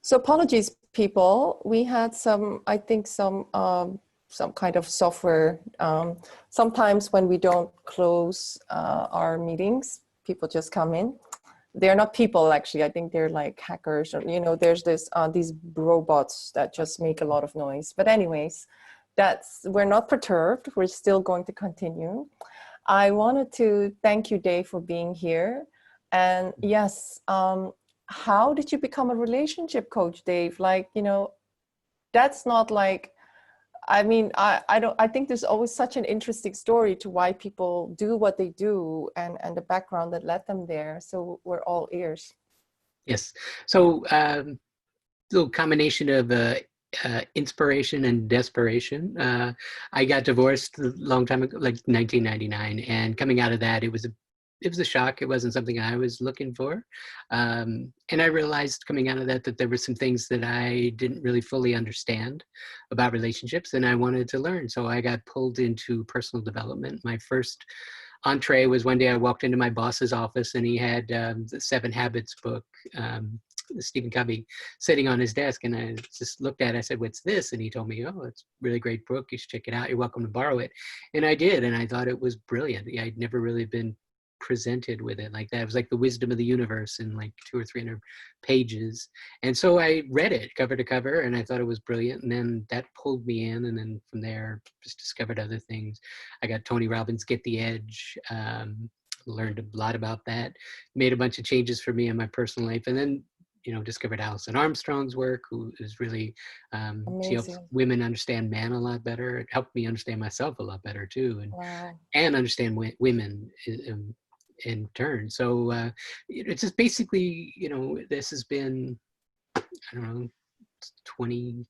So apologies, people. We had I think some kind of software. Sometimes when we don't close our meetings, people just come in. They're not people, actually. I think they're like hackers, or there's these robots that just make a lot of noise. But anyways, we're not perturbed. We're still going to continue. I wanted to thank you, Dave, for being here. And yes, how did you become a relationship coach, Dave? Like, that's not like, I mean, I think there's always such an interesting story to why people do what they do and the background that led them there. So we're all ears. Yes. So little combination of inspiration and desperation. I got divorced a long time ago, like 1999, and coming out of that, it was a shock. It wasn't something I was looking for, and I realized coming out of that there were some things that I didn't really fully understand about relationships, and I wanted to learn. So I got pulled into personal development. My first entree was one day I walked into my boss's office and he had the Seven Habits book, Stephen Covey, sitting on his desk, and I just looked at it. I said, "What's this?" And he told me, "Oh, it's a really great book. You should check it out. You're welcome to borrow it." And I did, and I thought it was brilliant. I'd never really been presented with it like that. It was like the wisdom of the universe in like 200 or 300 pages. And so I read it cover to cover, and I thought it was brilliant. And then that pulled me in, and then from there just discovered other things. I got Tony Robbins' Get the Edge, learned a lot about that, made a bunch of changes for me in my personal life, and then discovered Alison Armstrong's work, who is really, she helps Amazing. women understand men a lot better. It helped me understand myself a lot better too, Wow. and understand women in turn. So it's just basically, this has been, I don't know, 20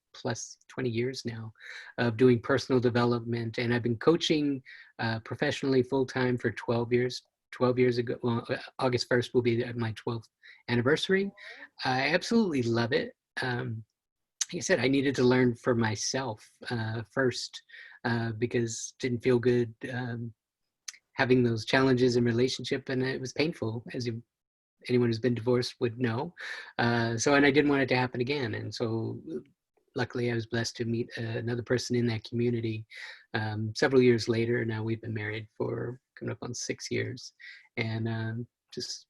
years now of doing personal development, and I've been coaching professionally full-time for 12 years. 12 years ago, well, August 1st will be my 12th anniversary. I absolutely love it. Like I said, I needed to learn for myself first, because it didn't feel good having those challenges in relationship, and it was painful, as anyone who's been divorced would know. And I didn't want it to happen again. And so luckily I was blessed to meet another person in that community several years later. Now we've been married for coming up on 6 years, and just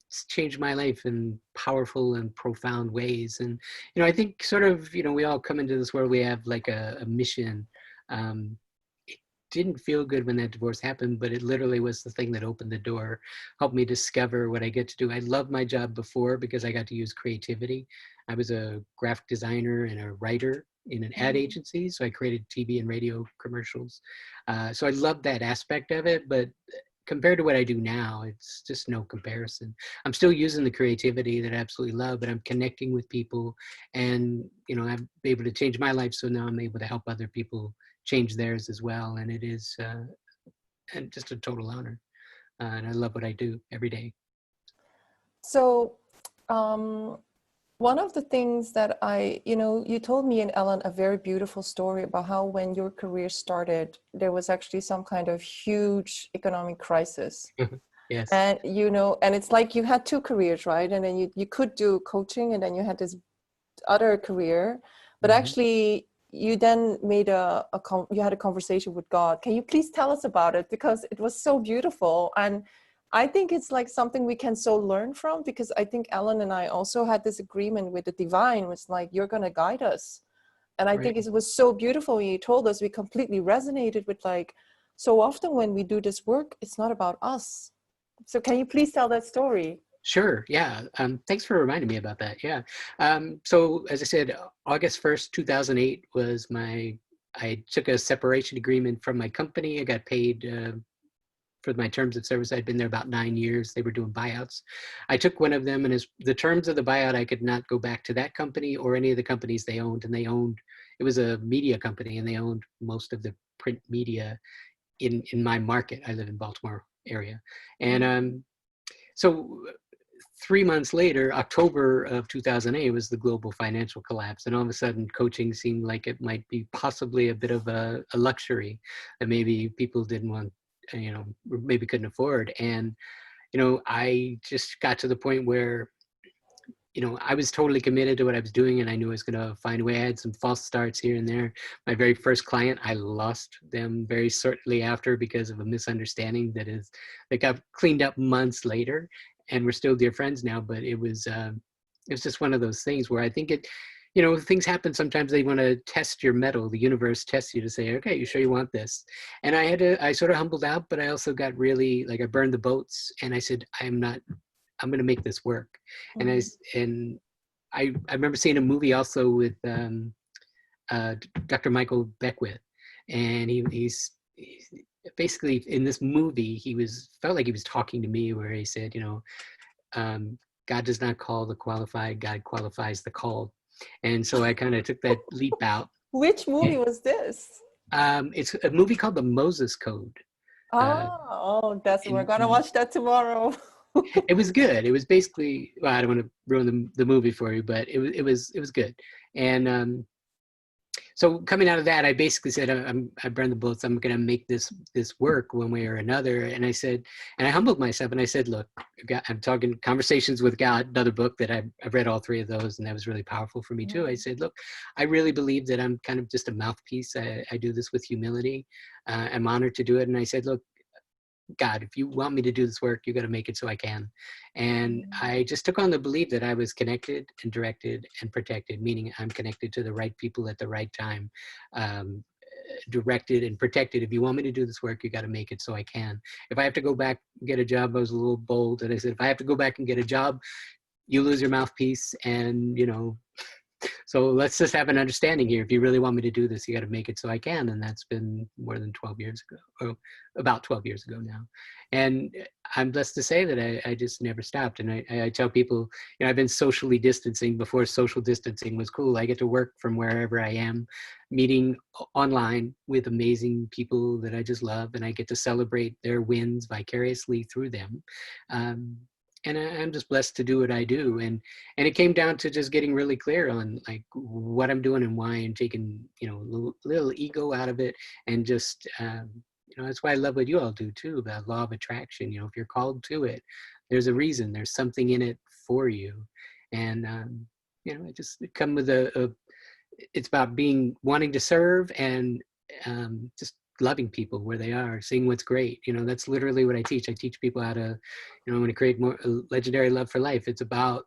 it's changed my life in powerful and profound ways. And, I think sort of, we all come into this world, we have like a mission. It didn't feel good when that divorce happened, but it literally was the thing that opened the door, helped me discover what I get to do. I loved my job before because I got to use creativity. I was a graphic designer and a writer in an ad agency, so I created TV and radio commercials. So I loved that aspect of it, but compared to what I do now, it's just no comparison. I'm still using the creativity that I absolutely love, but I'm connecting with people, and I'm able to change my life. So now I'm able to help other people change theirs as well. And it is and just a total honor. And I love what I do every day. So, one of the things that you told me and Ellen a very beautiful story about how when your career started, there was actually some kind of huge economic crisis. Yes. And, and it's like you had two careers, right? And then you could do coaching, and then you had this other career, but actually you then made you had a conversation with God. Can you please tell us about it? Because it was so beautiful. And I think it's like something we can so learn from, because I think Ellen and I also had this agreement with the divine. It's like, you're going to guide us. And I think it was so beautiful when you told us. We completely resonated with, like, so often when we do this work, it's not about us. So can you please tell that story? Sure. Yeah. Thanks for reminding me about that. Yeah. So as I said, August 1st, 2008 was I took a separation agreement from my company. I got paid for my terms of service. I'd been there about 9 years. They were doing buyouts. I took one of them, and as the terms of the buyout, I could not go back to that company or any of the companies they owned. And it was a media company, and they owned most of the print media in my market. I live in Baltimore area. And so 3 months later, October of 2008, was the global financial collapse. And all of a sudden, coaching seemed like it might be possibly a bit of a luxury that maybe people didn't want, maybe couldn't afford. And, I just got to the point where I was totally committed to what I was doing, and I knew I was going to find a way. I had some false starts here and there. My very first client, I lost them very shortly after because of a misunderstanding that got cleaned up months later, and we're still dear friends now. But it was just one of those things where I think things happen sometimes. They want to test your mettle. The universe tests you to say, okay, you sure you want this? And I sort of humbled out, but I also got really, like, I burned the boats, and I said, I'm going to make this work. And I remember seeing a movie also with Dr. Michael Beckwith, and he's basically in this movie, felt like he was talking to me, where he said, God does not call the qualified, God qualifies the called. And so I kind of took that leap out. Which movie was this? It's a movie called The Moses Code. We're gonna watch that tomorrow. It was good. It was basically, well, I don't want to ruin the movie for you, but it was good. And so coming out of that, I basically said, I burned the boats. I'm going to make this work one way or another. And I said, and I humbled myself, and I said, look, I'm talking Conversations with God, another book that I've read all three of those, and that was really powerful for me too. I said, look, I really believe that I'm kind of just a mouthpiece. I do this with humility. I'm honored to do it. And I said, look, God, if you want me to do this work, you got to make it so I can. And I just took on the belief that I was connected and directed and protected, meaning I'm connected to the right people at the right time, directed and protected. If you want me to do this work, you got to make it so I can. If I have to go back and get a job, I was a little bold, and I said, if I have to go back and get a job, you lose your mouthpiece, and so let's just have an understanding here. If you really want me to do this, you got to make it so I can. And that's been more than 12 years ago, or about 12 years ago now. And I'm blessed to say that I just never stopped. And I tell people, I've been socially distancing before social distancing was cool. I get to work from wherever I am, meeting online with amazing people that I just love. And I get to celebrate their wins vicariously through them. And I'm just blessed to do what I do. And it came down to just getting really clear on, like, what I'm doing and why, and taking, little ego out of it. And just, that's why I love what you all do too, about law of attraction. If you're called to it, there's a reason, there's something in it for you. And, it just come with it's about wanting to serve, and just loving people where they are, seeing what's great. That's literally what I teach. I teach people how to, want to create more legendary love for life. It's about,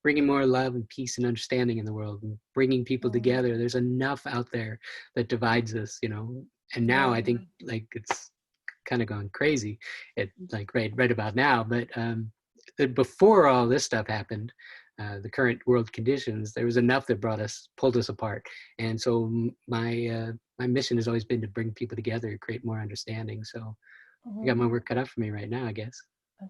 bringing more love and peace and understanding in the world, and bringing people together. There's enough out there that divides us, and now I think, like, it's kind of gone crazy right about now. But before all this stuff happened, the current world conditions, there was enough that pulled us apart. And so my mission has always been to bring people together, create more understanding. So I got my work cut out for me right now, I guess.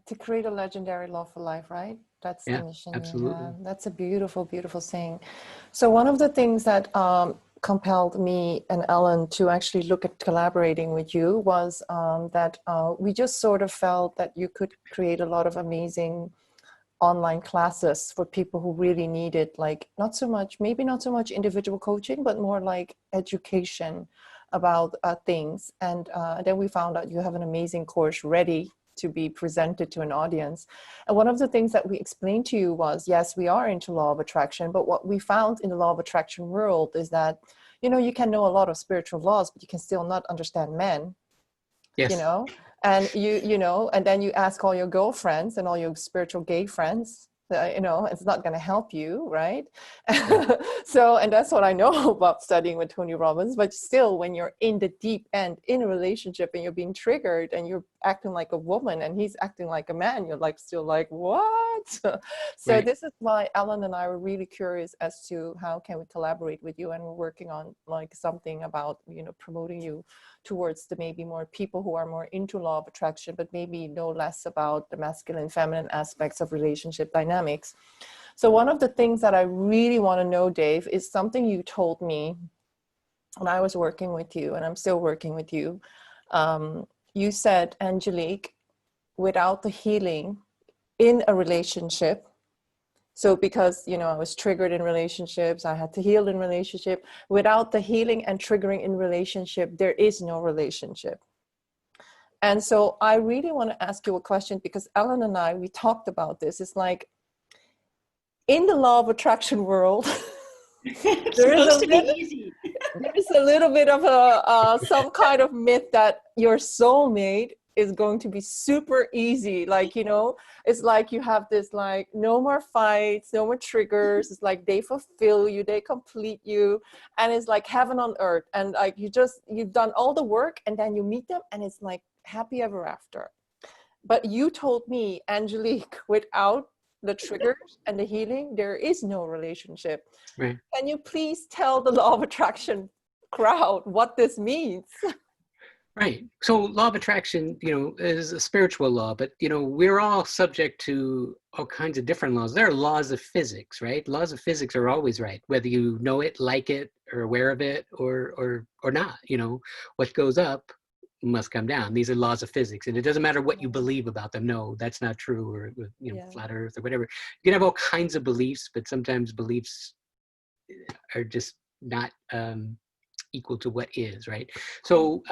To create a legendary love for life, right? That's the mission. Absolutely. You have. That's a beautiful, beautiful saying. So one of the things that compelled me and Ellen to actually look at collaborating with you was that we just sort of felt that you could create a lot of amazing online classes for people who really needed, like, maybe not so much individual coaching, but more like education about things. And then we found out you have an amazing course ready to be presented to an audience. And one of the things that we explained to you was, yes, we are into law of attraction, but what we found in the law of attraction world is that, you can know a lot of spiritual laws, but you can still not understand men. Yes. And and then you ask all your girlfriends and all your spiritual gay friends, it's not going to help you, right? So, and that's what I know about studying with Tony Robbins. But still, when you're in the deep end in a relationship and you're being triggered and you're acting like a woman and he's acting like a man, you're still like, what? So right. This is why Ellen and I were really curious as to how can we collaborate with you, and we're working on something about promoting you towards the maybe more people who are more into law of attraction, but maybe know less about the masculine, feminine aspects of relationship dynamics. So one of the things that I really want to know, Dave, is something you told me when I was working with you, and I'm still working with you. You said, Angelique, without the healing in a relationship, so because, I was triggered in relationships, I had to heal in relationship. Without the healing and triggering in relationship, there is no relationship. And so I really want to ask you a question, because Ellen and I, we talked about this. It's like, in the law of attraction world, It's there is supposed to be easy. there's a little bit of a some kind of myth that your soulmate is going to be super easy. Like, you know, it's like you have this like no more fights, no more triggers. It's like they fulfill you, they complete you, and it's like heaven on earth. And like you've done all the work, and then you meet them, and it's like happy ever after. But you told me, Angelique, without the triggers and the healing, there is no relationship. Right. Can you please tell the law of attraction crowd what this means? Right. So law of attraction, you know, is a spiritual law, but, you know, we're all subject to all kinds of different laws. There are laws of physics, right? Laws of physics are always right, whether you know it, like it, or aware of it, or not. You know, what goes up must come down. These are laws of physics, and it doesn't matter what you believe about them. No, that's not true, or, you know, flat earth or whatever. You can have all kinds of beliefs, but sometimes beliefs are just not equal to what is, right? So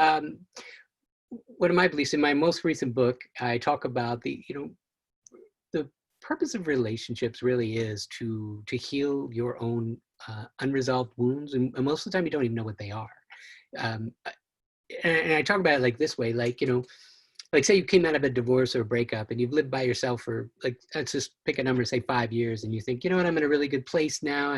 what are my beliefs? In my most recent book, I talk about the purpose of relationships really is to heal your own unresolved wounds, and most of the time you don't even know what they are. And I talk about it like this way, like, you know, like say you came out of a divorce or a breakup and you've lived by yourself for, like, let's just pick a number, say 5 years, and you think, you know what, I'm in a really good place now.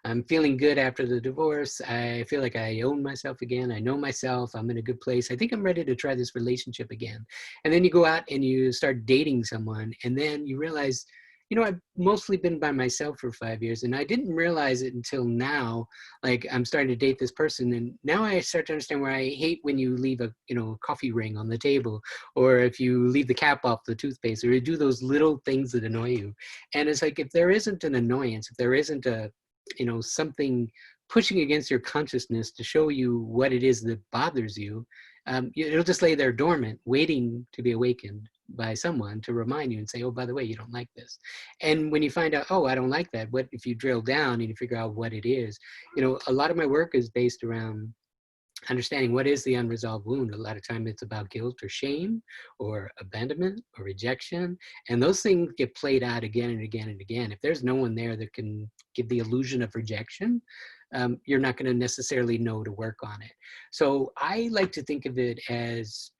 I'm feeling good after the divorce. I feel like I own myself again. I know myself. I'm in a good place. I think I'm ready to try this relationship again. And then you go out and you start dating someone, and then you realize, you know, I've mostly been by myself for 5 years, and I didn't realize it until now. Like, I'm starting to date this person, and now I start to understand why I hate when you leave a, you know, coffee ring on the table, or if you leave the cap off the toothpaste, or you do those little things that annoy you. And it's like, if there isn't an annoyance, if there isn't a, you know, something pushing against your consciousness to show you what it is that bothers you, it'll just lay there dormant, waiting to be awakened by someone to remind you and say, oh, by the way, you don't like this. And when you find out, oh, I don't like that, what if you drill down and you figure out what it is? You know, a lot of my work is based around understanding what is the unresolved wound. A lot of time it's about guilt or shame or abandonment or rejection. And those things get played out again and again and again. If there's no one there that can give the illusion of rejection, you're not going to necessarily know to work on it. So I like to think of it as,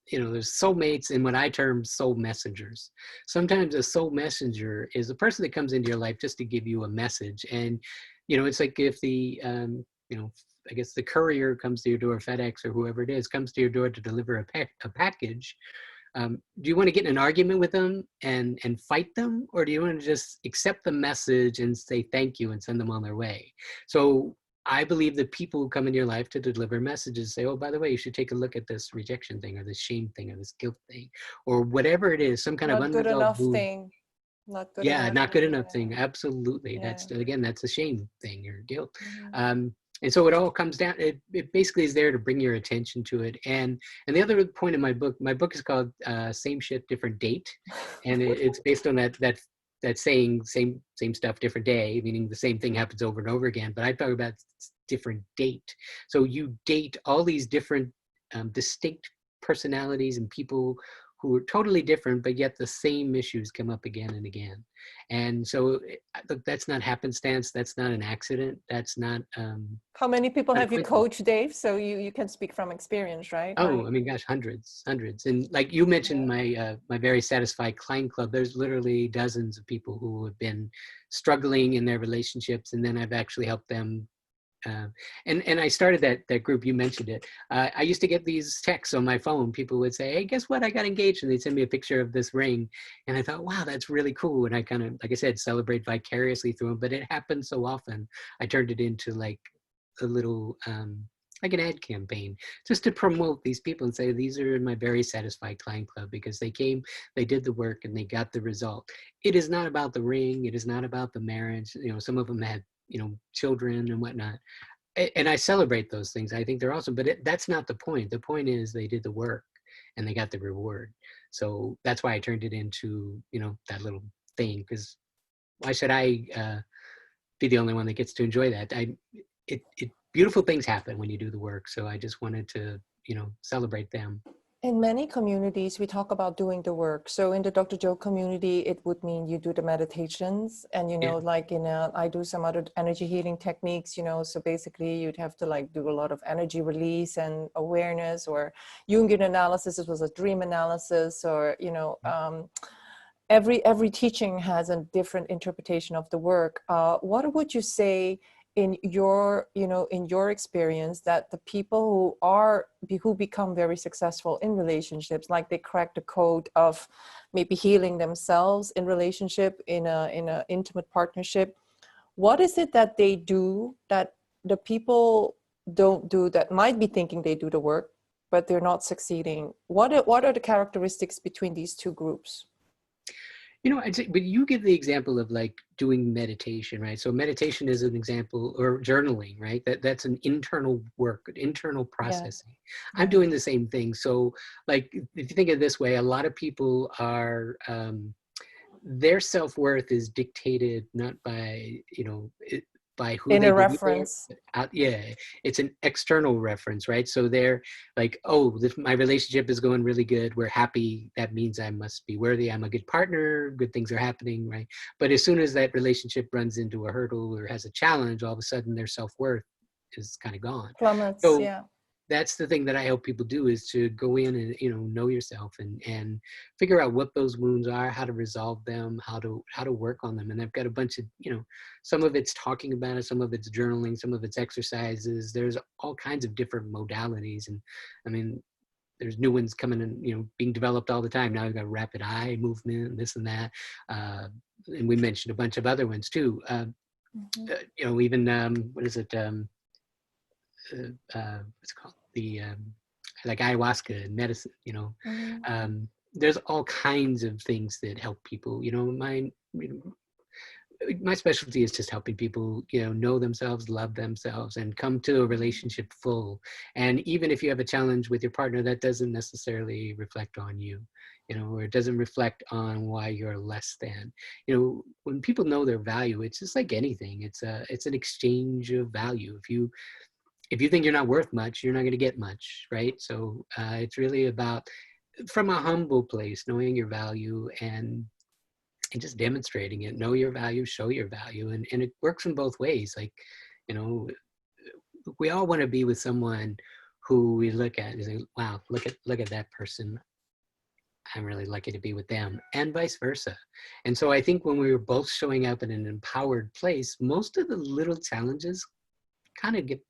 there's soulmates and what I term soul messengers. Sometimes a soul messenger is a person that comes into your life just to give you a message. And, it's like if the, I guess the courier comes to your door, FedEx or whoever it is, comes to your door to deliver a package. Do you want to get in an argument with them and fight them? Or do you want to just accept the message and say thank you and send them on their way? So I believe that people who come into your life to deliver messages say, oh, by the way, you should take a look at this rejection thing or this shame thing or this guilt thing or whatever it is, some kind of Not good unresolved enough wound. thing. Not good Yeah, enough. not good enough Yeah. thing. Absolutely. Yeah. That's a shame thing or guilt. Mm-hmm. And so it all comes down, it basically is there to bring your attention to it. And the other point in my book is called Same Shit, Different Date. And it's based on that saying, same stuff, different day, meaning the same thing happens over and over again. But I talk about different date. So you date all these different distinct personalities and people who are totally different, but yet the same issues come up again and again. And so that's not happenstance. That's not an accident. That's not. How many people have you coached, Dave? So you can speak from experience, right? Oh, I mean, gosh, hundreds. And like you mentioned, my Very Satisfied Client Club, there's literally dozens of people who have been struggling in their relationships. And then I've actually helped them. And I started that group, you mentioned it. I used to get these texts on my phone. People would say, hey, guess what? I got engaged. And they'd send me a picture of this ring. And I thought, wow, that's really cool. And I kind of, like I said, celebrate vicariously through them. But it happened so often. I turned it into like a little, like an ad campaign, just to promote these people and say, these are in my Very Satisfied Client Club because they came, they did the work, and they got the result. It is not about the ring. It is not about the marriage. Some of them had children and whatnot. And I celebrate those things. I think they're awesome, but that's not the point. The point is they did the work and they got the reward. So that's why I turned it into, that little thing, because why should I be the only one that gets to enjoy that? Beautiful things happen when you do the work. So I just wanted to, celebrate them. In many communities, we talk about doing the work. So in the Dr. Joe community, it would mean you do the meditations and, Yeah. like I do some other energy healing techniques, so basically you'd have to like do a lot of energy release and awareness, or Jungian analysis, it was a dream analysis, or, every teaching has a different interpretation of the work. What would you say in your experience that the people who become very successful in relationships, like they crack the code of maybe healing themselves in relationship, in a intimate partnership, what is it that they do that the people don't do, that might be thinking they do the work but they're not succeeding? What are the characteristics between these two groups? I'd say, but you give the example of like doing meditation, right? So meditation is an example, or journaling, right? That's an internal work, internal processing. Yeah. I'm doing the same thing. So like, if you think of it this way, a lot of people are, their self-worth is dictated not by, by who In they a believe they are. reference. Yeah, it's an external reference, right? So they're like, oh, my relationship is going really good. We're happy. That means I must be worthy. I'm a good partner. Good things are happening, right? But as soon as that relationship runs into a hurdle or has a challenge, all of a sudden their self-worth is kind of gone. Plummets, So yeah. that's the thing that I help people do, is to go in and, know yourself and figure out what those wounds are, how to resolve them, how to work on them. And I've got a bunch of, some of it's talking about it, some of it's journaling, some of it's exercises. There's all kinds of different modalities. And I mean, there's new ones coming in, being developed all the time. Now we've got rapid eye movement, this and that. And we mentioned a bunch of other ones too. Even, what is it? What's it called? The like ayahuasca and medicine, there's all kinds of things that help people. My specialty is just helping people, know themselves, love themselves, and come to a relationship full. And even if you have a challenge with your partner, that doesn't necessarily reflect on you, or it doesn't reflect on why you're less than. When people know their value, it's just like anything. It's an exchange of value. If you think you're not worth much, you're not going to get much, right? So it's really about, from a humble place, knowing your value and just demonstrating it. Know your value, show your value, and it works in both ways. Like, we all want to be with someone who we look at and say, "Wow, look at that person. I'm really lucky to be with them," and vice versa. And so I think when we were both showing up in an empowered place, most of the little challenges kind of get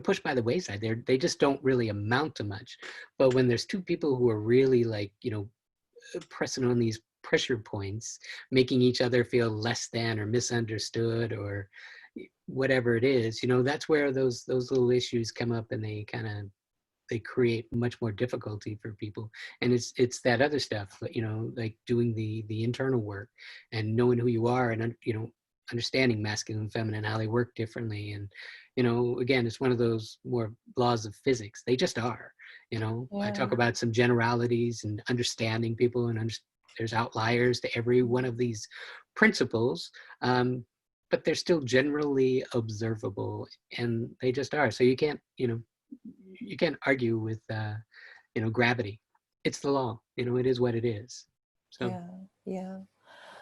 pushed by the wayside. They just don't really amount to much. But when there's two people who are really like, pressing on these pressure points, making each other feel less than or misunderstood or whatever it is, that's where those little issues come up, and they create much more difficulty for people. And it's that other stuff, like doing the internal work and knowing who you are, and understanding masculine and feminine, how they work differently. And again, it's one of those more laws of physics. They just are. I talk about some generalities and understanding people, and there's outliers to every one of these principles, but they're still generally observable, and they just are. So you can't argue with gravity. It's the law. It is what it is. So yeah.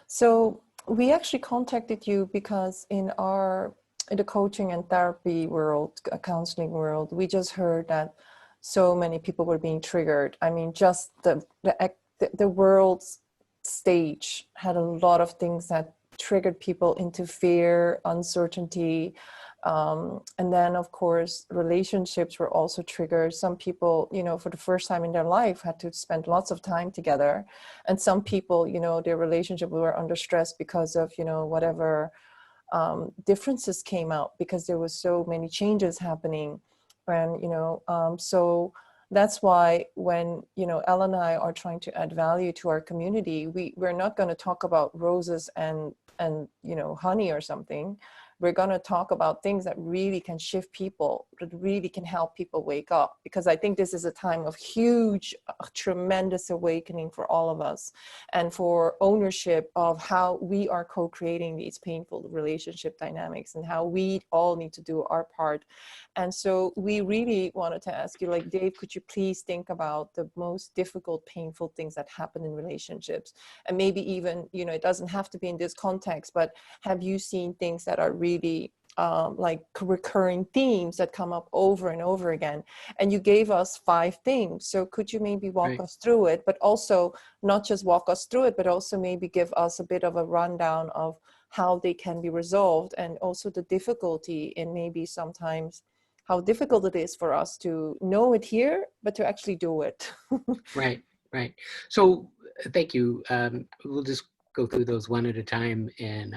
So we actually contacted you because in the coaching and therapy world, counseling world, we just heard that so many people were being triggered. I mean, just the world's stage had a lot of things that triggered people into fear, uncertainty. And then, of course, relationships were also triggered. Some people, for the first time in their life, had to spend lots of time together. And some people, their relationship were under stress because of, whatever differences came out, because there was so many changes happening. And, so that's why when, Elle and I are trying to add value to our community, we're not going to talk about roses and honey or something. we're going to talk about things that really can shift people, that really can help people wake up, because I think this is a time of huge, tremendous awakening for all of us, and for ownership of how we are co-creating these painful relationship dynamics and how we all need to do our part. And so we really wanted to ask you, like, Dave, could you please think about the most difficult, painful things that happen in relationships? And maybe even, you know, it doesn't have to be in this context, but have you seen things that are really like recurring themes that come up over and over again? And you gave us 5 things. So could you maybe walk us through it, but also not just walk us through it, but also maybe give us a bit of a rundown of how they can be resolved, and also the difficulty in maybe sometimes how difficult it is for us to know it here, but to actually do it. Right, right. So thank you. We'll just go through those one at a time. And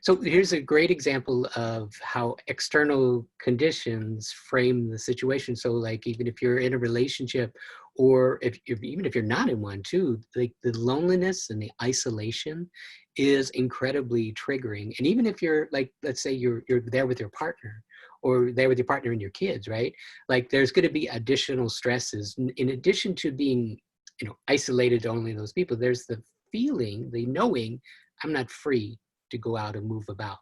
so here's a great example of how external conditions frame the situation. So like, even if you're in a relationship, or even if you're not in one too, like the loneliness and the isolation is incredibly triggering. And even if you're like, let's say you're there with your partner, or there with your partner and your kids, right? Like there's going to be additional stresses in addition to being, you know, isolated to only those people. There's the feeling, the knowing, I'm not free to go out and move about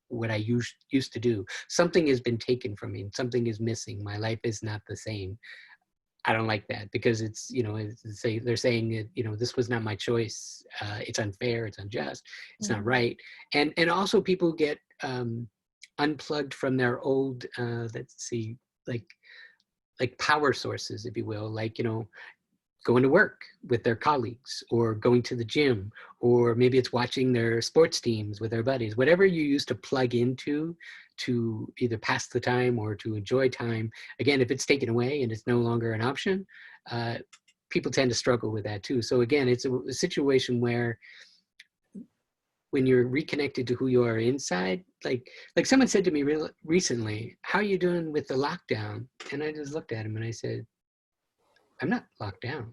what I used to do. Something has been taken from me. Something is missing. My life is not the same. I don't like that, because it's, you know, they're saying that, you know, this was not my choice. It's unfair. It's unjust. It's not right. And also people get unplugged from their old, let's see, like power sources, if you will, like, you know, going to work with their colleagues, or going to the gym, or maybe it's watching their sports teams with their buddies, whatever you used to plug into to either pass the time or to enjoy time. Again, if it's taken away and it's no longer an option, people tend to struggle with that too. So again, it's a situation where when you're reconnected to who you are inside, like someone said to me recently, how are you doing with the lockdown? And I just looked at him and I said, I'm not locked down.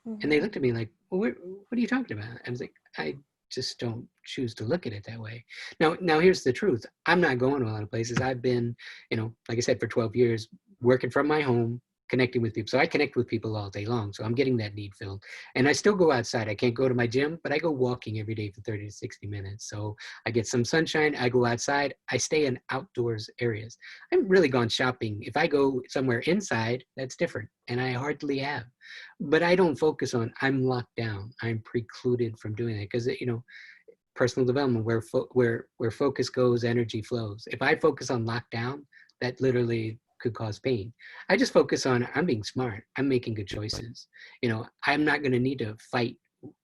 And they looked at me like, well, what are you talking about? I was like, I just don't choose to look at it that way. Now here's the truth. I'm not going to a lot of places. I've been, you know, like I said, for 12 years, working from my home, connecting with people. So I connect with people all day long. So I'm getting that need filled. And I still go outside. I can't go to my gym, but I go walking every day for 30 to 60 minutes. So I get some sunshine. I go outside. I stay in outdoors areas. I haven't really gone shopping. If I go somewhere inside, that's different. And I hardly have. But I don't focus on, I'm locked down. I'm precluded from doing it, because, you know, personal development, where focus goes, energy flows. If I focus on lockdown, that literally could cause pain. I just focus on, I'm being smart. I'm making good choices. You know, I'm not going to need to fight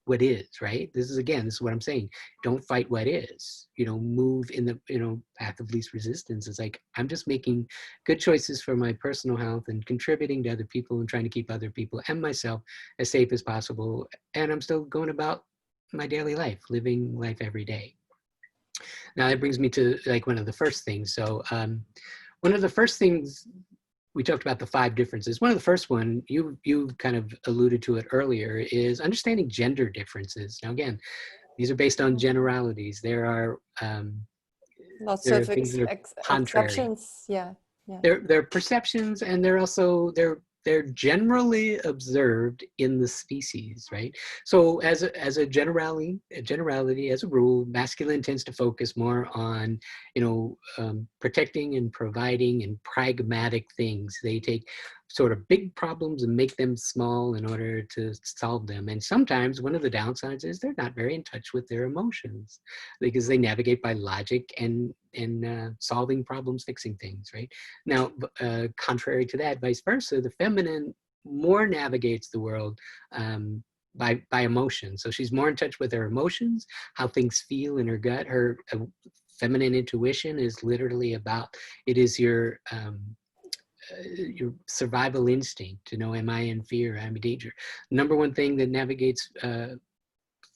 what is, right? This is what I'm saying. Don't fight what is, you know, move in the, you know, path of least resistance. It's like, I'm just making good choices for my personal health and contributing to other people and trying to keep other people and myself as safe as possible. And I'm still going about my daily life, living life every day. Now that brings me to like one of the first things. So one of the first things, we talked about the 5 differences. One of the first one, you kind of alluded to it earlier, is understanding gender differences. Now again, these are based on generalities. There are lots there are of things that are contrary. exceptions. Yeah. They're perceptions, and they're generally observed in the species, right? So as a generality, as a rule, masculine tends to focus more on, you know, protecting and providing and pragmatic things. They take sort of big problems and make them small in order to solve them. And sometimes one of the downsides is they're not very in touch with their emotions, because they navigate by logic and solving problems, fixing things, right? Now, contrary to that, vice versa, the feminine more navigates the world by emotion. So she's more in touch with her emotions, how things feel in her gut. Her feminine intuition is literally about, it is your survival instinct to know, am I in fear, am I in danger? Number one thing that navigates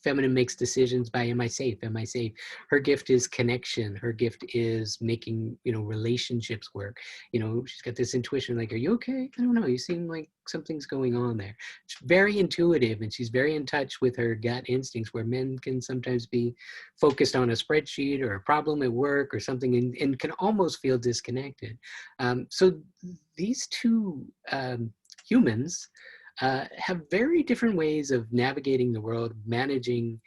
feminine makes decisions by, am I safe? Am I safe? Her gift is connection. Her gift is making, relationships work. She's got this intuition, like, are you okay? I don't know. You seem like something's going on there. She's very intuitive, and she's very in touch with her gut instincts, where men can sometimes be focused on a spreadsheet or a problem at work or something, and can almost feel disconnected. So these two humans have very different ways of navigating the world, managing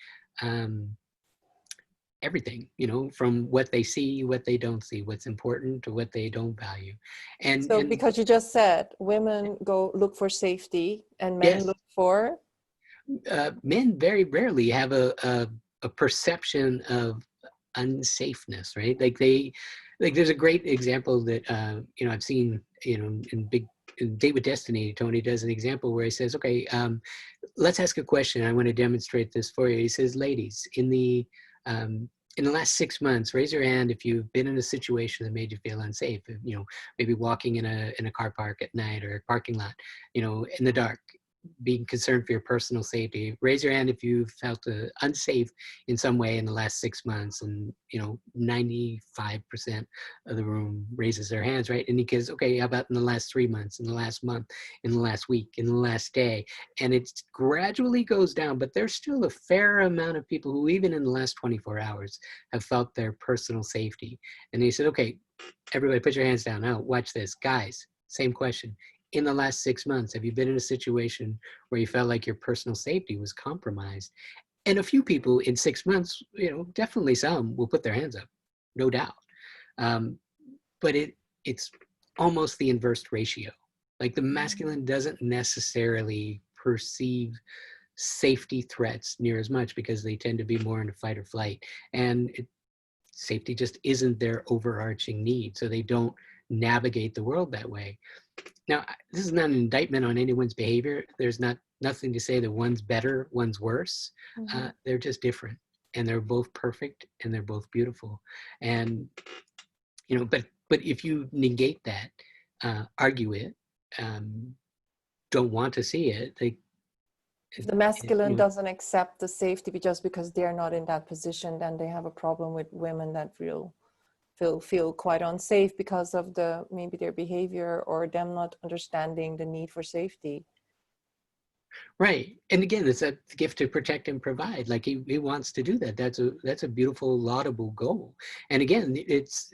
everything, from what they see, what they don't see, what's important to what they don't value. So And because you just said women go look for safety and men yes, look for? men very rarely have a perception of unsafeness, right? Like there's a great example that I've seen, in Date with Destiny. Tony does an example where he says, okay, let's ask a question. I want to demonstrate this for you. He says, ladies, in the last 6 months, raise your hand if you've been in a situation that made you feel unsafe. Maybe walking in a car park at night, or a parking lot, in the dark, being concerned for your personal safety. Raise your hand if you felt unsafe in some way in the last 6 months. And 95% of the room raises their hands, right? And he goes, okay, how about in the last 3 months, in the last month, in the last week, in the last day? And it gradually goes down, but there's still a fair amount of people who, even in the last 24 hours, have felt their personal safety. And he said, okay, everybody put your hands down. Now watch this. Guys, same question. In the last 6 months, have you been in a situation where you felt like your personal safety was compromised? And a few people in 6 months, definitely some will put their hands up, no doubt. But it's almost the inverse ratio. Like the masculine doesn't necessarily perceive safety threats near as much, because they tend to be more into fight or flight. And safety just isn't their overarching need. So they don't navigate the world that way. Now, this is not an indictment on anyone's behavior. There's nothing to say that one's better, one's worse. They're just different, and they're both perfect, and they're both beautiful. And but if you negate that, argue it, don't want to see it, If the masculine doesn't accept the safety just because they're not in that position, then they have a problem with women that feel quite unsafe because of maybe their behavior, or them not understanding the need for safety. Right. And again, it's a gift to protect and provide. Like he wants to do that. That's a beautiful, laudable goal. And again, it's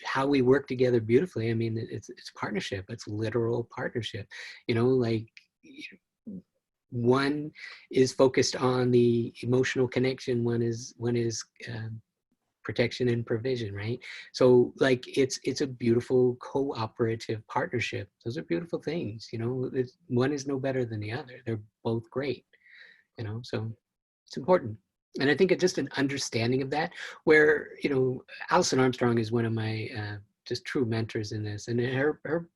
how we work together beautifully. I mean, it's partnership. It's literal partnership. Like one is focused on the emotional connection. One is protection and provision, right? So like it's a beautiful cooperative partnership. Those are beautiful things. One is no better than the other. They're both great. So it's important. And I think it's just an understanding of that, where Alison Armstrong is one of my just true mentors in this, and her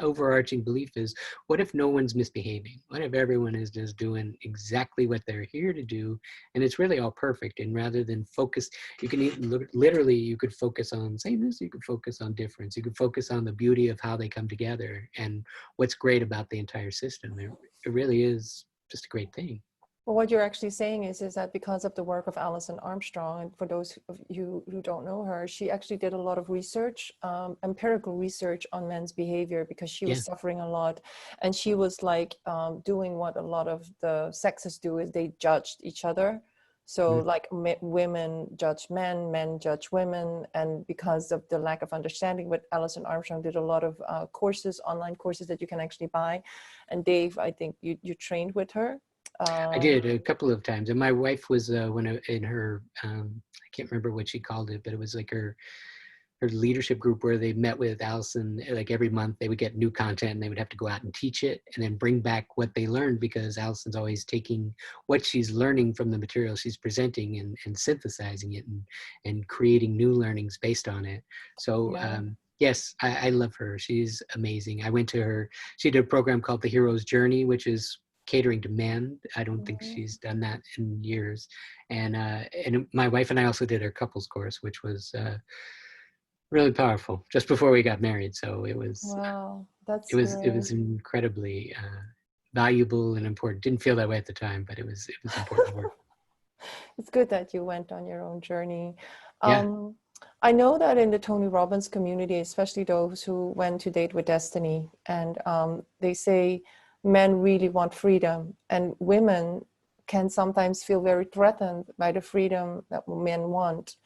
overarching belief is, what if no one's misbehaving? What if everyone is just doing exactly what they're here to do, and it's really all perfect? And rather than focus, you can literally, you could focus on sameness, you could focus on difference, you could focus on the beauty of how they come together and what's great about the entire system. It really is just a great thing. Well, what you're actually saying is that because of the work of Alison Armstrong, and for those of you who don't know her, she actually did a lot of research, empirical research on men's behavior, because she was suffering a lot. And she was like doing what a lot of the sexists do, is they judged each other. So like women judge men, men judge women. And because of the lack of understanding, but Alison Armstrong did a lot of courses, online courses that you can actually buy. And Dave, I think you trained with her. I did a couple of times, and my wife was in her I can't remember what she called it, but it was like her leadership group, where they met with Alison like every month. They would get new content, and they would have to go out and teach it, and then bring back what they learned, because Alison's always taking what she's learning from the material she's presenting and synthesizing it and creating new learnings based on it. So yes, I love her. She's amazing. I went to her. She did a program called The Hero's Journey, which is catering to men. I don't think she's done that in years. And my wife and I also did her couples course, which was really powerful, just before we got married. So it was, wow, that's it was incredibly valuable and important. Didn't feel that way at the time, but it was important work. It's good that you went on your own journey. Yeah. I know that in the Tony Robbins community, especially those who went to Date with Destiny, and they say men really want freedom, and women can sometimes feel very threatened by the freedom that men want.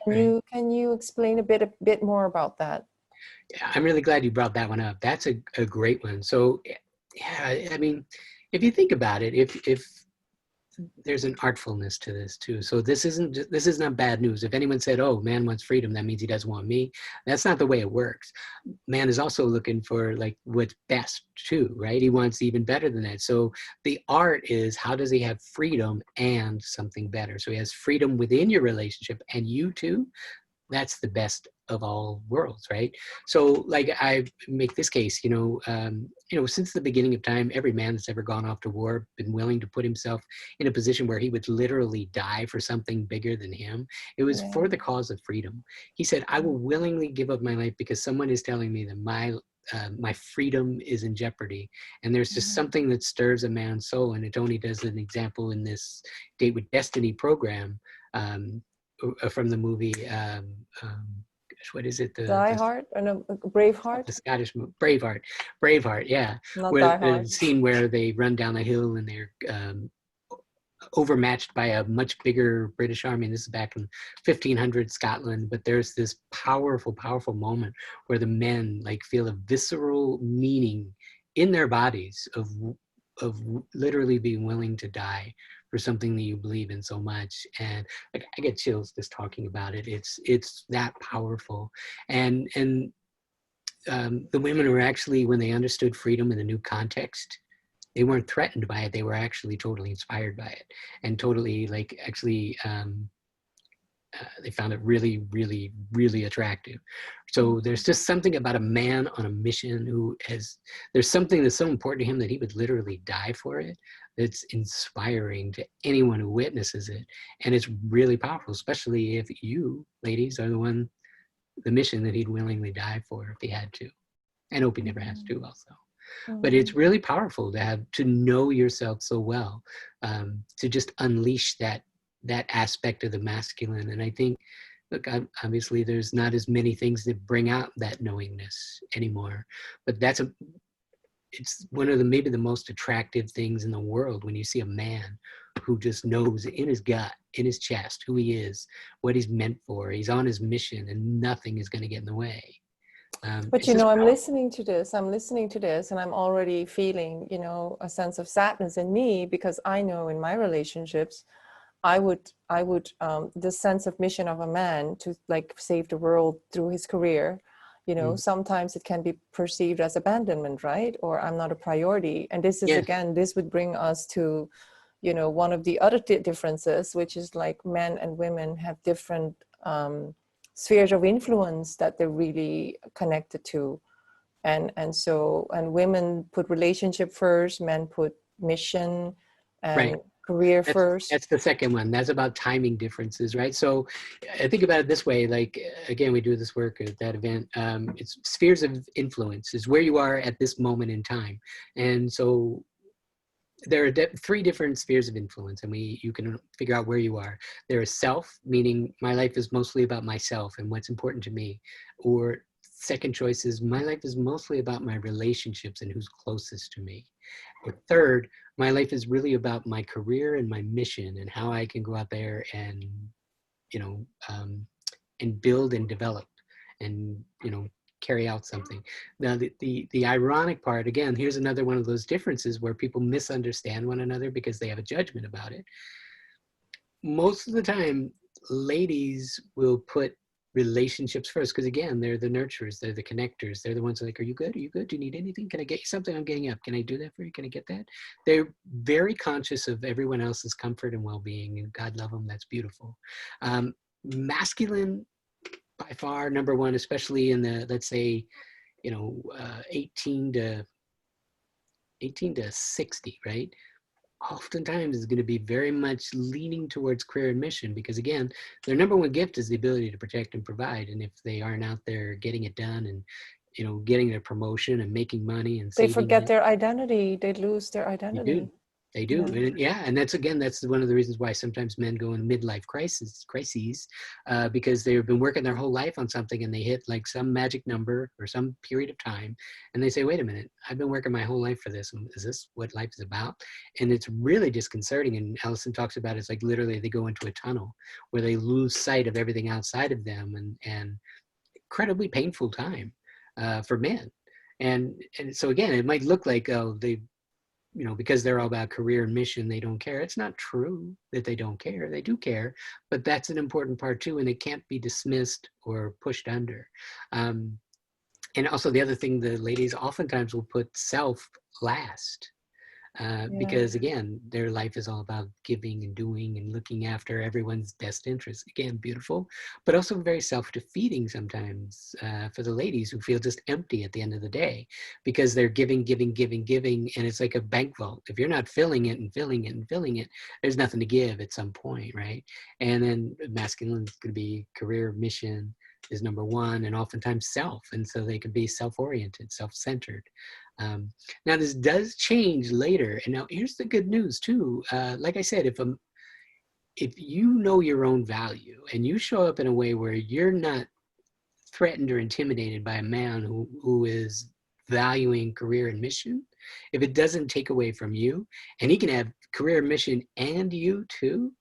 Right. Can you explain a bit more about that? Yeah, I'm really glad you brought that one up. That's a great one. So, yeah, I mean, if you think about it, if there's an artfulness to this too. So this is not bad news. If anyone said, "Oh, man wants freedom," that means he doesn't want me. That's not the way it works. Man is also looking for like what's best too, right? He wants even better than that. So the art is, how does he have freedom and something better? So he has freedom within your relationship and you too. That's the best of all worlds, right? So like I make this case, since the beginning of time, every man that's ever gone off to war been willing to put himself in a position where he would literally die for something bigger than him. It was Yeah. for the cause of freedom. He said, I will willingly give up my life because someone is telling me that my freedom is in jeopardy. And there's just something that stirs a man's soul. And Tony does an example in this Date with Destiny program, from the movie, what is it? Die Hard? Or no, Braveheart? The Scottish movie, Braveheart, yeah. Not Where Die the Hard. scene where they run down a hill and they're overmatched by a much bigger British army. And this is back in 1500 Scotland. But there's this powerful, powerful moment where the men like feel a visceral meaning in their bodies of literally being willing to die for something that you believe in so much. And like I get chills just talking about it. It's that powerful. And the women were actually, when they understood freedom in a new context, they weren't threatened by it. They were actually totally inspired by it, and totally like actually they found it really, really, really attractive. So there's just something about a man on a mission there's something that's so important to him that he would literally die for it. That's inspiring to anyone who witnesses it. And it's really powerful, especially if you ladies are the mission that he'd willingly die for if he had to. I hope he never has to also. But it's really powerful to know yourself so well, to just unleash that aspect of the masculine. And I think, look, obviously there's not as many things that bring out that knowingness anymore, but it's one of maybe the most attractive things in the world when you see a man who just knows in his gut, in his chest, who he is, what he's meant for. He's on his mission and nothing is going to get in the way. But I'm listening to this, and I'm already feeling, a sense of sadness in me, because I know in my relationships, I would the sense of mission of a man to like save the world through his career, sometimes it can be perceived as abandonment, right? Or I'm not a priority. And this is, again, this would bring us to, one of the other differences, which is like men and women have different spheres of influence that they're really connected to. And women put relationship first, men put mission and career first. That's the second one. That's about timing differences, right? So I think about it this way, like, again, we do this work at that event. It's spheres of influence is where you are at this moment in time. And so there are three different spheres of influence, and you can figure out where you are. There is self, meaning my life is mostly about myself and what's important to me. Or second choice is my life is mostly about my relationships and who's closest to me. Or third, my life is really about my career and my mission and how I can go out there and, and build and develop and, carry out something. Now, the ironic part, again, here's another one of those differences where people misunderstand one another because they have a judgment about it. Most of the time, ladies will put relationships first because, again, they're the nurturers, they're the connectors, they're the ones like, are you good? Are you good? Do you need anything? Can I get you something? I'm getting up. Can I do that for you? Can I get that? They're very conscious of everyone else's comfort and well-being, and God love them. That's beautiful. Masculine, by far, number one, especially in the, let's say, 18 to 60, right? Oftentimes is going to be very much leaning towards career and mission because, again, their number one gift is the ability to protect and provide. And if they aren't out there getting it done and, getting their promotion and making money and they saving forget their identity, they lose their identity. They do. Yeah. And yeah, and that's one of the reasons why sometimes men go in midlife crises, because they've been working their whole life on something and they hit like some magic number or some period of time, and they say, wait a minute, I've been working my whole life for this. Is this what life is about? And it's really disconcerting. And Allison talks about it's like literally they go into a tunnel where they lose sight of everything outside of them, and incredibly painful time for men. And so again, it might look like, oh, they, because they're all about career and mission, they don't care. It's not true that they don't care. They do care, but that's an important part too, and it can't be dismissed or pushed under. And also the other thing, the ladies oftentimes will put self last. Because again, their life is all about giving and doing and looking after everyone's best interests. Again, beautiful, but also very self-defeating sometimes for the ladies who feel just empty at the end of the day because they're giving, and it's like a bank vault. If you're not filling it and filling it and filling it, there's nothing to give at some point, right? And then masculine is going to be career, mission is number one, and oftentimes self, and so they can be self-oriented, self-centered. Now this does change later, and now here's the good news too. Like I said, if you know your own value and you show up in a way where you're not threatened or intimidated by a man who is valuing career and mission, if it doesn't take away from you, and he can have career, mission, and you too,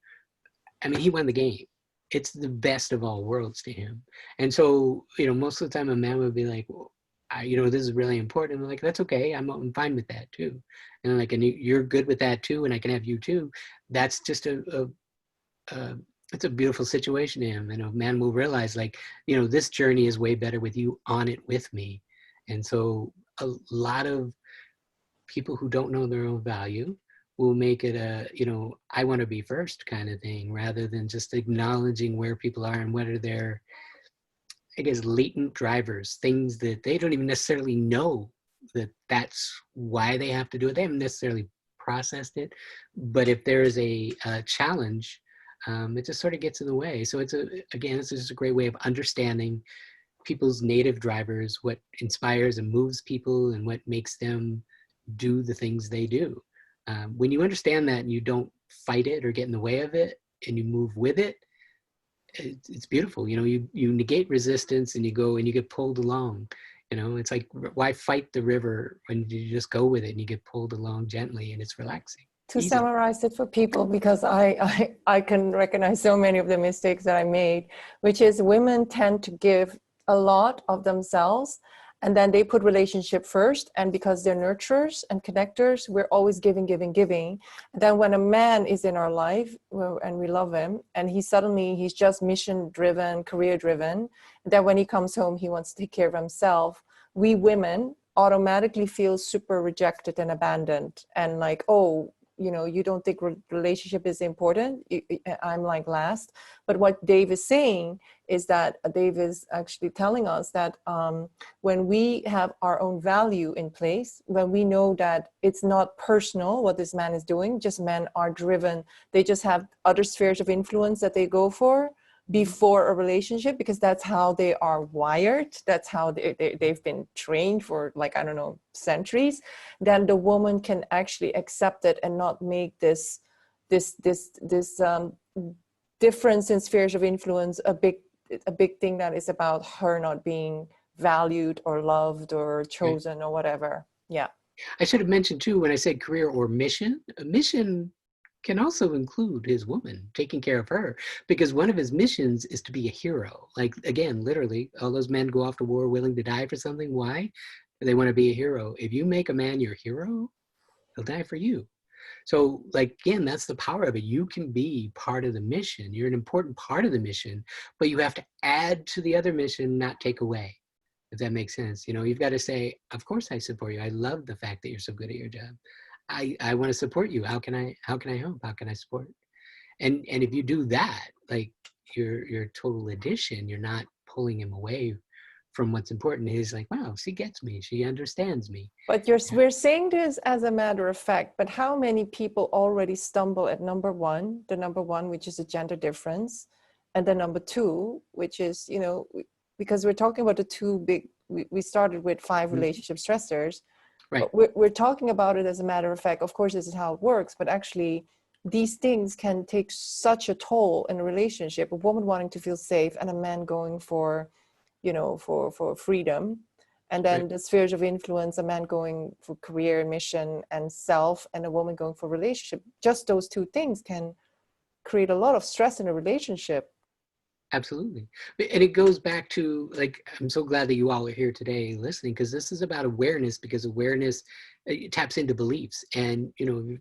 I mean, he won the game. It's the best of all worlds to him. And so, most of the time a man would be like, well, this is really important. And I'm like, that's okay. I'm fine with that too. And I'm like, and you're good with that too. And I can have you too. That's just it's a beautiful situation to him. And a man will realize like, this journey is way better with you on it with me. And so a lot of people who don't know their own value will make it I want to be first kind of thing, rather than just acknowledging where people are and what are their, I guess, latent drivers, things that they don't even necessarily know that that's why they have to do it. They haven't necessarily processed it, but if there is a challenge, it just sort of gets in the way. So it's just a great way of understanding people's native drivers, what inspires and moves people and what makes them do the things they do. When you understand that and you don't fight it or get in the way of it and you move with it, it's beautiful. You negate resistance and you go and you get pulled along. It's like, why fight the river when you just go with it and you get pulled along gently and it's relaxing. To Easy. summarize it for people, because I can recognize so many of the mistakes that I made, which is women tend to give a lot of themselves and then they put relationship first. And because they're nurturers and connectors, we're always giving. And then when a man is in our life and we love him and he's just mission driven, career driven, then when he comes home, he wants to take care of himself. We women automatically feel super rejected and abandoned and like, oh, you don't think relationship is important. I'm like last. But what Dave is saying is that Dave is actually telling us that when we have our own value in place, when we know that it's not personal what this man is doing, just men are driven. They just have other spheres of influence that they go for before a relationship, because that's how they are wired. That's how they've been trained for, like, I don't know, centuries. Then the woman can actually accept it and not make this difference in spheres of influence a big thing that is about her not being valued or loved or chosen or whatever. Yeah. I should have mentioned too, when I said career or mission, a mission can also include his woman, taking care of her, because one of his missions is to be a hero. Like, again, literally, all those men go off to war willing to die for something. Why? They want to be a hero. If you make a man your hero, he'll die for you. So, like, again, that's the power of it. You can be part of the mission. You're an important part of the mission, but you have to add to the other mission, not take away, if that makes sense. You've got to say, of course I support you. I love the fact that you're so good at your job. I want to support you. How can I help? How can I support? And if you do that, like, your total addition, you're not pulling him away from what's important. He's like, wow, she gets me. She understands me. But we're saying this as a matter of fact, but how many people already stumble at the number one, which is a gender difference, and the number two, which is, because we're talking about the two big, we started with 5 relationship stressors. Right. We're talking about it as a matter of fact. Of course, this is how it works, but actually these things can take such a toll in a relationship. A woman wanting to feel safe and a man going for, for freedom. And then Right. the spheres of influence, a man going for career, mission, and self, and a woman going for relationship. Just those two things can create a lot of stress in a relationship. Absolutely. And it goes back to, like, I'm so glad that you all are here today listening, because this is about awareness, because awareness taps into beliefs. And,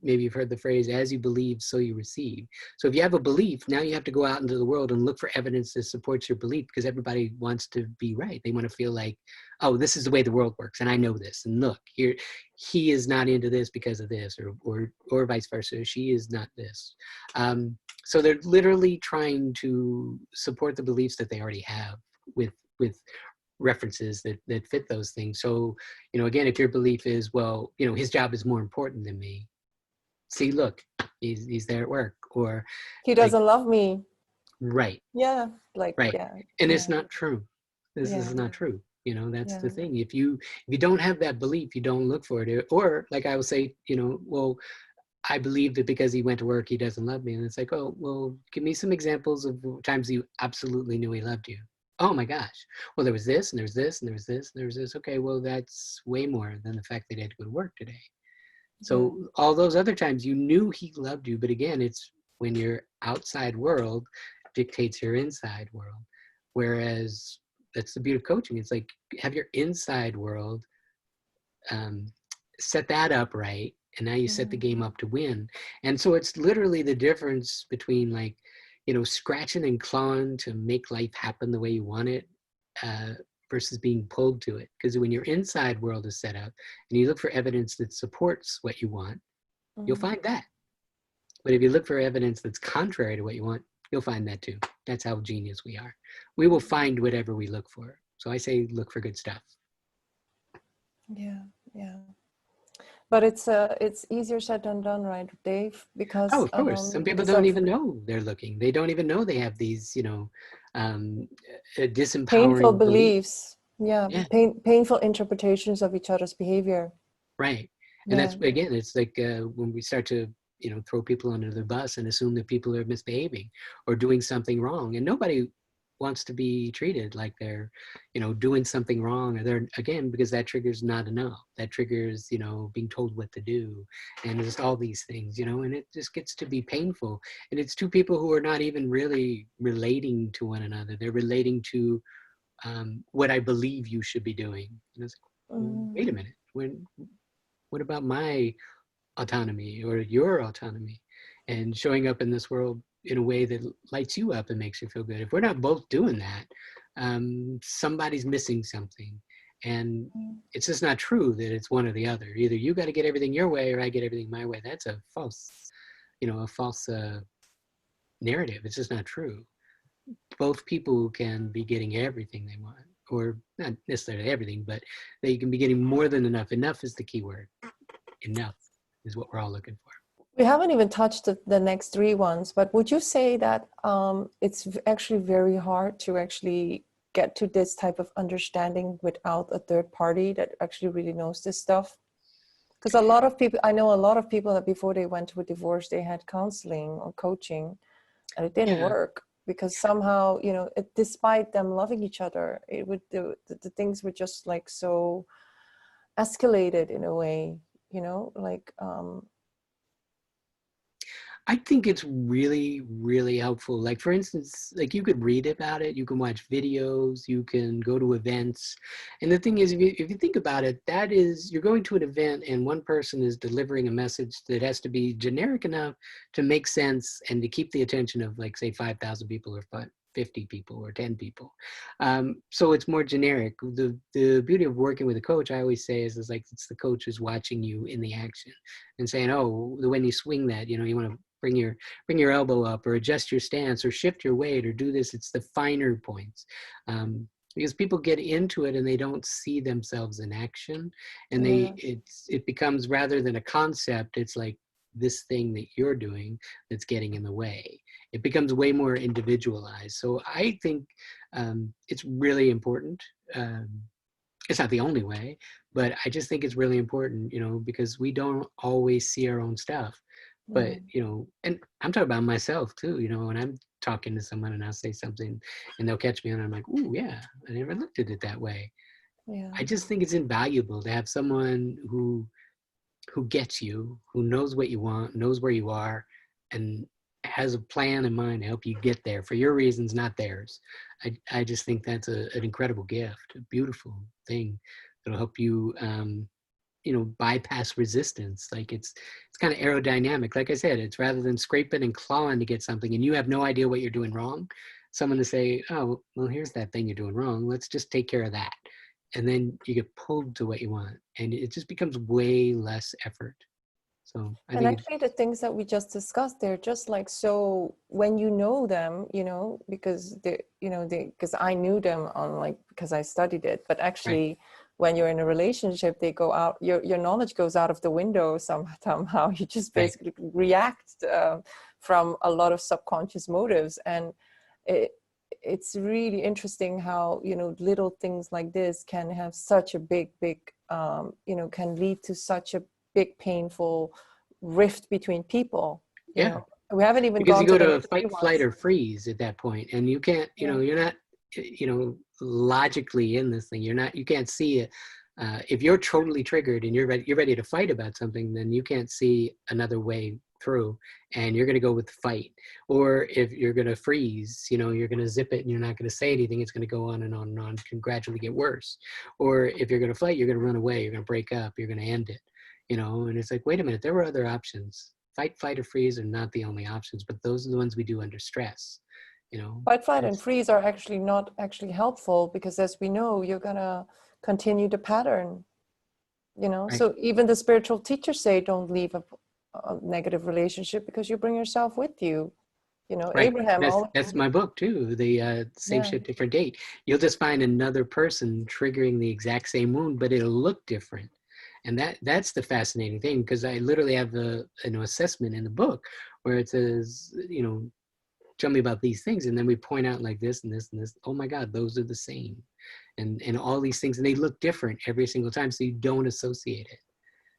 maybe you've heard the phrase, as you believe, so you receive. So if you have a belief, now you have to go out into the world and look for evidence that supports your belief, because everybody wants to be right. They want to feel like, oh, this is the way the world works, and I know this. And look, here, he is not into this because of this, or vice versa. She is not this. So they're literally trying to support the beliefs that they already have with references that fit those things. So, again, if your belief is, well, his job is more important than me. See, look, he's there at work, or He like, doesn't love me. right, Yeah, right. yeah, And yeah, it's not true. This yeah, is not true. That's yeah. the thing. If you don't have that belief, you don't look for it. Or like I would say, well, I believe that because he went to work, he doesn't love me. And it's like, oh, well, give me some examples of times you absolutely knew he loved you. Oh my gosh. Well, there was this, and there was this, and there was this, and there was this. Okay, well, that's way more than the fact that he had to go to work today. So all those other times you knew he loved you. But again, it's when your outside world dictates your inside world. Whereas that's the beauty of coaching. It's like, have your inside world, set that up right, and now you set the game up to win. And so it's literally the difference between, like, scratching and clawing to make life happen the way you want it, versus being pulled to it. Because when your inside world is set up and you look for evidence that supports what you want, you'll find that. But if you look for evidence that's contrary to what you want, you'll find that too. That's how genius we are. We will find whatever we look for. So I say, look for good stuff. Yeah, yeah. But it's easier said than done, right, Dave? Because Oh, of course. Some people because don't of even know they're looking. They don't even know they have these, painful disempowering beliefs. beliefs. Yeah, Yeah, painful interpretations of each other's behavior. right. And Yeah. that's, again, it's like when we start to, throw people under the bus and assume that people are misbehaving or doing something wrong. And nobody wants to be treated like they're, doing something wrong, or they're, again, because that triggers not enough. That triggers, being told what to do, and just all these things, and it just gets to be painful. And it's two people who are not even really relating to one another. They're relating to what I believe you should be doing. And it's like, well, wait a minute. What about my autonomy or your autonomy, and showing up in this world in a way that lights you up and makes you feel good? If we're not both doing that, somebody's missing something. And it's just not true that it's one or the other. Either you got to get everything your way or I get everything my way. That's a false narrative. It's just not true. Both people can be getting everything they want, or not necessarily everything, but they can be getting more than enough. Enough is the key word. Enough is what we're all looking for. We haven't even touched the next three ones, but would you say that it's actually very hard to actually get to this type of understanding without a third party that actually really knows this stuff? Because I know a lot of people that before they went to a divorce, they had counseling or coaching, and it didn't work because somehow, despite them loving each other, the things were just like so escalated in a way, like. I think it's really, really helpful. Like, for instance, like, you could read about it, you can watch videos, you can go to events. And the thing is, if you think about it, that is, you're going to an event and one person is delivering a message that has to be generic enough to make sense and to keep the attention of, like, say, 5,000 people or 50 people or 10 people. So it's more generic. The beauty of working with a coach, I always say, is like, it's the coach who's watching you in the action and saying, oh, when you swing that, you want to bring your elbow up, or adjust your stance, or shift your weight, or do this. It's the finer points, because people get into it and they don't see themselves in action, and it becomes, rather than a concept, it's like this thing that you're doing that's getting in the way. It becomes way more individualized. So I think it's really important. It's not the only way, but I just think it's really important, because we don't always see our own stuff. But, Mm, and I'm talking about myself too, when I'm talking to someone and I'll say something and they'll catch me and I'm like, ooh, yeah, I never looked at it that way. yeah. I just think it's invaluable to have someone who gets you, who knows what you want, knows where you are, and has a plan in mind to help you get there for your reasons, not theirs. I just think that's an incredible gift, a beautiful thing that'll help you, bypass resistance. Like it's kind of aerodynamic. Like I said, it's rather than scraping and clawing to get something and you have no idea what you're doing wrong, someone to say, oh, well, here's that thing you're doing wrong. Let's just take care of that. And then you get pulled to what you want. And it just becomes way less effort. So I And think actually, the things that we just discussed, they're just like, so when you know them, because because I knew them because I studied it, but right, actually when you're in a relationship, they go out, your knowledge goes out of the window somehow. You just right. basically react from a lot of subconscious motives. And it, it's really interesting how, little things like this can have such a big, can lead to such a big, painful rift between people. Yeah. We haven't even Because gone you to go the to negative fight, flight, ones. or freeze at that point, and you can't, Yeah. you're not, logically in this thing. You can't see it. If you're totally triggered and you're ready to fight about something, then you can't see another way through, and you're going to go with the fight. Or if you're going to freeze, you're going to zip it and you're not going to say anything. It's going to go on and on and on, can gradually get worse. Or if you're going to fight, you're going to run away. You're going to break up. You're going to end it. And it's like, wait a minute, there were other options. Fight, flight, or freeze are not the only options, but those are the ones we do under stress. Fight, flight, and It's freeze are actually not actually helpful, because as we know, you're gonna continue the pattern. right, So even the spiritual teachers say don't leave a negative relationship because you bring yourself with you. right. Abraham always. That's my book too. The same Yeah. shit, different date. You'll just find another person triggering the exact same wound, but it'll look different. And that's the fascinating thing, because I literally have an assessment in the book where it says, tell me about these things, and then we point out like this and this and this. Oh my God, those are the same, and all these things, and they look different every single time, so you don't associate it.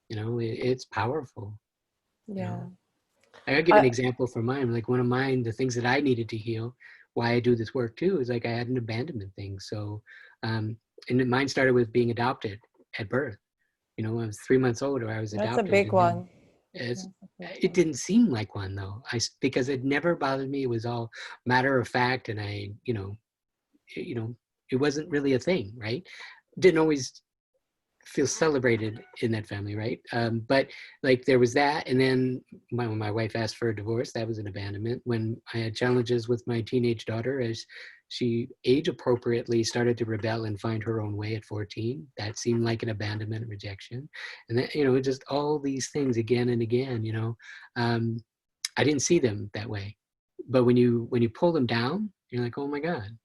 It's powerful. You Yeah. know, I'll give an I, example for mine. Like one of mine, the things that I needed to heal, why I do this work too, is like I had an abandonment thing. So, and mine started with being adopted at birth. I was 3 months old, or I was that's a adopted, big and then one. it's, That's a big it one. didn't seem like one though. Because it never bothered me. It was all matter of fact, and you know, it wasn't really a thing, right? Didn't always feel celebrated in that family, right? But like there was that, and then when my wife asked for a divorce, that was an abandonment. When I had challenges with my teenage daughter, as she age appropriately started to rebel and find her own way at 14, that seemed like an abandonment, rejection. And then, just all these things again and again, I didn't see them that way. But when you pull them down, you're like, oh my God,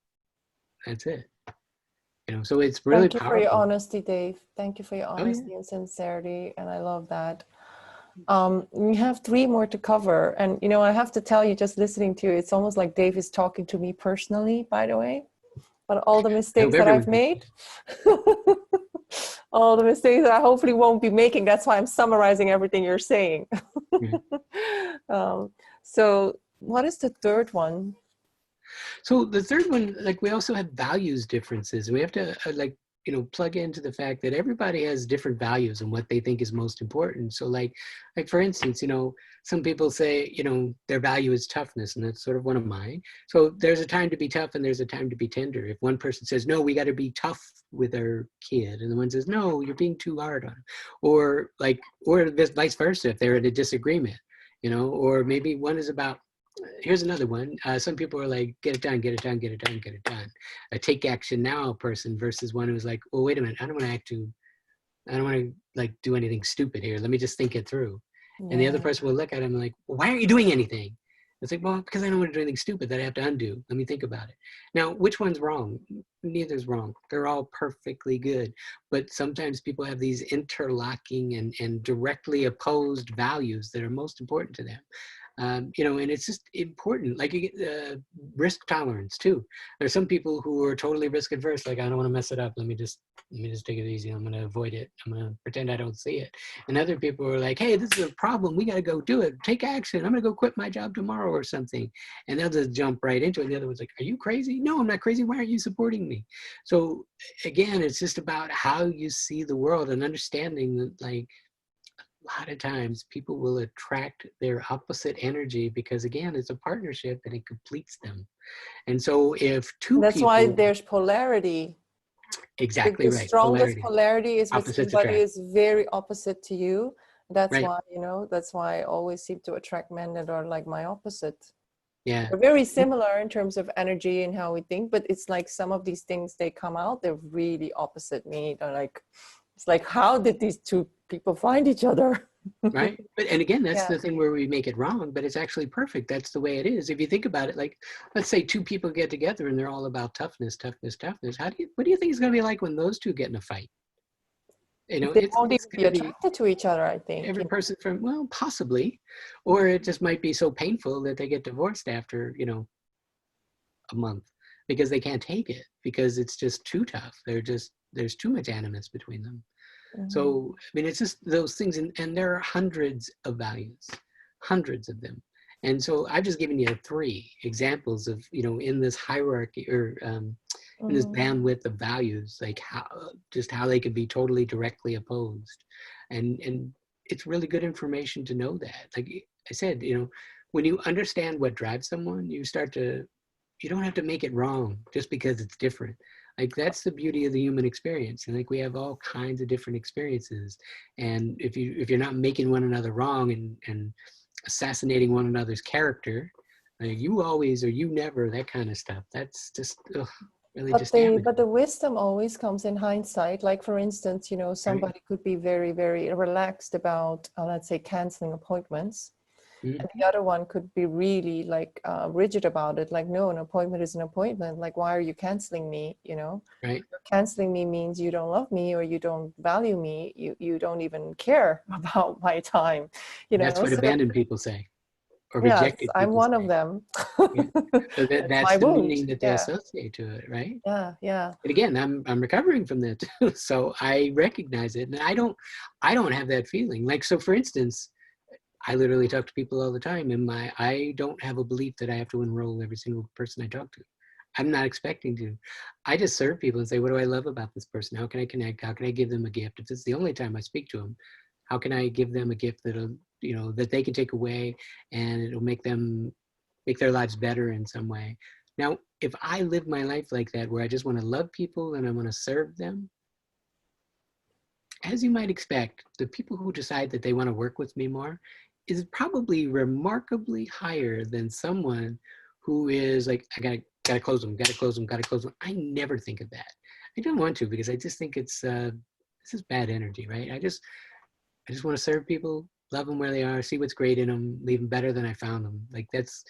that's it. So it's really Thank you for your powerful. honesty, Dave. Thank you for your Oh yeah. honesty and sincerity, and I love that. We have three more to cover, and I have to tell you, just listening to you, it's almost like Dave is talking to me personally, by the way. But all the I hope mistakes that I've everyone. made, all the mistakes that I hopefully won't be making. That's why I'm summarizing everything you're saying. Yeah. um, so, what is the third one? So the third one, like we also have values differences. We have to plug into the fact that everybody has different values and what they think is most important. So like for instance, some people say, their value is toughness, and that's sort of one of mine. So there's a time to be tough and there's a time to be tender. If one person says, no, we got to be tough with our kid, and the one says, no, you're being too hard on him, or vice versa, if they're in a disagreement, or maybe one is about. Here's another one. Some people are like, get it done, get it done, get it done, get it done. A take action now person versus one who's like, well, wait a minute, I don't want to like do anything stupid here. Let me just think it through. And the other Yeah. person will look at him like, well, why aren't you doing anything? It's like, well, because I don't want to do anything stupid that I have to undo. Let me think about it. Now, which one's wrong? Neither's wrong. They're all perfectly good. But sometimes people have these interlocking and directly opposed values that are most important to them. And it's just important. Like you get risk tolerance too. There's some people who are totally risk adverse. Like, I don't want to mess it up. Let me just take it easy. I'm going to avoid it. I'm going to pretend I don't see it. And other people are like, hey, this is a problem. We got to go do it. Take action. I'm going to go quit my job tomorrow or something. And they'll just jump right into it. And the other one's like, are you crazy? No, I'm not crazy. Why aren't you supporting me? So again, it's just about how you see the world and understanding that, like, a lot of times people will attract their opposite energy because, again, it's a partnership and it completes them. And so if two That's people, why there's polarity. exactly The right, strongest polarity is with opposites somebody attract, is very opposite to you. That's right? why, that's why I always seem to attract men that are like my opposite. Yeah, We're very similar in terms of energy and how we think, but it's like some of these things, they come out, they're really opposite me. They're like, it's like, how did these two people find each other? right. But and again, that's Yeah. the thing where we make it wrong, but it's actually perfect. That's the way it is. If you think about it, like, let's say two people get together and they're all about toughness, toughness, toughness. What do you think it's going to be like when those two get in a fight? They It's won't even going be to be attracted to each other, I think. every person from, well, possibly, or it just might be so painful that they get divorced after, a month because they can't take it because it's just too tough. There's too much animus between them. Mhm. So, I mean, it's just those things. And there are hundreds of values, hundreds of them. And so I've just given you 3 examples of, in this hierarchy or in this bandwidth of values, like how they could be totally directly opposed. And it's really good information to know that. Like I said, when you understand what drives someone, you don't have to make it wrong just because it's different. Like, that's the beauty of the human experience. And like, we have all kinds of different experiences. And if you're not making one another wrong and assassinating one another's character, like, you always or you never, that kind of stuff, that's just really just damaging. But the wisdom always comes in hindsight. Like, for instance, Right. somebody could be very, very relaxed about, let's say, canceling appointments. Mhm. And the other one could be really like rigid about it. Like, no, an appointment is an appointment. Like, why are you canceling me? Right. Canceling me means you don't love me or you don't value me. You don't even care about my time. That's what So, abandoned people say, or yes, rejected I'm people one of say. them. Yeah. So that's My the wound. meaning that they Yeah, associate to it, right? yeah, yeah. And again, I'm recovering from that too, so I recognize it, and I don't have that feeling. Like, so for instance, I literally talk to people all the time, and I don't have a belief that I have to enroll every single person I talk to. I'm not expecting to. I just serve people and say, what do I love about this person? How can I connect? How can I give them a gift? If it's the only time I speak to them, how can I give them a gift that'll, that they can take away and it'll make their lives better in some way. Now, if I live my life like that, where I just want to love people and I want to serve them, as you might expect, the people who decide that they want to work with me more is probably remarkably higher than someone who is like, I gotta close them. I never think of that. I don't want to, because I just think this is bad energy, right? I just want to serve people, love them where they are, see what's great in them, leave them better than I found them. Like, that's,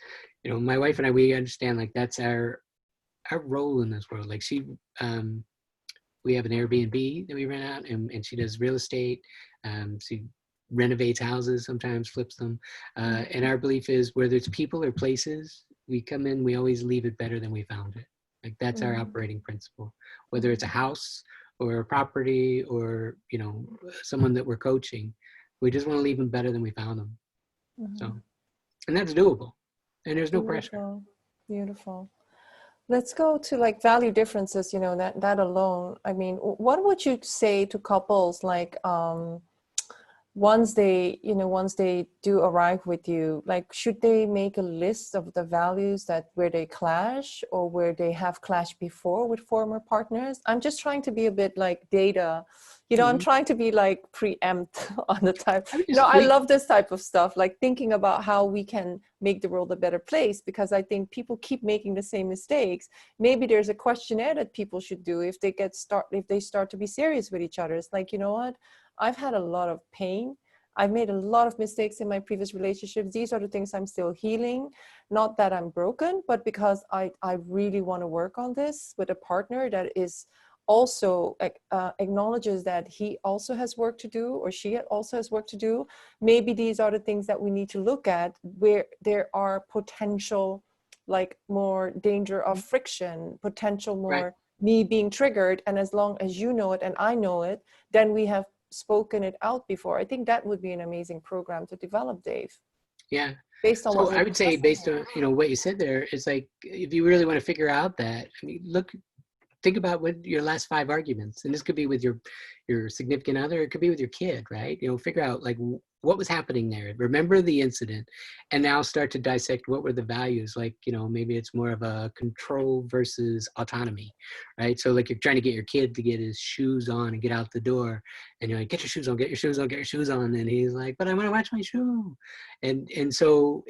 my wife and I, we understand, like, that's our role in this world. Like, we have an Airbnb that we rent out, and she does real estate. She renovates houses, sometimes flips them. And our belief is, where there's people or places, we come in, we always leave it better than we found it. Like, that's our operating principle. Whether it's a house or a property or, someone that we're coaching, we just want to leave them better than we found them. So, and that's doable. And there's no pressure. Beautiful. Let's go to like value differences, that alone. I mean, what would you say to couples, like, once they do arrive with you, like, should they make a list of the values where they clash or where they have clashed before with former partners? I'm just trying to be a bit like data, I'm trying to be like preempt on the time. I love this type of stuff, like thinking about how we can make the world a better place, because I think people keep making the same mistakes. Maybe there's a questionnaire that people should do if they start to be serious with each other. It's like, you know what? I've had a lot of pain. I've made a lot of mistakes in my previous relationships. These are the things I'm still healing. Not that I'm broken, but because I really want to work on this with a partner that is also acknowledges that he also has work to do, or she also has work to do, maybe these are the things that we need to look at where there are potential, like more danger of friction, potential Right. more me being triggered. And as long as you know it and I know it, then we have spoken it out before. I think that would be an amazing program to develop, Dave. Yeah. Based on So what I we're would say, discussing based here. on, you know, what you said there, it's like, if you really want to figure out that, I mean, think about what your last 5 arguments, and this could be with your significant other, it could be with your kid, right? You know, figure out like what was happening there. Remember the incident, and now start to dissect what were the values. Like, you know, maybe it's more of a control versus autonomy, right? So like you're trying to get your kid to get his shoes on and get out the door, and you're like, get your shoes on, get your shoes on, get your shoes on, and he's like, but I want to watch my shoe, and so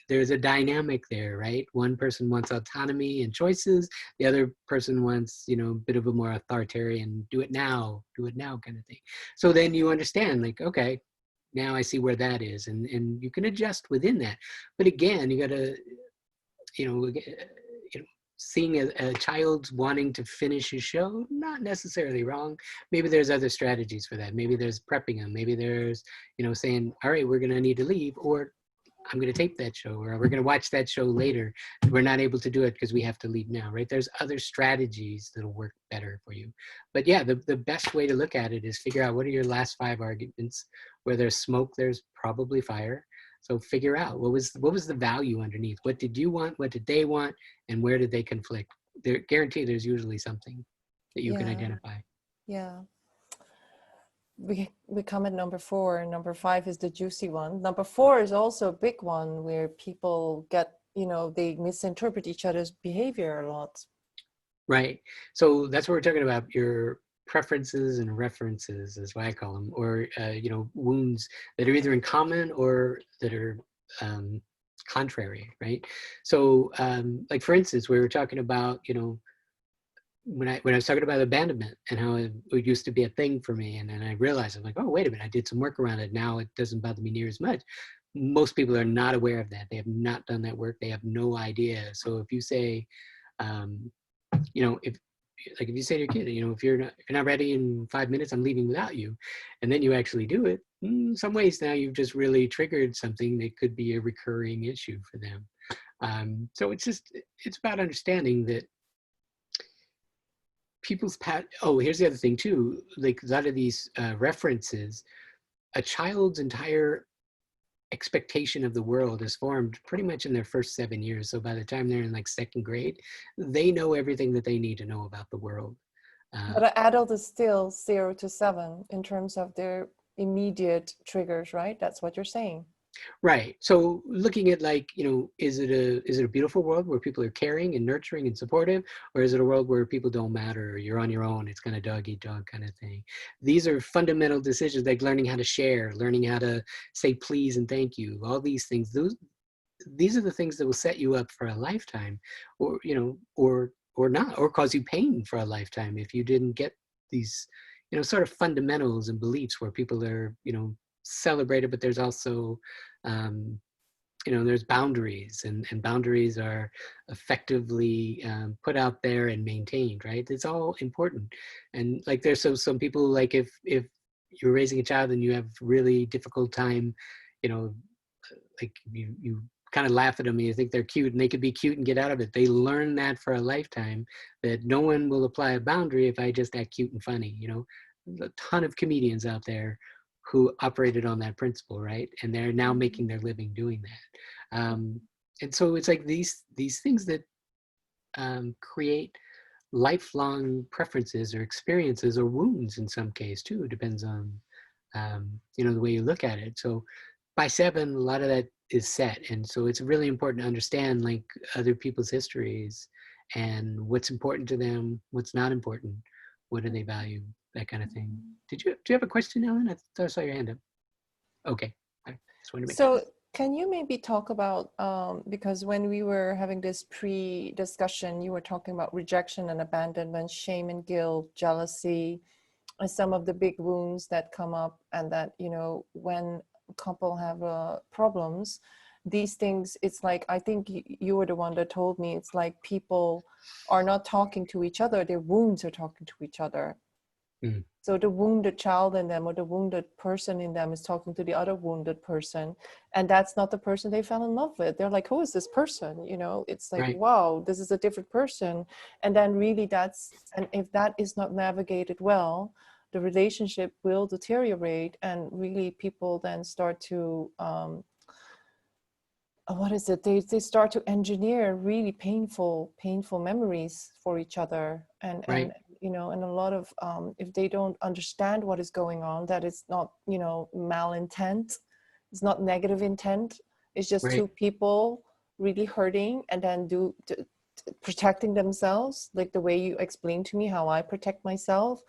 there's a dynamic there, right? One person wants autonomy and choices. The other person wants, you know, a bit of a more authoritarian, do it now kind of thing. So then you understand, like, okay, now I see where that is, and you can adjust within that. But again, you got to, you know, seeing a child wanting to finish his show, not necessarily wrong. Maybe there's other strategies for that. Maybe there's prepping them. Maybe there's, you know, saying, all right, we're going to need to leave, or I'm going to tape that show, or we're going to watch that show later. We're not able to do it because we have to leave now, right? There's other strategies that'll work better for you. But yeah, the best way to look at it is figure out what are your last 5 arguments. Where there's smoke, there's probably fire. So figure out what was the value underneath. What did you want? What did they want? And where did they conflict? They're guaranteed there's usually something that you can identify. Yeah. We come at number 4. Number 5 is the juicy one. Number 4 is also a big one where people get, you know, they misinterpret each other's behavior a lot. Right. So that's what we're talking about. Your preferences and references is what I call them, or, you know, wounds that are either in common or that are contrary, right? So like, for instance, we were talking about, you know, when I was talking about abandonment and how it used to be a thing for me, and then I realized, I'm like, oh, wait a minute, I did some work around it. Now it doesn't bother me near as much. Most people are not aware of that. They have not done that work. They have no idea. So if you say, you know, if you say to your kid, you know, if you're not ready in 5 minutes, I'm leaving without you, and then you actually do it, in some ways now you've just really triggered something that could be a recurring issue for them. So it's about understanding that people's here's the other thing too, like a lot of these references, a child's entire expectation of the world is formed pretty much in their first 7 years. So by the time they're in like 2nd grade, they know everything that they need to know about the world. But an adult is still 0 to 7 in terms of their immediate triggers, right? That's what you're saying. Right. So looking at, like, you know, is it a beautiful world where people are caring and nurturing and supportive, or is it a world where people don't matter, or you're on your own, it's kind of dog eat dog kind of thing? These are fundamental decisions, like learning how to share, learning how to say please and thank you, all these things. These are the things that will set you up for a lifetime, or, you know, or not, or cause you pain for a lifetime if you didn't get these, you know, sort of fundamentals and beliefs where people are, you know, celebrated, but there's also, you know, there's boundaries, and boundaries are effectively put out there and maintained, right? It's all important. And like, there's some people, like, if you're raising a child and you have really difficult time, you know, like you kind of laugh at them and you think they're cute and they could be cute and get out of it. They learn that for a lifetime, that no one will apply a boundary if I just act cute and funny. You know, there's a ton of comedians out there who operated on that principle, right? And they're now making their living doing that. And so it's like these things that create lifelong preferences or experiences, or wounds in some case too, depends on you know, the way you look at it. So by 7, a lot of that is set, and so it's really important to understand, like, other people's histories and what's important to them, what's not important, what do they value, that kind of thing. Do you have a question, Ellen? I thought I saw your hand up. Okay, I just wanted to make sure. So can you maybe talk about, because when we were having this pre-discussion, you were talking about rejection and abandonment, shame and guilt, jealousy, and some of the big wounds that come up, and that, you know, when a couple have problems, these things, it's like, I think you were the one that told me, it's like people are not talking to each other, their wounds are talking to each other. Mm. So the wounded child in them or the wounded person in them is talking to the other wounded person. And that's not the person they fell in love with. They're like, who is this person? You know, it's like, Right. wow, this is a different person. And then really and if that is not navigated well, the relationship will deteriorate, and really people then start to, what is it? They start to engineer really painful memories for each other. And you know, and a lot of, if they don't understand what is going on, that it's not, you know, malintent, it's not negative intent, it's just Right. two people really hurting, and then protecting themselves, like the way you explained to me how I protect myself,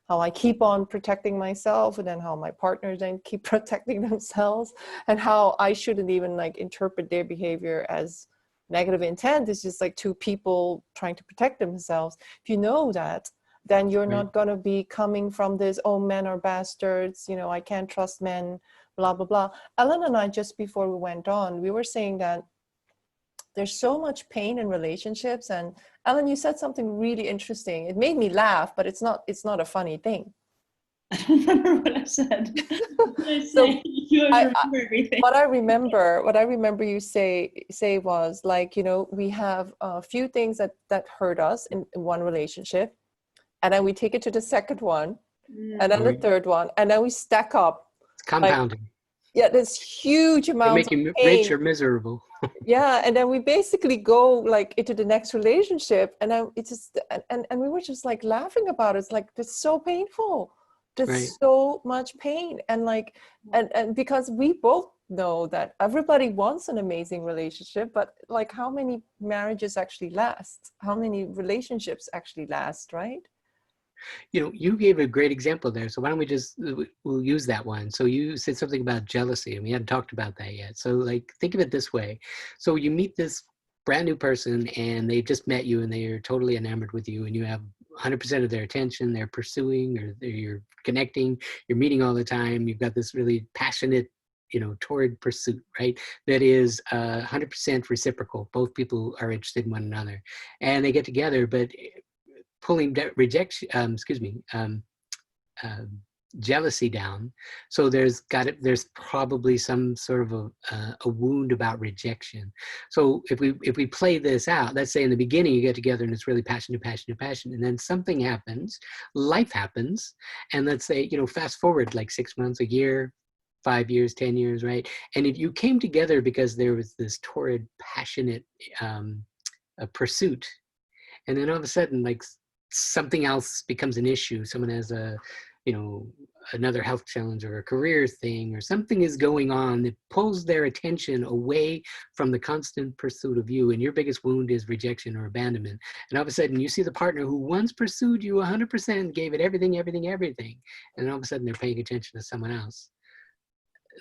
how I keep on protecting myself, and then how my partners then keep protecting themselves, and how I shouldn't even like interpret their behavior as negative intent. It's just like two people trying to protect themselves. If you know that, then you're Right. not going to be coming from this, oh, men are bastards, you know, I can't trust men, blah, blah, blah. Ellen and I, just before we went on, we were saying that there's so much pain in relationships. And Ellen, you said something really interesting. It made me laugh, but it's not a funny thing. I don't remember what I said. What did I say? So You always remember everything. what I remember you say was like, you know, we have a few things that hurt us in one relationship, and then we take it to the second one, and then the third one, and then we stack up. It's compounding. Yeah, there's huge They amounts make you of pain. rich or miserable. Yeah, and then we basically go like into the next relationship, and then it just and we were just like laughing about it. It's like, it's so painful. There's Right. so much pain, and like and because we both know that everybody wants an amazing relationship, but like, how many marriages actually last? How many relationships actually last, right? You know, you gave a great example there. So why don't we just, we'll use that one. So you said something about jealousy, and we hadn't talked about that yet. So like, think of it this way. So you meet this brand new person, and they've just met you, and they're totally enamored with you, and you have 100% of their attention. They're pursuing, or you're connecting, you're meeting all the time. You've got this really passionate, you know, toward pursuit, right? That is 100% reciprocal. Both people are interested in one another, and they get together, but pulling jealousy down. So there's probably some sort of a wound about rejection. So if we play this out, let's say in the beginning you get together and it's really passionate, and then something happens, life happens, and let's say, you know, fast forward like 6 months, a year, 5 years, 10 years, right? And if you came together because there was this torrid, passionate pursuit, and then all of a sudden, like, something else becomes an issue. Someone has another health challenge or a career thing, or something is going on that pulls their attention away from the constant pursuit of you. And your biggest wound is rejection or abandonment. And all of a sudden you see the partner who once pursued you 100%, gave it everything. And all of a sudden they're paying attention to someone else.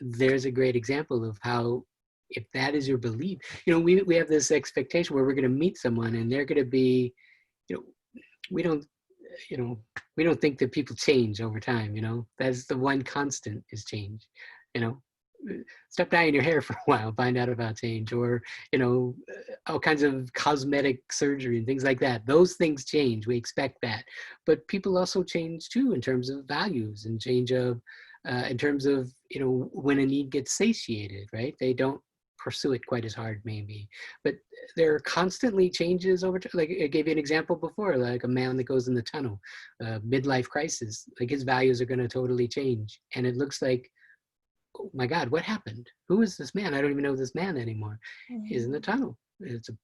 There's a great example of how, if that is your belief, you know, we have this expectation where we're going to meet someone and they're going to be, you know, we don't think that people change over time. You know, that's the one constant, is change. You know, stop dyeing your hair for a while, find out about change, or, you know, all kinds of cosmetic surgery and things like that. Those things change. We expect that, but people also change too, in terms of values, and change of, in terms of, you know, when a need gets satiated, right? They don't pursue it quite as hard, maybe, but there are constantly changes over time. Like I gave you an example before, like a man that goes in the tunnel, midlife crisis, like his values are going to totally change, and it looks like, oh my God, what happened? Who is this man? I don't even know this man anymore. He's in the tunnel. It's a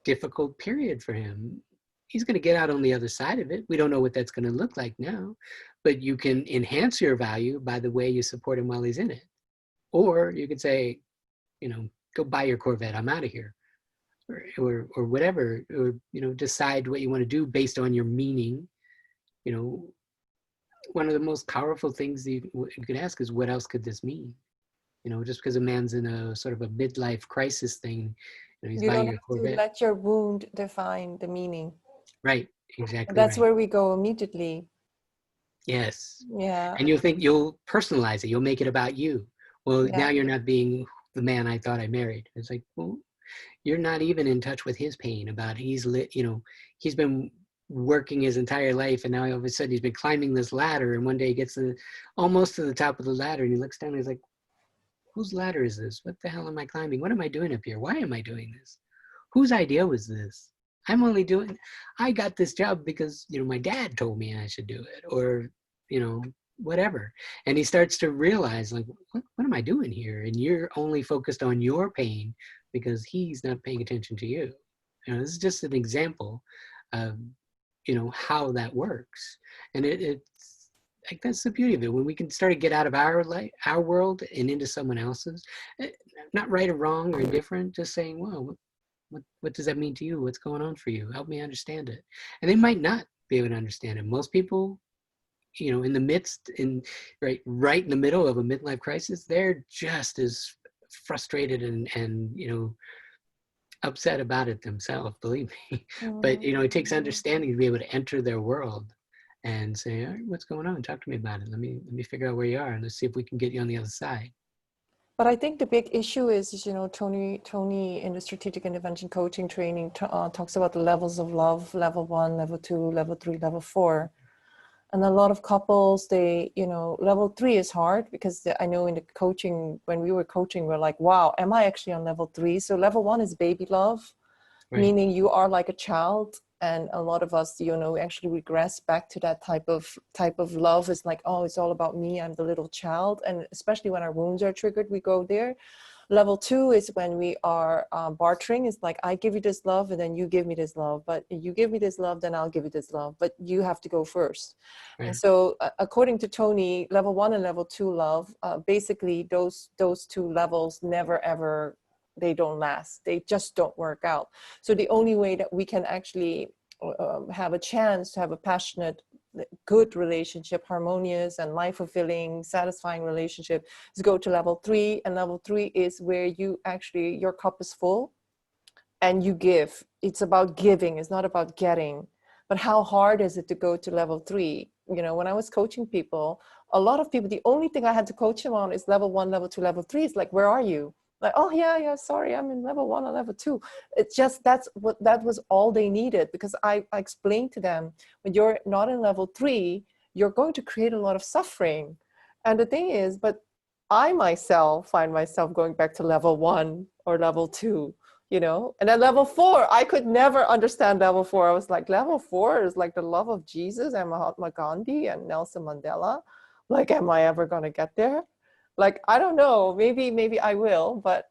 difficult period for him. He's going to get out on the other side of it. We don't know what that's going to look like now, but you can enhance your value by the way you support him while he's in it. Or you could say, you know, go buy your Corvette, I'm out of here, or whatever, or, you know, decide what you want to do based on your meaning. You know, one of the most powerful things you could ask is, what else could this mean? You know, just because a man's in a sort of a midlife crisis thing, you know, he's You buying don't a have to Corvette. let your wound define the meaning. Right, exactly. That's right. where we go immediately. Yes. Yeah. And you'll personalize it. You'll make it about you. Well, Yeah. now you're not being the man I thought I married. It's like, well, you're not even in touch with his pain about he's been working his entire life, and now all of a sudden he's been climbing this ladder, and one day he gets almost to the top of the ladder, and he looks down and he's like, whose ladder is this? What the hell am I climbing? What am I doing up here? Why am I doing this? Whose idea was this? I got this job because, my dad told me I should do it, or, whatever. And he starts to realize, like, what am I doing here? And you're only focused on your pain because he's not paying attention to you. This is just an example of, how that works. And it's like, that's the beauty of it. When we can start to get out of our life, our world, and into someone else's, not right or wrong or indifferent, just saying, well, what does that mean to you? What's going on for you? Help me understand it. And they might not be able to understand it. Most people, in the midst, right in the middle of a midlife crisis, they're just as frustrated and upset about it themselves, believe me. But, it takes understanding to be able to enter their world and say, all right, what's going on? Talk to me about it. Let me figure out where you are, and let's see if we can get you on the other side. But I think the big issue is, Tony in the strategic intervention coaching training talks about the levels of love: level 1, level 2, level 3, level 4. And a lot of couples, level 3 is hard because I know in the coaching, when we were coaching, we're like, wow, am I actually on level 3? So level 1 is baby love, right. Meaning you are like a child. And a lot of us, actually regress back to that type of love. It's like, oh, it's all about me. I'm the little child. And especially when our wounds are triggered, we go there. Level 2 is when we are bartering. It's like, I give you this love and then you give me this love. But you give me this love, then I'll give you this love. But you have to go first. Right. And so according to Tony, level 1 and level 2 love, basically those two levels never, ever, they don't last. They just don't work out. So the only way that we can actually have a chance to have a passionate, good relationship, harmonious and life-fulfilling, satisfying relationship is go to level 3. And level 3 is where you actually, your cup is full and you give. It's about giving. It's not about getting. But how hard is it to go to level 3? When I was coaching people, a lot of people, the only thing I had to coach them on is level 1, level 2, level 3. It's like, where are you? Like, oh yeah, sorry, I'm in level 1 or level 2. It's just, that was all they needed, because I explained to them, when you're not in level 3, you're going to create a lot of suffering. And the thing is, but I myself find myself going back to level 1 or level 2, and then level 4, I could never understand level 4. I was like, level 4 is like the love of Jesus and Mahatma Gandhi and Nelson Mandela. Like, am I ever going to get there? Like, I don't know, maybe I will, but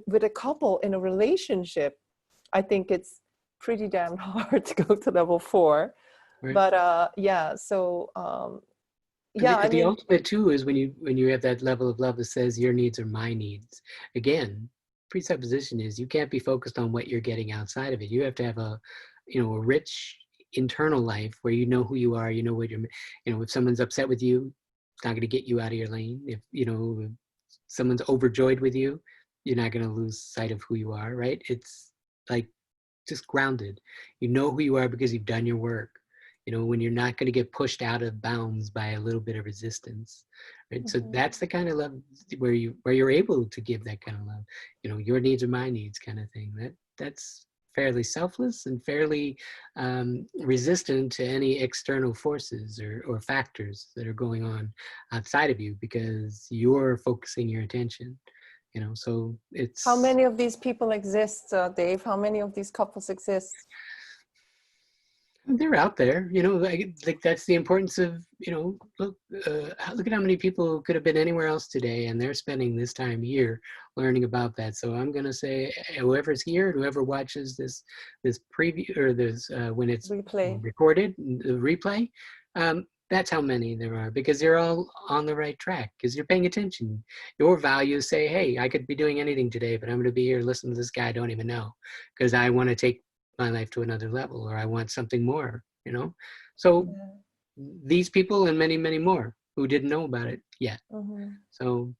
with a couple in a relationship, I think it's pretty damn hard to go to level 4. Right. But yeah, so yeah, the ultimate too is when you have that level of love that says your needs are my needs. Again, presupposition is you can't be focused on what you're getting outside of it. You have to have a rich internal life where you know who you are, what you're, if someone's upset with you, it's not going to get you out of your lane. If if someone's overjoyed with you, you're not going to lose sight of who you are, right? It's like just grounded. You know who you are because you've done your work. When you're not going to get pushed out of bounds by a little bit of resistance, right? Mm-hmm. So that's the kind of love where you're able to give that kind of love. Your needs are my needs kind of thing. That's fairly selfless and fairly resistant to any external forces or factors that are going on outside of you, because you're focusing your attention. So it's... How many of these people exist, Dave? How many of these couples exist? They're out there, like that's the importance of, look at how many people could have been anywhere else today, and they're spending this time here learning about that. So I'm going to say, whoever's here, whoever watches this preview or this when it's recorded, the replay, that's how many there are, because they're all on the right track, because you're paying attention. Your values say, hey, I could be doing anything today, but I'm going to be here listening to this guy I don't even know, because I want to take my life to another level, or I want something more, So these people and many, many more who didn't know about it yet. Mm-hmm. So,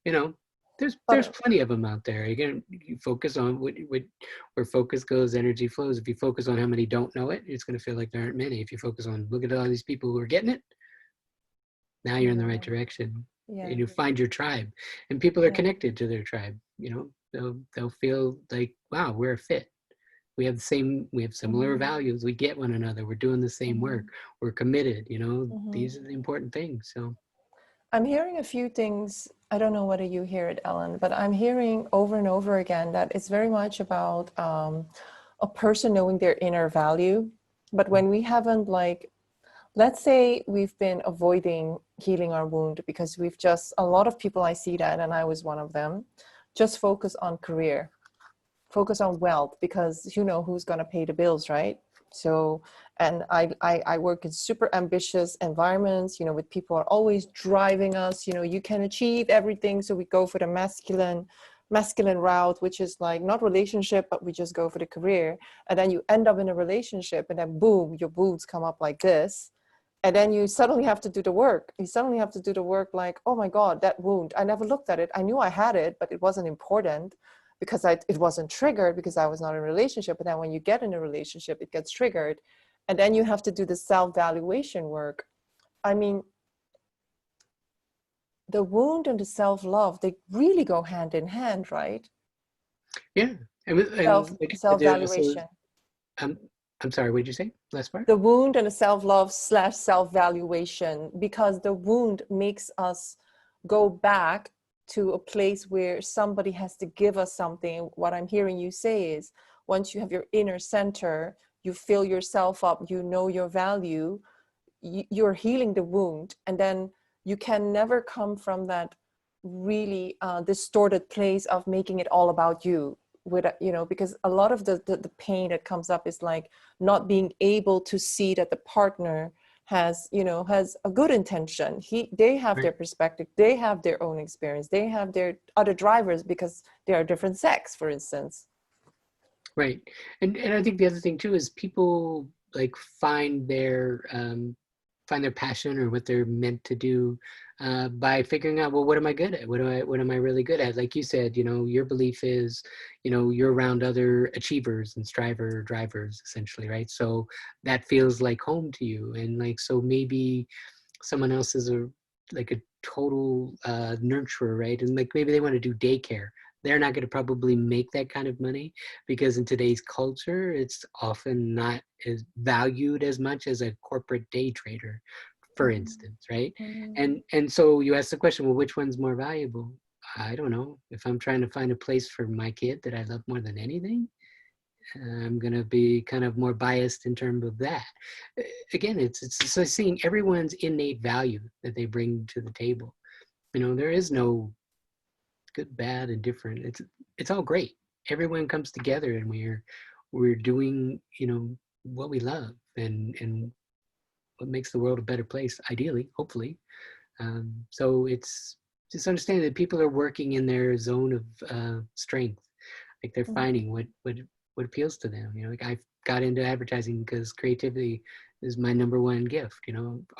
there's plenty of them out there. Again, you focus on where focus goes, energy flows. If you focus on how many don't know it, it's going to feel like there aren't many. If you focus on, look at all these people who are getting it, now you're in the right direction. Yeah. and you find your tribe, and people are Yeah. connected to their tribe. They'll feel like, wow, we're a fit. We have similar values. We get one another. We're doing the same work. We're committed. These are the important things. So I'm hearing a few things. I don't know whether you hear it, Ellen, but I'm hearing over and over again that it's very much about a person knowing their inner value. But when we haven't, like, let's say we've been avoiding healing our wound because a lot of people, I see that, and I was one of them, just focus on career, focus on wealth, because who's going to pay the bills, right? So, and I work in super ambitious environments, with people are always driving us, you can achieve everything. So we go for the masculine route, which is like not relationship, but we just go for the career. And then you end up in a relationship and then boom, your boobs come up like this. And then you suddenly have to do the work. You suddenly have to do the work like, oh my God, that wound, I never looked at it. I knew I had it, but it wasn't important because it wasn't triggered because I was not in a relationship. But then when you get in a relationship, it gets triggered. And then you have to do the self-valuation work. I mean, the wound and the self-love, they really go hand in hand, right? yeah, and like there's also, Self-valuation. I'm sorry, what did you say? Last part? The wound and the self-love / self-valuation, because the wound makes us go back to a place where somebody has to give us something. What I'm hearing you say is, once you have your inner center, you fill yourself up, you know your value, you're healing the wound, and then you can never come from that really distorted place of making it all about you, with because a lot of the pain that comes up is like not being able to see that the partner has a good intention. They have Right. their perspective, they have their own experience, they have their other drivers because they are different sex, for instance. Right. And I think the other thing too is people like find their passion or what they're meant to do by figuring out, well, what am I good at? What am I really good at? Like you said, your belief is, you're around other achievers and drivers essentially, right? So that feels like home to you. And like, so maybe someone else is a total nurturer, right? And like maybe they want to do daycare. They're not going to probably make that kind of money because in today's culture, it's often not as valued as much as a corporate day trader, for instance, right? And so you ask the question, well, which one's more valuable? I don't know. If I'm trying to find a place for my kid that I love more than anything, I'm going to be kind of more biased in terms of that. Again, it's so seeing everyone's innate value that they bring to the table. There is no good, bad, and different. It's all great. Everyone comes together, and we're doing what we love, and what makes the world a better place. Ideally, hopefully. So it's just understanding that people are working in their zone of strength, like they're finding what appeals to them. Like I got into advertising because creativity is my number one gift.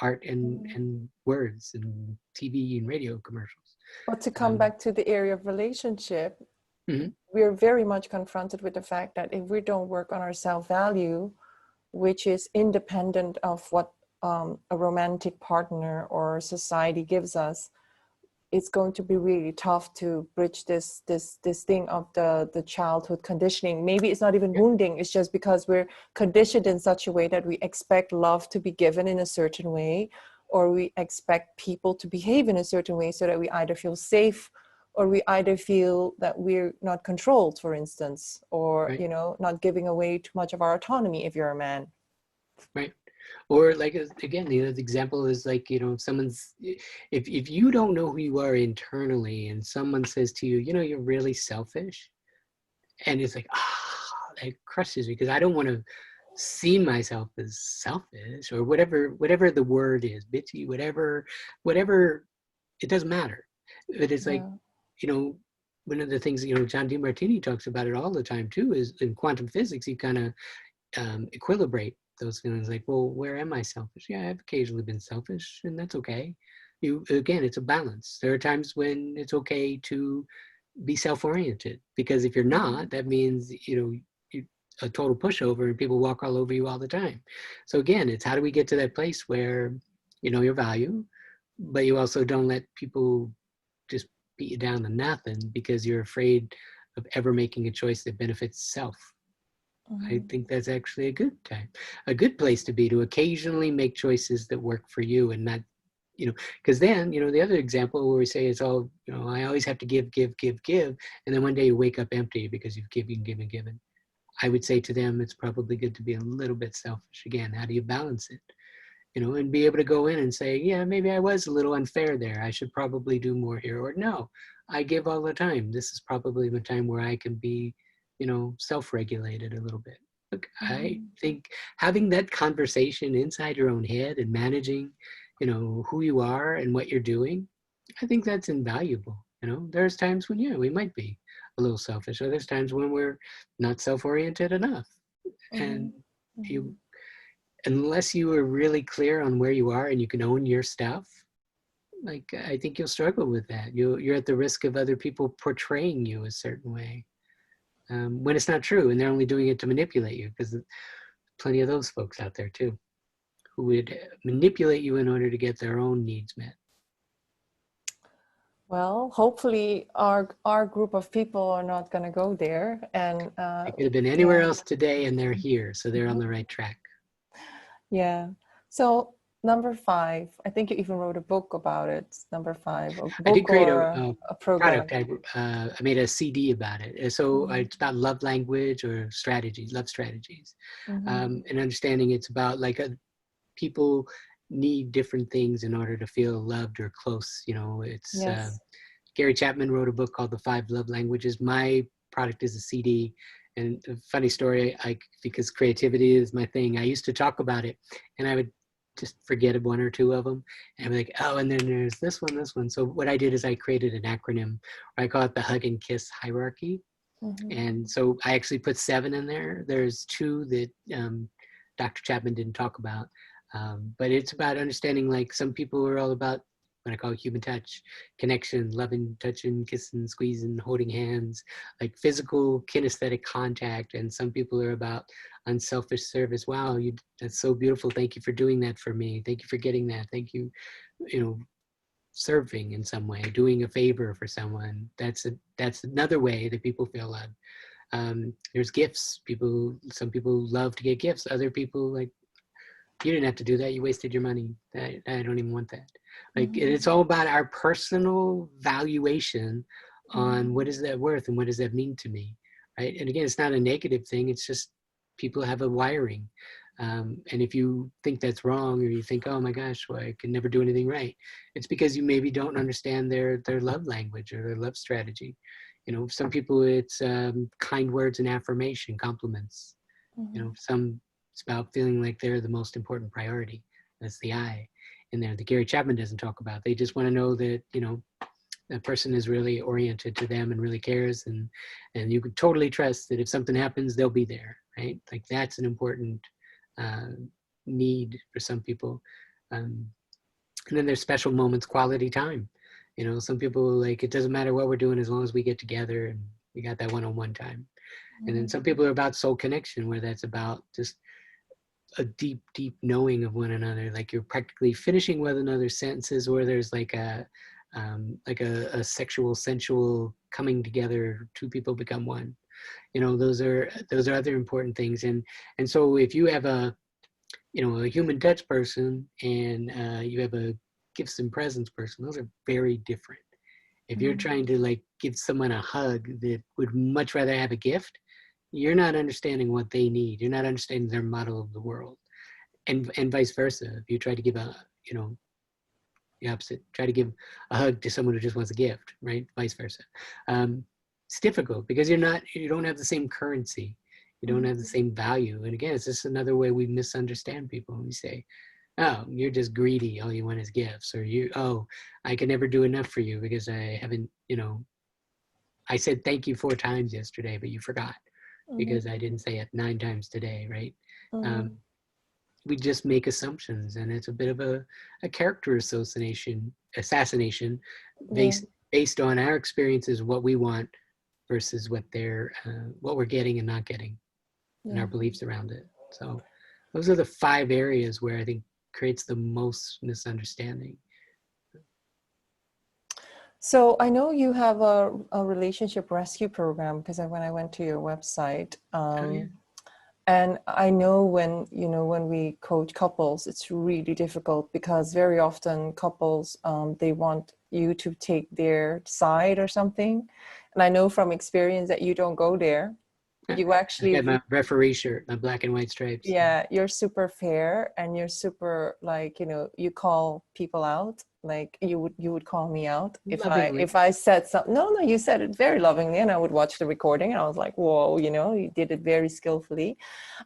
Art and words and TV and radio commercials. But to come back to the area of relationship, we're very much confronted with the fact that if we don't work on our self-value, which is independent of what a romantic partner or society gives us, it's going to be really tough to bridge this thing of the childhood conditioning. Maybe it's not even wounding. It's just because we're conditioned in such a way that we expect love to be given in a certain way, or we expect people to behave in a certain way so that we either feel safe or we either feel that we're not controlled, for instance, or, Right. not giving away too much of our autonomy if you're a man. Right. Or like, again, the other example is like, someone's, if you don't know who you are internally and someone says to you, you're really selfish, and it's like, that crushes me because I don't want to see myself as selfish or whatever the word is, bitchy, whatever, it doesn't matter. But it's like, one of the things, John DeMartini talks about it all the time too, is in quantum physics, you kind of equilibrate those feelings like, well, where am I selfish? Yeah, I've occasionally been selfish, and that's okay. Again, it's a balance. There are times when it's okay to be self-oriented, because if you're not, that means you're a total pushover and people walk all over you all the time. So again, it's how do we get to that place where you know your value, but you also don't let people just beat you down to nothing because you're afraid of ever making a choice that benefits self. I think that's actually a good time, a good place to be, to occasionally make choices that work for you and not, because then, the other example where we say it's all, I always have to give. And then one day you wake up empty because you've given. I would say to them, it's probably good to be a little bit selfish. Again, how do you balance it? And be able to go in and say, yeah, maybe I was a little unfair there. I should probably do more here. Or no, I give all the time. This is probably the time where I can be, self-regulated a little bit. Look, I think having that conversation inside your own head and managing, who you are and what you're doing, I think that's invaluable. There's times when, we might be a little selfish, or there's times when we're not self-oriented enough. And you, unless you are really clear on where you are and you can own your stuff, like, I think you'll struggle with that. You're at the risk of other people portraying you a certain way, when it's not true, and they're only doing it to manipulate you, because plenty of those folks out there too, who would manipulate you in order to get their own needs met. Well, hopefully our group of people are not going to go there. And They could have been anywhere else today, and they're here, so they're on the right track. Yeah. So number 5, I think you even wrote a book about it. Number 5, a book I did create or a program. product. I made a CD about it. So it's about love language or strategies, love strategies, and understanding it's about like people need different things in order to feel loved or close. It's Yes. Gary Chapman wrote a book called The 5 Love Languages. My product is a CD. And a funny story, because creativity is my thing, I used to talk about it and I would just forget 1 or 2 of them. And I'm like, oh, and then there's this one. So what I did is I created an acronym. I call it the hug and kiss hierarchy. And so I actually put 7 in there. There's 2 that Dr. Chapman didn't talk about. But it's about understanding, like, some people are all about what I call human touch, connection, loving, touching, kissing, squeezing, holding hands, like physical kinesthetic contact. And some people are about unselfish service. Wow, that's so beautiful. Thank you for doing that for me. Thank you for getting that. Thank you, serving in some way, doing a favor for someone. That's another way that people feel loved. There's gifts. Some people love to get gifts. Other people, like, you didn't have to do that. You wasted your money. I don't even want that. Like, it's all about our personal valuation on what is that worth and what does that mean to me, right? And again, it's not a negative thing. It's just people have a wiring. And if you think that's wrong, or you think, oh my gosh, well, I can never do anything right, it's because you maybe don't understand their love language or their love strategy. Some people, it's kind words and affirmation, compliments. Some, it's about feeling like they're the most important priority. That's the I in there that Gary Chapman doesn't talk about. They just want to know that, that person is really oriented to them and really cares. And you can totally trust that if something happens, they'll be there, right? Like, that's an important need for some people. And then there's special moments, quality time. Some people, like, it doesn't matter what we're doing as long as we get together and we got that one-on-one time. And then some people are about soul connection, where that's about just a deep knowing of one another. Like, you're practically finishing one another's sentences, or there's like a sexual, sensual coming together. 2 people become one. Those are other important things. And so if you have a human touch person and you have a gifts and presents person, those are very different. If you're trying to, like, give someone a hug that would much rather have a gift, you're not understanding what they need. You're not understanding their model of the world, and vice versa. If you try to give the opposite, try to give a hug to someone who just wants a gift, right? Vice versa. It's difficult because you don't have the same currency. You don't have the same value. And again, it's just another way we misunderstand people. We say, oh, you're just greedy. All you want is gifts. Or I can never do enough for you because I haven't, I said thank you 4 times yesterday, but you forgot because I didn't say it 9 times today, right? We just make assumptions, and it's a bit of a character assassination based on our experiences, what we want versus what we're getting and not getting, and our beliefs around it. So those are the 5 areas where I think creates the most misunderstanding. So I know you have a relationship rescue program because when I went to your website, Oh, yeah. and I know when we coach couples, it's really difficult because very often couples, they want you to take their side or something. And I know from experience that you don't go there. You I got actually, my referee shirt, my black and white stripes. yeah, you're super fair and you're super like, you call people out. Like you would call me out if I Lovingly. if I said something. No, you said it very lovingly, and I would watch the recording and I was like, whoa, you did it very skillfully.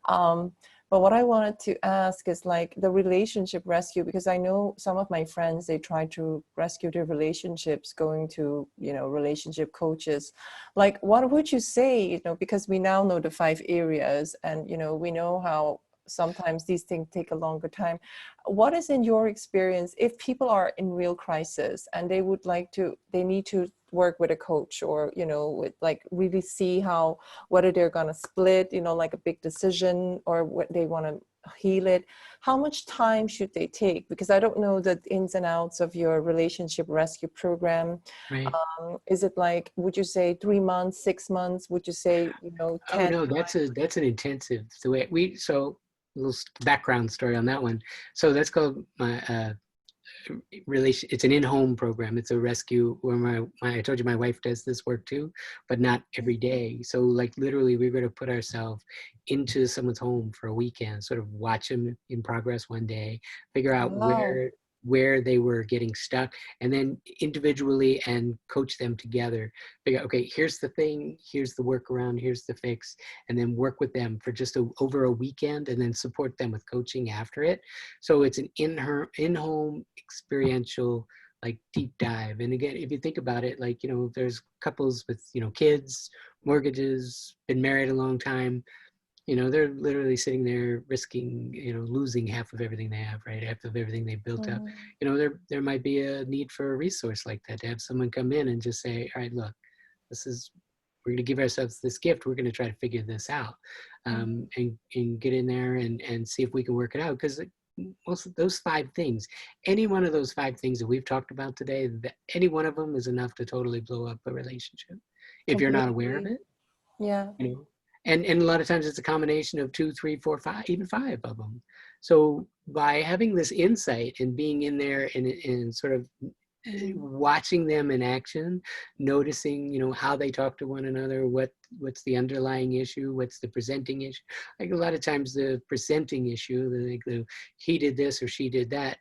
Um, but what I wanted to ask is like the relationship rescue, because I know some of my friends, they try to rescue their relationships going to, relationship coaches. Like, what would you say, because we now know the 5 areas and, we know how sometimes these things take a longer time. What is in your experience if people are in real crisis and they need to work with a coach or, with like really see how whether they're going to split, like a big decision or what they want to heal it. How much time should they take? Because I don't know the ins and outs of your relationship rescue program. Right. Is it like, would you say 3 months, 6 months? Would you say, Oh 10? no, that's an intensive. The way a little background story on that one. So that's called my relation. It's an in-home program. It's a rescue where I told you my wife does this work too, but not every day. So like literally we're going to put ourselves into someone's home for a weekend, sort of watch them in progress one day, figure out Wow. where they were getting stuck, and then individually and coach them together. Figure out, okay, here's the thing, here's the workaround, here's the fix, and then work with them for just over a weekend, and then support them with coaching after it. So it's an in-home experiential, like deep dive. And again, if you think about it, like, there's couples with, kids, mortgages, been married a long time, they're literally sitting there risking, losing half of everything they have, right? Half of everything they built up. Mhm. There might be a need for a resource like that, to have someone come in and just say, all right, look, we're going to give ourselves this gift. We're going to try to figure this out, and get in there and see if we can work it out. Because most of those 5 things, any one of those 5 things that we've talked about today, any one of them is enough to totally blow up a relationship if you're not aware of Completely. it. Yeah. And a lot of times it's a combination of 2, 3, 4, 5, even 5 of them. So by having this insight and being in there and sort of Mhm. watching them in action, noticing, how they talk to one another, what's the underlying issue, what's the presenting issue. Like a lot of times the presenting issue, he did this or she did that,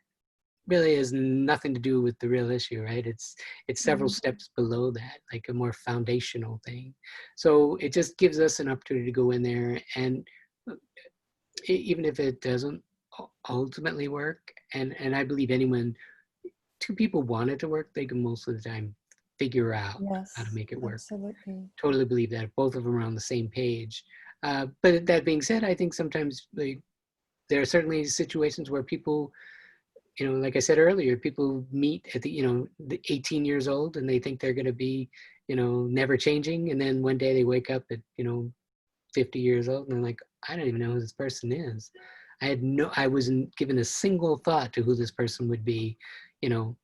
really has nothing to do with the real issue, right? It's several Mhm. steps below that, like a more foundational thing. So it just gives us an opportunity to go in there, and even if it doesn't ultimately work, and I believe anyone, 2 people want it to work, they can most of the time figure out how to Yes, make it work. absolutely. Totally believe that if both of them are on the same page. But that being said, I think sometimes there are certainly situations where people, like I said earlier, people meet at the 18 years old and they think they're going to be, never changing. And then one day they wake up at, 50 years old and they're like, I don't even know who this person is. I wasn't given a single thought to who this person would be, you know,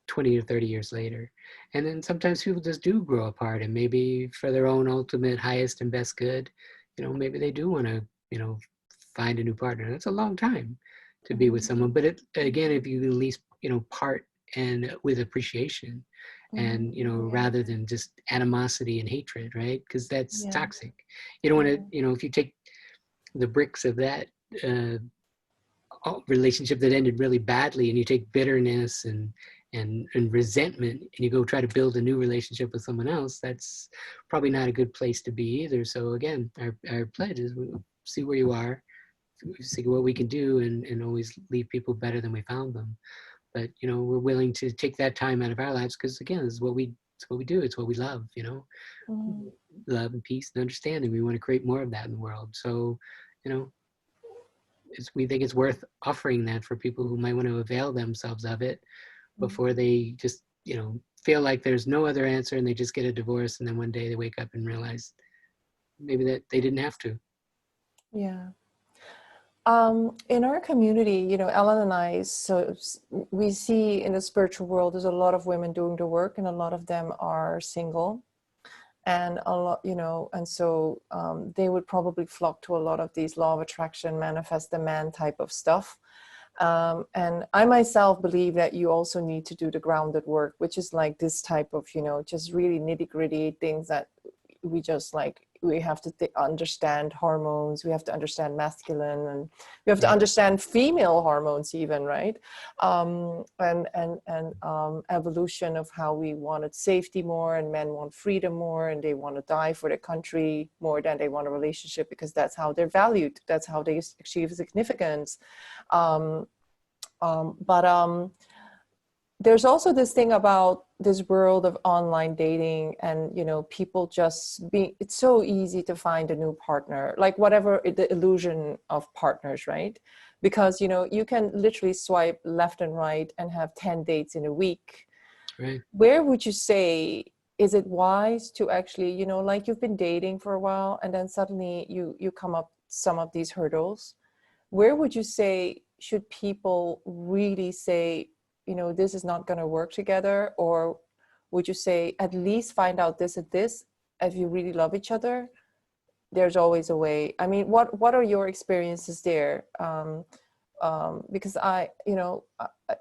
20 or 30 years later. And then sometimes people just do grow apart, and maybe for their own ultimate highest and best good, maybe they do want to, find a new partner. That's a long time to be with Mhm. someone. But again, if you at least, part and with appreciation, and, Mhm. Yeah. rather than just animosity and hatred, right? Because that's Yeah. toxic. You don't want to, Yeah. if you take the bricks of that uh, relationship that ended really badly, and you take bitterness and resentment and you go try to build a new relationship with someone else, that's probably not a good place to be either. So again, our pledge is, see where you are, see what we can do, and always leave people better than we found them. But we're willing to take that time out of our lives, because again, it's what we do, it's what we love. Mhm. Love and peace and understanding, we want to create more of that in the world. So you know we think it's worth offering that for people who might want to avail themselves of it Mhm. before they just, feel like there's no other answer and they just get a divorce, and then one day they wake up and realize maybe that they didn't have to. Yeah. In our community, you know, Ellen and I, we see in the spiritual world, there's a lot of women doing the work, and a lot of them are single, and a lot, you know, and so they would probably flock to a lot of these law of attraction, manifest the man type of stuff. And I myself believe that you also need to do the grounded work, which is like this type of, you know, just really nitty gritty things that we just like, we have to understand hormones, we have to understand masculine, and we have to understand female hormones even, right? And evolution of how we wanted safety more, and men want freedom more, and they want to die for their country more than they want a relationship, because that's how they're valued, that's how they achieve significance. But there's also this thing about this world of online dating, and, you know, people just being, it's so easy to find a new partner, like whatever the illusion of partners, right? Because, you know, you can literally swipe left and right and have 10 dates in a week. Right. Where would you say, is it wise to actually, you know, like you've been dating for a while and then suddenly you come up some of these hurdles? Where would you say, should people really say, you know, this is not going to work together? Or would you say, at least find out this and this, if you really love each other, there's always a way? I mean, what are your experiences there? Because you know,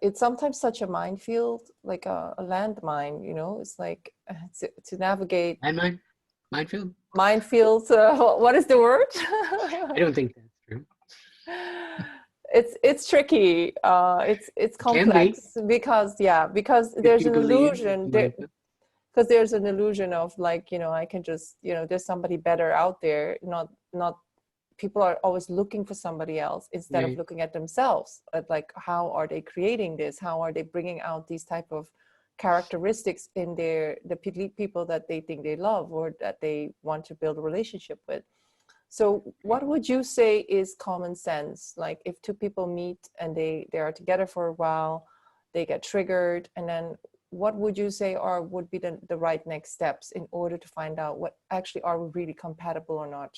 it's sometimes such a minefield, like a landmine, you know, it's like to navigate. And minefield? Minefields, what is the word? I don't think that's true. It's tricky. It's Can be. complex because If there's you an believe illusion it's there, minefield. because there's an illusion of like, you know, I can just, you know, there's somebody better out there. Not people are always looking for somebody else instead of Right. looking at themselves, at like, how are they creating this? How are they bringing out these type of characteristics in the people that they think they love or that they want to build a relationship with? So what would you say is common sense? Like if two people meet and they are together for a while, they get triggered, and then what would you say would be the right next steps in order to find out what actually are we really compatible or not?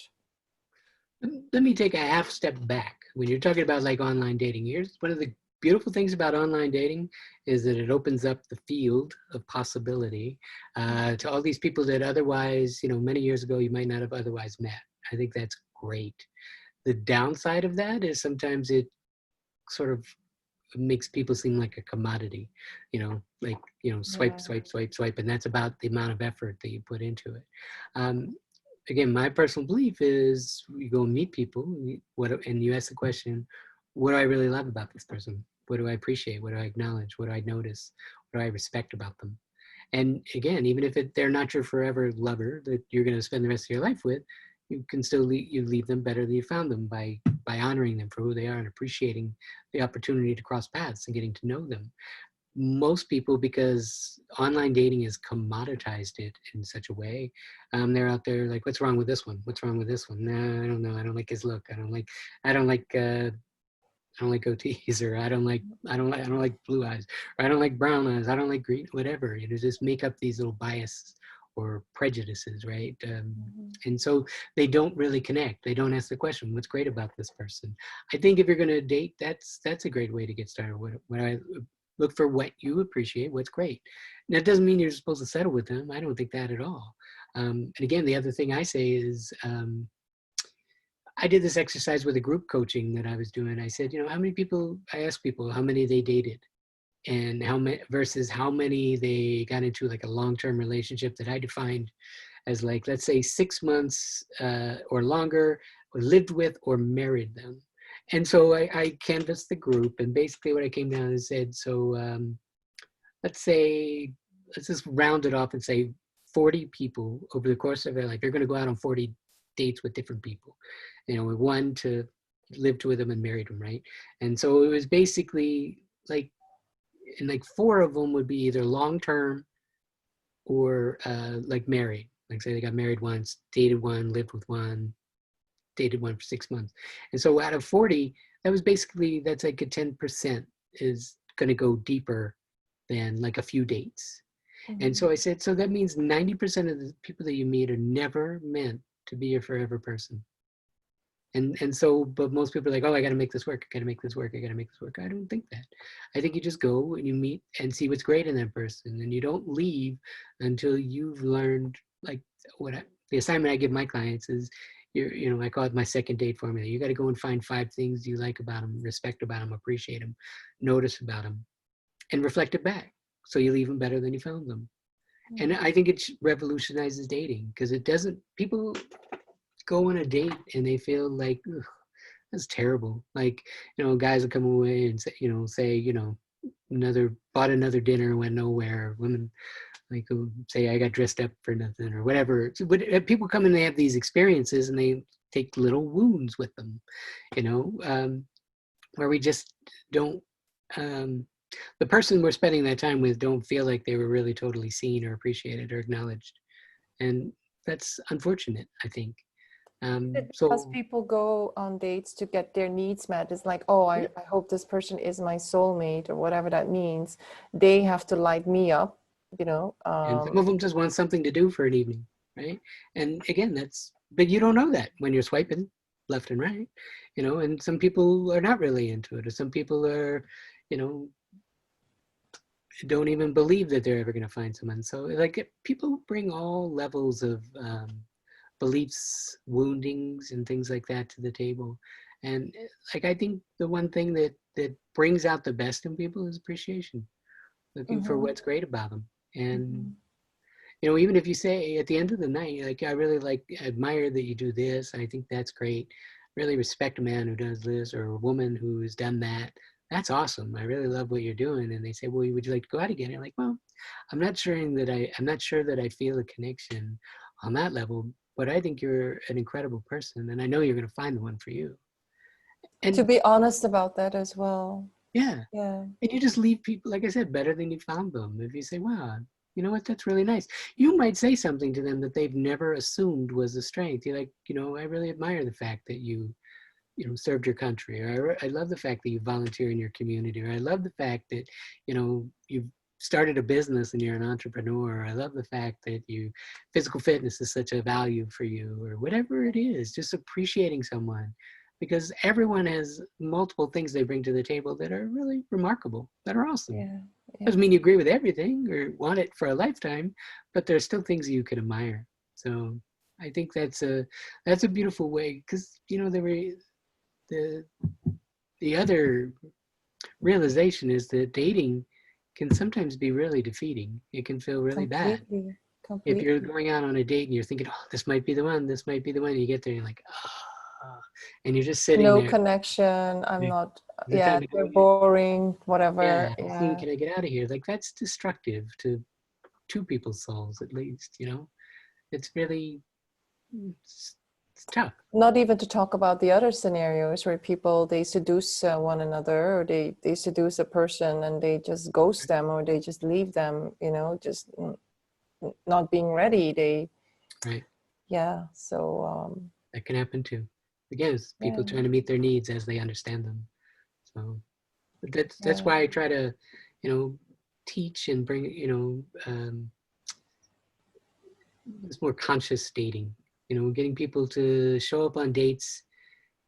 Let me take a half step back. When you're talking about like online dating, here's one of the beautiful things about online dating is that it opens up the field of possibility to all these people that otherwise, you know, many years ago you might not have otherwise met. I think that's great. The downside of that is sometimes it sort of makes people seem like a commodity, you know, like, you know, swipe, swipe, swipe, swipe, and that's about the amount of effort that you put into it. Again, my personal belief is you go meet people, and you ask the question, what do I really love about this person? What do I appreciate? What do I acknowledge? What do I notice? What do I respect about them? And again, even if they're not your forever lover that you're going to spend the rest of your life with, you can still leave them better than you found them by honoring them for who they are and appreciating the opportunity to cross paths and getting to know them. Most people, because online dating has commoditized it in such a way, they're out there like, what's wrong with this one? What's wrong with this one? No, I don't know. I don't like his look. I don't like goatees, or I don't like blue eyes, or I don't like brown eyes. I don't like green, whatever. You know, just make up these little biases or prejudices, right? And so they don't really connect. They don't ask the question, what's great about this person? I think if you're going to date, that's a great way to get started. What I look for, what you appreciate, what's great. And that doesn't mean you're supposed to settle with them. I don't think that at all. And again, the other thing I say is, I did this exercise with a group coaching that I was doing. I said, you know, I asked people how many they dated, and how many versus how many they got into like a long-term relationship that I defined as like, let's say 6 months or longer, or lived with or married them. And so I canvassed the group, and basically what I came down and said, so let's just round it off and say 40 people over the course of their life. You're going to go out on 40 dates with different people, you know, one to lived with them and married them, right? And so it was basically like, and like 4 of them would be either long-term or like married. Like say they got married once, dated one, lived with one, dated one for 6 months. And so out of 40, that's like a 10% is going to go deeper than like a few dates. Mm-hmm. And so I said, so that means 90% of the people that you meet are never meant to be your forever person. And so, but most people are like, oh, I got to make this work. I got to make this work. I got to make this work. I don't think that. I think you just go and you meet and see what's great in that person. And you don't leave until you've learned, like the assignment I give my clients is, I call it my second date formula. You got to go and find 5 things you like about them, respect about them, appreciate them, notice about them, and reflect it back. So you leave them better than you found them. And I think it revolutionizes dating, because people go on a date and they feel like, ugh, that's terrible. Like, guys will come away and say, bought another dinner and went nowhere. Women like who say, I got dressed up for nothing or whatever. So, but people come and they have these experiences and they take little wounds with them, where we just don't, the person we're spending that time with don't feel like they were really totally seen or appreciated or acknowledged. And that's unfortunate, I think. Because people go on dates to get their needs met. It's like, oh, I hope this person is my soulmate or whatever that means. They have to light me up, and some of them just want something to do for an evening, right? And again, but you don't know that when you're swiping left and right, and some people are not really into it, or some people are, don't even believe that they're ever going to find someone. So like people bring all levels of beliefs, woundings, and things like that to the table. And like I think the one thing that brings out the best in people is appreciation, looking for what's great about them. And even if you say at the end of the night, like, I really admire that you do this, I think that's great, really respect a man who does this, or a woman who has done that, that's awesome, I really love what you're doing. And they say, well, would you like to go out again? And you're like, well, I'm not sure that I feel a connection on that level, but I think you're an incredible person, and I know you're going to find the one for you. And to be honest about that as well. Yeah. Yeah. And you just leave people, like I said, better than you found them. If you say, wow, you know what, that's really nice. You might say something to them that they've never assumed was a strength. You're like, I really admire the fact that you served your country. Or I love the fact that you volunteer in your community. Or I love the fact that, you've started a business and you're an entrepreneur. I love the fact that physical fitness is such a value for you, or whatever it is, just appreciating someone. Because everyone has multiple things they bring to the table that are really remarkable, that are awesome. Yeah. Doesn't mean you agree with everything or want it for a lifetime, but there's still things you could admire. So I think that's a beautiful way, because the other realization is that dating can sometimes be really defeating. It can feel really bad. Completely. If you're going out on a date and you're thinking, oh, this might be the one, and you get there and you're like, and you're just sitting no there. connection. I'm not. Is it time to They're go? boring. Whatever. Yeah. Can I get out of here? Like, that's destructive to two people's souls, at least. It's really it's tough. Not even to talk about the other scenarios where people, they seduce one another, or they seduce a person and they just ghost them, or they just leave them. Just not being ready. Right. Yeah. So. That can happen too. Again, it's people trying to meet their needs as they understand them. So that's why I try to, teach and bring, this more conscious dating, getting people to show up on dates,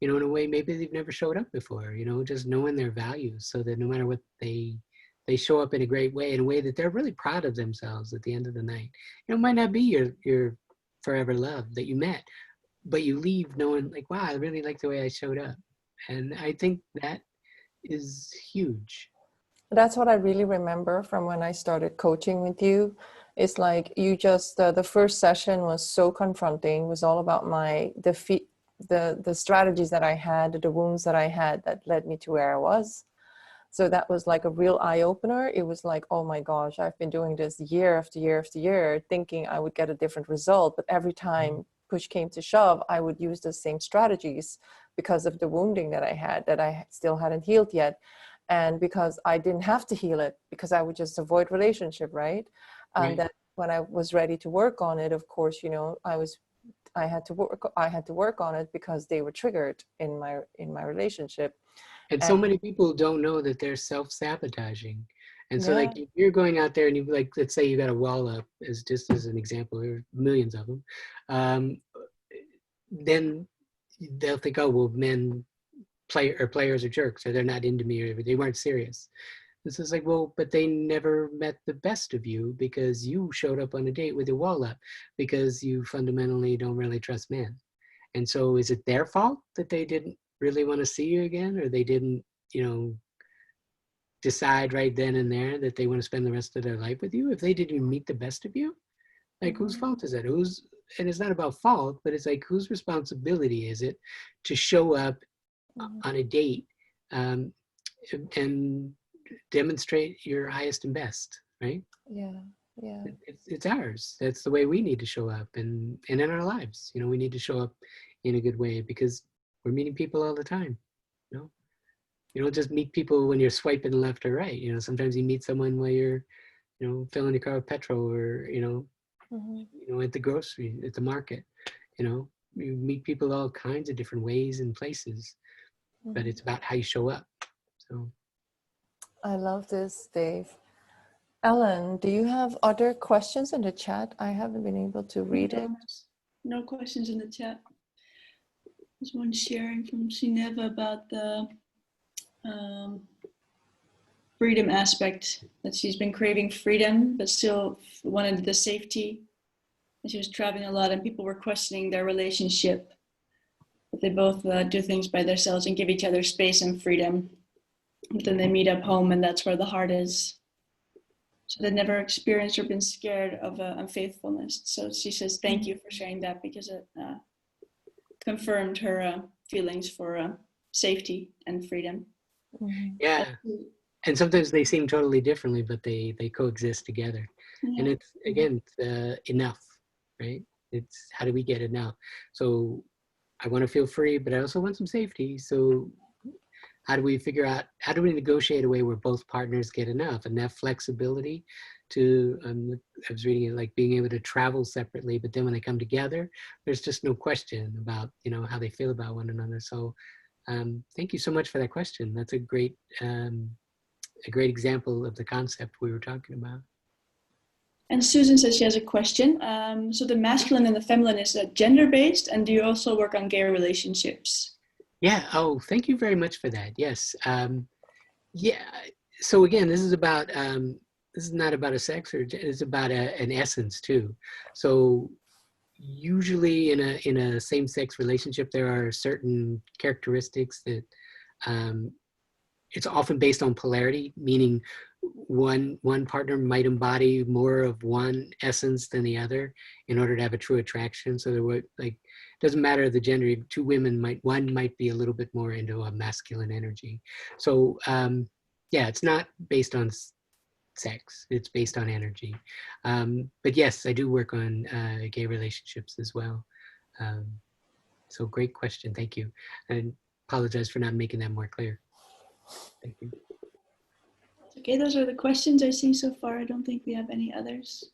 in a way maybe they've never showed up before, just knowing their values, so that no matter what, they show up in a great way, in a way that they're really proud of themselves at the end of the night. It might not be your forever love that you met, but you leave knowing, like, wow, I really like the way I showed up. And I think that is huge. That's what I really remember from when I started coaching with you. It's like you just, the first session was so confronting. It was all about my defeat, the strategies that I had, the wounds that I had that led me to where I was. So that was like a real eye-opener. It was like, oh my gosh, I've been doing this year after year after year, thinking I would get a different result. But every time push came to shove, I would use the same strategies because of the wounding that I had, that I still hadn't healed yet. And because I didn't have to heal it, because I would just avoid relationship, right? And then when I was ready to work on it, of course, I had to work on it because they were triggered in my relationship. And so many people don't know that they're self-sabotaging. And so like, if you're going out there and you, like, let's say you got a wall up, as just as an example, there are millions of them, then they'll think, oh, well, players are jerks, or they're not into me, or they weren't serious. This is like, well, but they never met the best of you because you showed up on a date with your wall up because you fundamentally don't really trust men. And so is it their fault that they didn't really want to see you again, or they didn't, decide right then and there that they want to spend the rest of their life with you? If they didn't even meet the best of you, like, whose fault is that? And it's not about fault, but it's like, whose responsibility is it to show up on a date and demonstrate your highest and best, right? Yeah. Yeah. It's ours. That's the way we need to show up, and in our lives, we need to show up in a good way, because we're meeting people all the time. You don't just meet people when you're swiping left or right. Sometimes you meet someone while you're, filling your car with petrol, or at the grocery, at the market. You meet people all kinds of different ways and places, but it's about how you show up. So I love this, Dave. Ellen, do you have other questions in the chat? I haven't been able to read it. No questions in the chat. There's one sharing from Sineva about the freedom aspect, that she's been craving freedom, but still wanted the safety. And she was traveling a lot, and people were questioning their relationship. But they both do things by themselves and give each other space and freedom. But then they meet up home, and that's where the heart is. So they never experienced or been scared of unfaithfulness. So she says, thank you for sharing that, because it confirmed her feelings for safety and freedom. Yeah. And sometimes they seem totally differently, but they coexist together. Yeah. And it's, again, enough, right? It's, how do we get enough? So I want to feel free, but I also want some safety. So how do we figure out, how do we negotiate a way where both partners get enough flexibility to, I was reading it, like being able to travel separately, but then when they come together, there's just no question about, how they feel about one another. So thank you so much for that question. That's a great example of the concept we were talking about. And Susan says she has a question. So the masculine and the feminine, is that gender-based? And do you also work on gay relationships? Yeah. Oh, thank you very much for that. Yes. Yeah. So again, this is about, this is not about a sex, or it's about an essence too. So usually in a same-sex relationship, there are certain characteristics that it's often based on polarity, meaning one partner might embody more of one essence than the other in order to have a true attraction. So there would, like, doesn't matter the gender, two women one might be a little bit more into a masculine energy. So yeah, it's not based on sex, it's based on energy. But yes, I do work on gay relationships as well. So great question, thank you. I apologize for not making that more clear. Thank you. Okay, those are the questions I see so far. I don't think we have any others.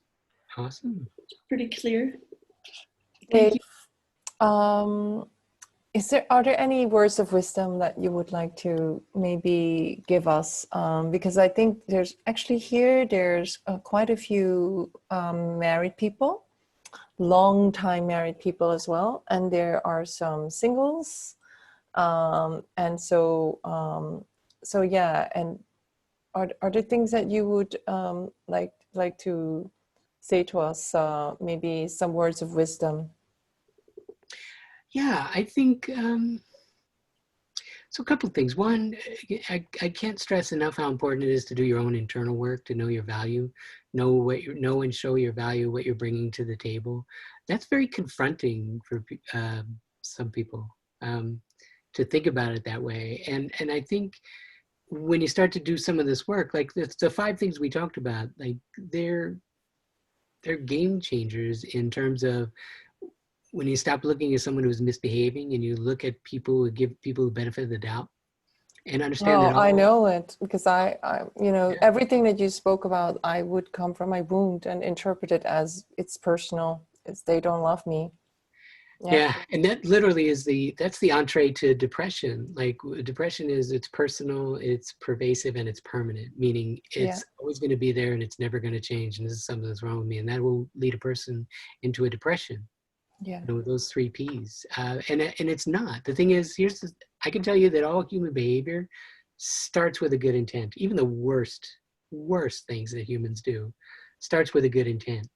Awesome. It's pretty clear. Dave, are there any words of wisdom that you would like to maybe give us? Because I think there's quite a few married people, long-time married people as well, and there are some singles. And so yeah, and are there things that you would like to say to us, maybe some words of wisdom? Yeah, I think, so a couple of things. One, I can't stress enough how important it is to do your own internal work, to know your value, know and show your value, what you're bringing to the table. That's very confronting for some people, to think about it that way. And I think when you start to do some of this work, like the 5 things we talked about, like they're game changers in terms of when you stop looking at someone who's misbehaving and you look at people who give people the benefit of the doubt and understand that. I know it, because I Yeah. everything that you spoke about, I would come from my wound and interpret it as it's personal. It's they don't love me. Yeah, and that literally is that's the entree to depression. Like depression it's personal, it's pervasive, and it's permanent, meaning it's always going to be there and it's never going to change. And this is something that's wrong with me, and that will lead a person into a depression. Yeah. You know, those three P's. And it's not. The thing is, I can tell you that all human behavior starts with a good intent. Even the worst things that humans do starts with a good intent.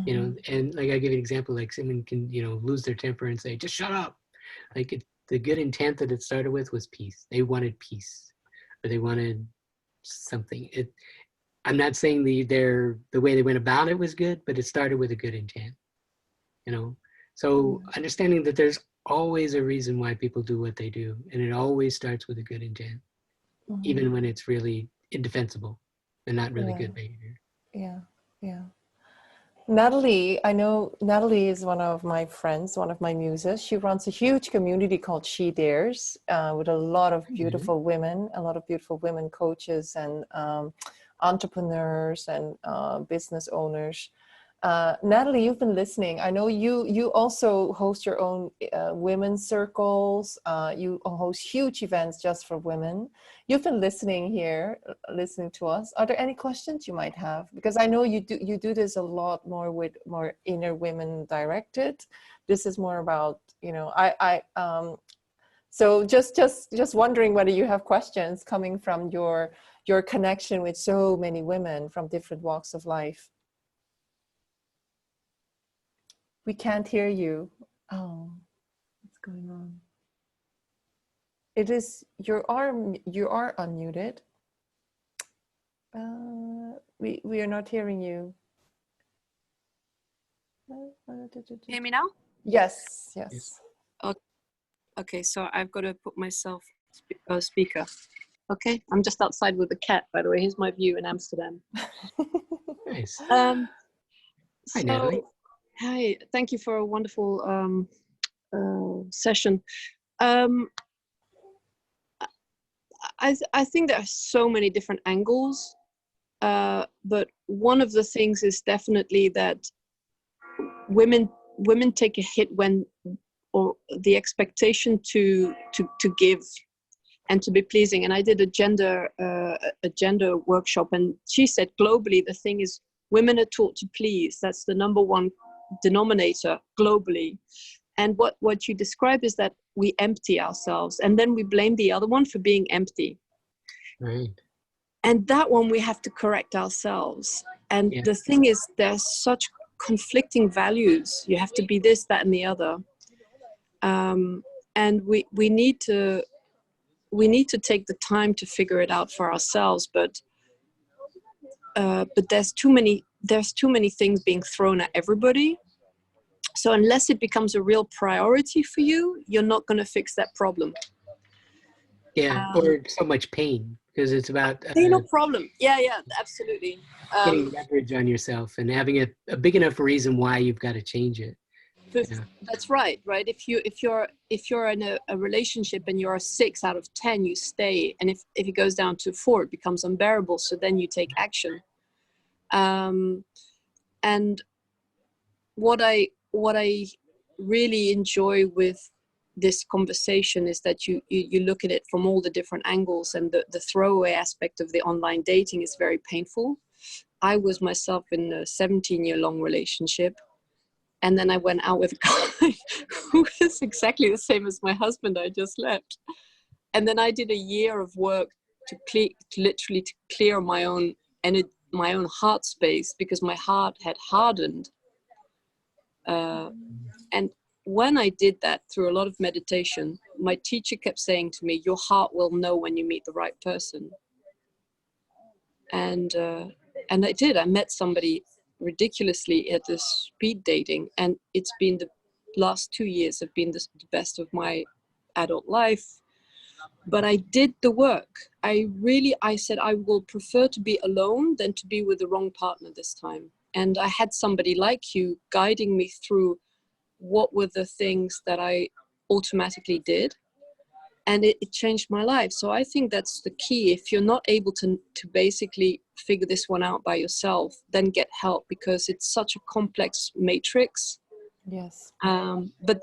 You know, and like I give you an example, like someone can, you know, lose their temper and say, just shut up. Like the good intent that it started with was peace. They wanted peace, or they wanted something. I'm not saying the way they went about it was good, but it started with a good intent, you know? So understanding that there's always a reason why people do what they do, and it always starts with a good intent, even when it's really indefensible and not really good behavior. Yeah. Yeah. Natalie, I know Natalie is one of my friends, one of my muses. She runs a huge community called She Dares with a lot of beautiful women, coaches and entrepreneurs and business owners. Natalie, you've been listening. I know you also host your own women's circles. You host huge events just for women. You've been listening here, listening to us. Are there any questions you might have? Because I know you do this a lot more with more inner women directed. This is more about, you know, so just wondering whether you have questions coming from your connection with so many women from different walks of life. We can't hear you. Oh, what's going on? It is you are unmuted. We are not hearing you. Hear me now? Yes. Okay, so I've got to put myself speaker. Okay, I'm just outside with the cat, by the way. Here's my view in Amsterdam. Nice. Hi, Natalie. Hi, thank you for a wonderful session. I think there are so many different angles, but one of the things is definitely that women take a hit when, or the expectation to give and to be pleasing. And I did a gender workshop, and she said globally the thing is women are taught to please. That's the number one denominator globally. And what you describe is that we empty ourselves and then we blame the other one for being empty. Right. And that one we have to correct ourselves. And the thing is, there's such conflicting values. You have to be this, that, and the other. And we need to take the time to figure it out for ourselves. But there's too many things being thrown at everybody. So unless it becomes a real priority for you, you're not going to fix that problem. Yeah, or so much pain, because it's about no problem. Yeah, absolutely. Getting leverage on yourself and having a big enough reason why you've got to change it. That's right. If you're in a relationship and you're a 6 out of 10, you stay, and if it goes down to 4, it becomes unbearable. So then you take action. And what I really enjoy with this conversation is that you look at it from all the different angles, and the throwaway aspect of the online dating is very painful. I was myself in a 17-year-long relationship, and then I went out with a guy who was exactly the same as my husband I just left. And then I did a year of work to literally clear my own heart space, because my heart had hardened. And when I did that through a lot of meditation, my teacher kept saying to me, your heart will know when you meet the right person. And I did. I met somebody ridiculously at this speed dating, and it's been the last 2 years have been the best of my adult life. But I did the work. I said I will prefer to be alone than to be with the wrong partner this time. And I had somebody like you guiding me through what were the things that I automatically did. And it changed my life. So I think that's the key. If you're not able to basically figure this one out by yourself, then get help, because it's such a complex matrix. Yes. But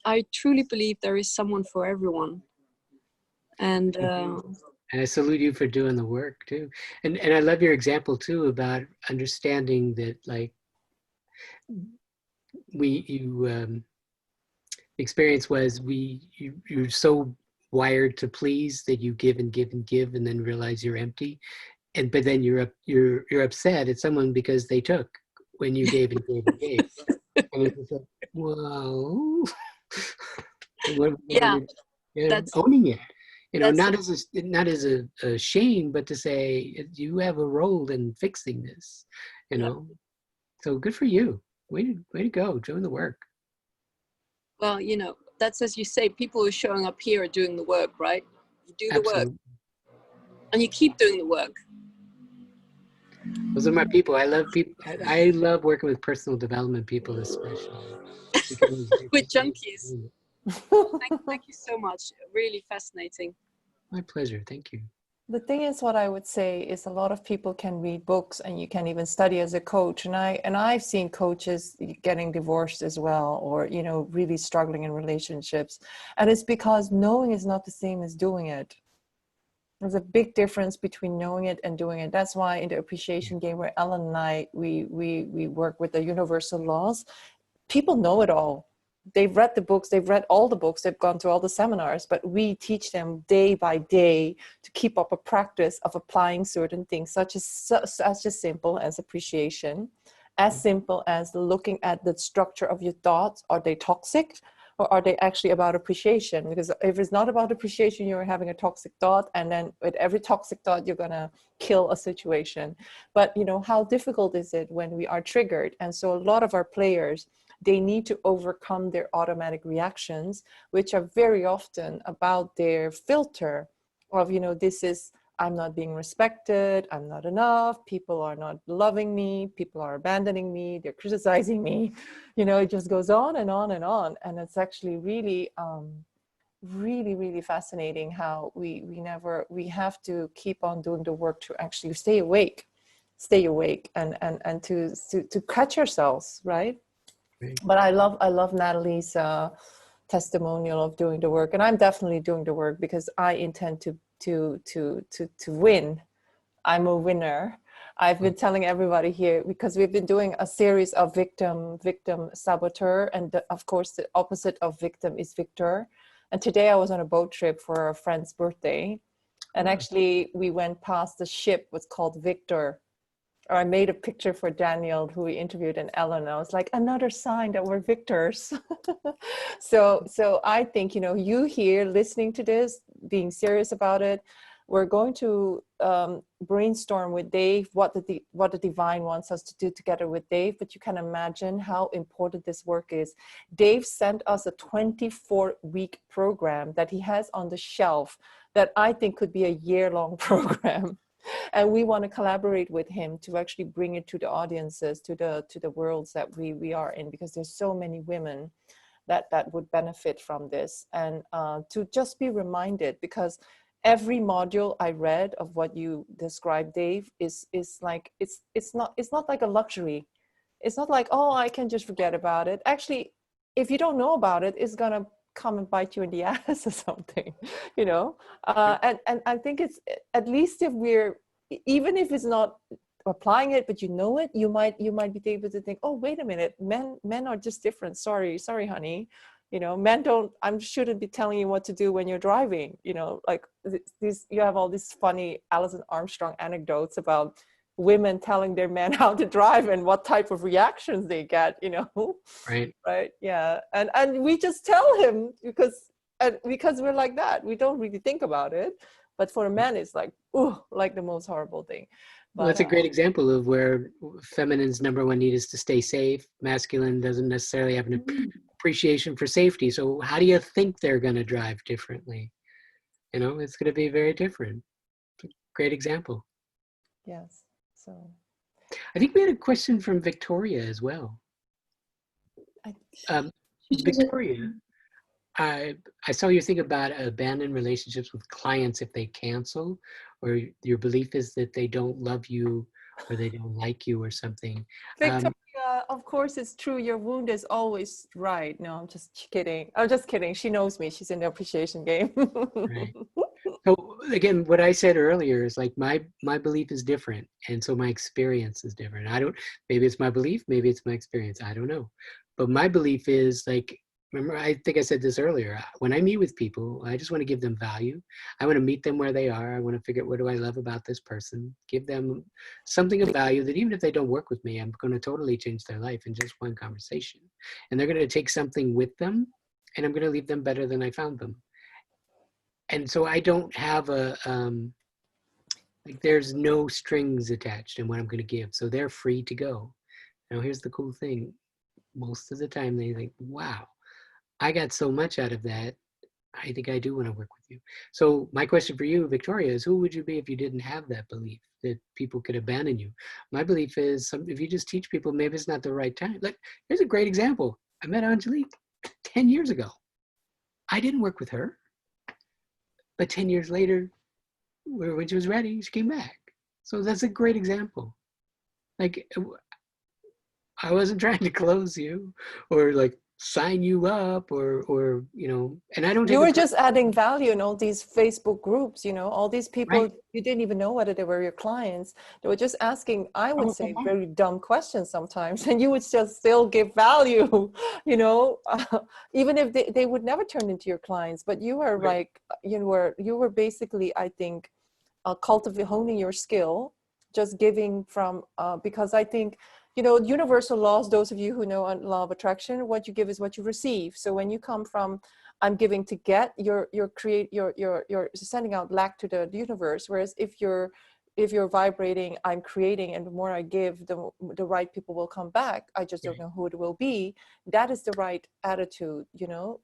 I truly believe there is someone for everyone. And I salute you for doing the work too. And I love your example too about understanding that, like, the experience was you're so wired to please that you give and give and give and then realize you're empty, but then you're upset at someone because they took when you gave and gave and gave, and it's just like, whoa. Yeah, that's Owning it, that's not as a shame, but to say you have a role in fixing this, Yeah. So good for you. Way to go, doing the work. Well, that's, as you say, people who are showing up here are doing the work, right? You do the work Absolutely. and you keep doing the work. Those are my people. I love people. I love working with personal development people, especially because With junkies. Thank you so much. Really fascinating. My pleasure. Thank you. The thing is, what I would say is a lot of people can read books and you can even study as a coach. And I've seen coaches getting divorced as well, or, really struggling in relationships. And it's because knowing is not the same as doing it. There's a big difference between knowing it and doing it. That's why in the appreciation game where Ellen and I, we work with the universal laws, people know it all. They've read the books, they've read all the books, they've gone to all the seminars, but we teach them day by day to keep up a practice of applying certain things, such as simple as appreciation, as simple as looking at the structure of your thoughts. Are they toxic or are they actually about appreciation? Because if it's not about appreciation, you're having a toxic thought, and then with every toxic thought, you're gonna kill a situation. But how difficult is it when we are triggered? And so a lot of our players, they need to overcome their automatic reactions, which are very often about their filter of, this is, I'm not being respected, I'm not enough, people are not loving me, people are abandoning me, they're criticizing me. It just goes on and on and on. And it's actually really, really, really fascinating how we have to keep on doing the work to actually stay awake and to catch ourselves, right? But I love Natalie's testimonial of doing the work, and I'm definitely doing the work because I intend to win. I'm a winner. I've been telling everybody here, because we've been doing a series of victim, saboteur, and of course the opposite of victim is victor. And today I was on a boat trip for a friend's birthday, and actually we went past the ship was called Victor. Or I made a picture for Daniel, who we interviewed, and Ellen. I was like, another sign that we're victors. So I think, you here listening to this, being serious about it, we're going to brainstorm with Dave what the divine wants us to do together with Dave. But you can imagine how important this work is. Dave sent us a 24-week program that he has on the shelf that I think could be a year-long program. And we want to collaborate with him to actually bring it to the audiences, to the worlds that we are in, because there's so many women that would benefit from this. And to just be reminded, because every module I read of what you described, Dave, is like, it's not like a luxury. It's not like, oh, I can just forget about it. Actually, if you don't know about it, it's gonna come and bite you in the ass or something, and I think it's, at least if we're, even if it's not applying it, but it, you might be able to think, oh, wait a minute, men are just different. Sorry honey, men don't, I shouldn't be telling you what to do when you're driving, like these, you have all these funny Alison Armstrong anecdotes about women telling their men how to drive and what type of reactions they get, right, yeah, and we just tell him because we're like that, we don't really think about it, but for a man it's like, ooh, like the most horrible thing. But well, that's a great example of where feminine's number one need is to stay safe. Masculine doesn't necessarily have an appreciation for safety. So how do you think they're going to drive differently? It's going to be very different. Great example. yes, so I think we had a question from Victoria as well. Victoria, I saw you think about abandoned relationships with clients if they cancel, or your belief is that they don't love you or they don't like you or something. Victoria, of course it's true. Your wound is always right. No, I'm just kidding. She knows me. She's in the appreciation game. Right. So again, what I said earlier is like my belief is different, and so my experience is different. Maybe it's my belief, maybe it's my experience. I don't know, But my belief is like, remember, I think I said this earlier, when I meet with people, I just want to give them value. I want to meet them where they are. I want to figure out what do I love about this person, give them something of value that even if they don't work with me, I'm going to totally change their life in just one conversation. And they're going to take something with them, and I'm going to leave them better than I found them. And so I don't have a, like there's no strings attached in what I'm going to give. So they're free to go. Now, here's the cool thing. Most of the time they think, wow, I got so much out of that. I think I do want to work with you. So my question for you, Victoria, is who would you be if you didn't have that belief that people could abandon you? My belief is if you just teach people, maybe it's not the right time. Like, here's a great example. I met Angelique 10 years ago. I didn't work with her. But 10 years later, when she was ready, she came back. So that's a great example. Like, I wasn't trying to close you or like sign you up or you know, and I don't take You were just adding value in all these Facebook groups, you know, all these people, right. you didn't even know whether they were your clients. They were just asking, I would say, very dumb questions sometimes, and you would just still give value, you know, even if they would never turn into your clients. But you were Right. like, you were basically, I think, cultivating, honing your skill, just giving from, because I think, you know, universal laws, those of you who know law of attraction, what you give is what you receive. So when you come from, I'm giving to get, you're sending out lack to the universe. Whereas if you're vibrating, I'm creating, and the more I give, the right people will come back. I just don't know who it will be. That is the right attitude, you know.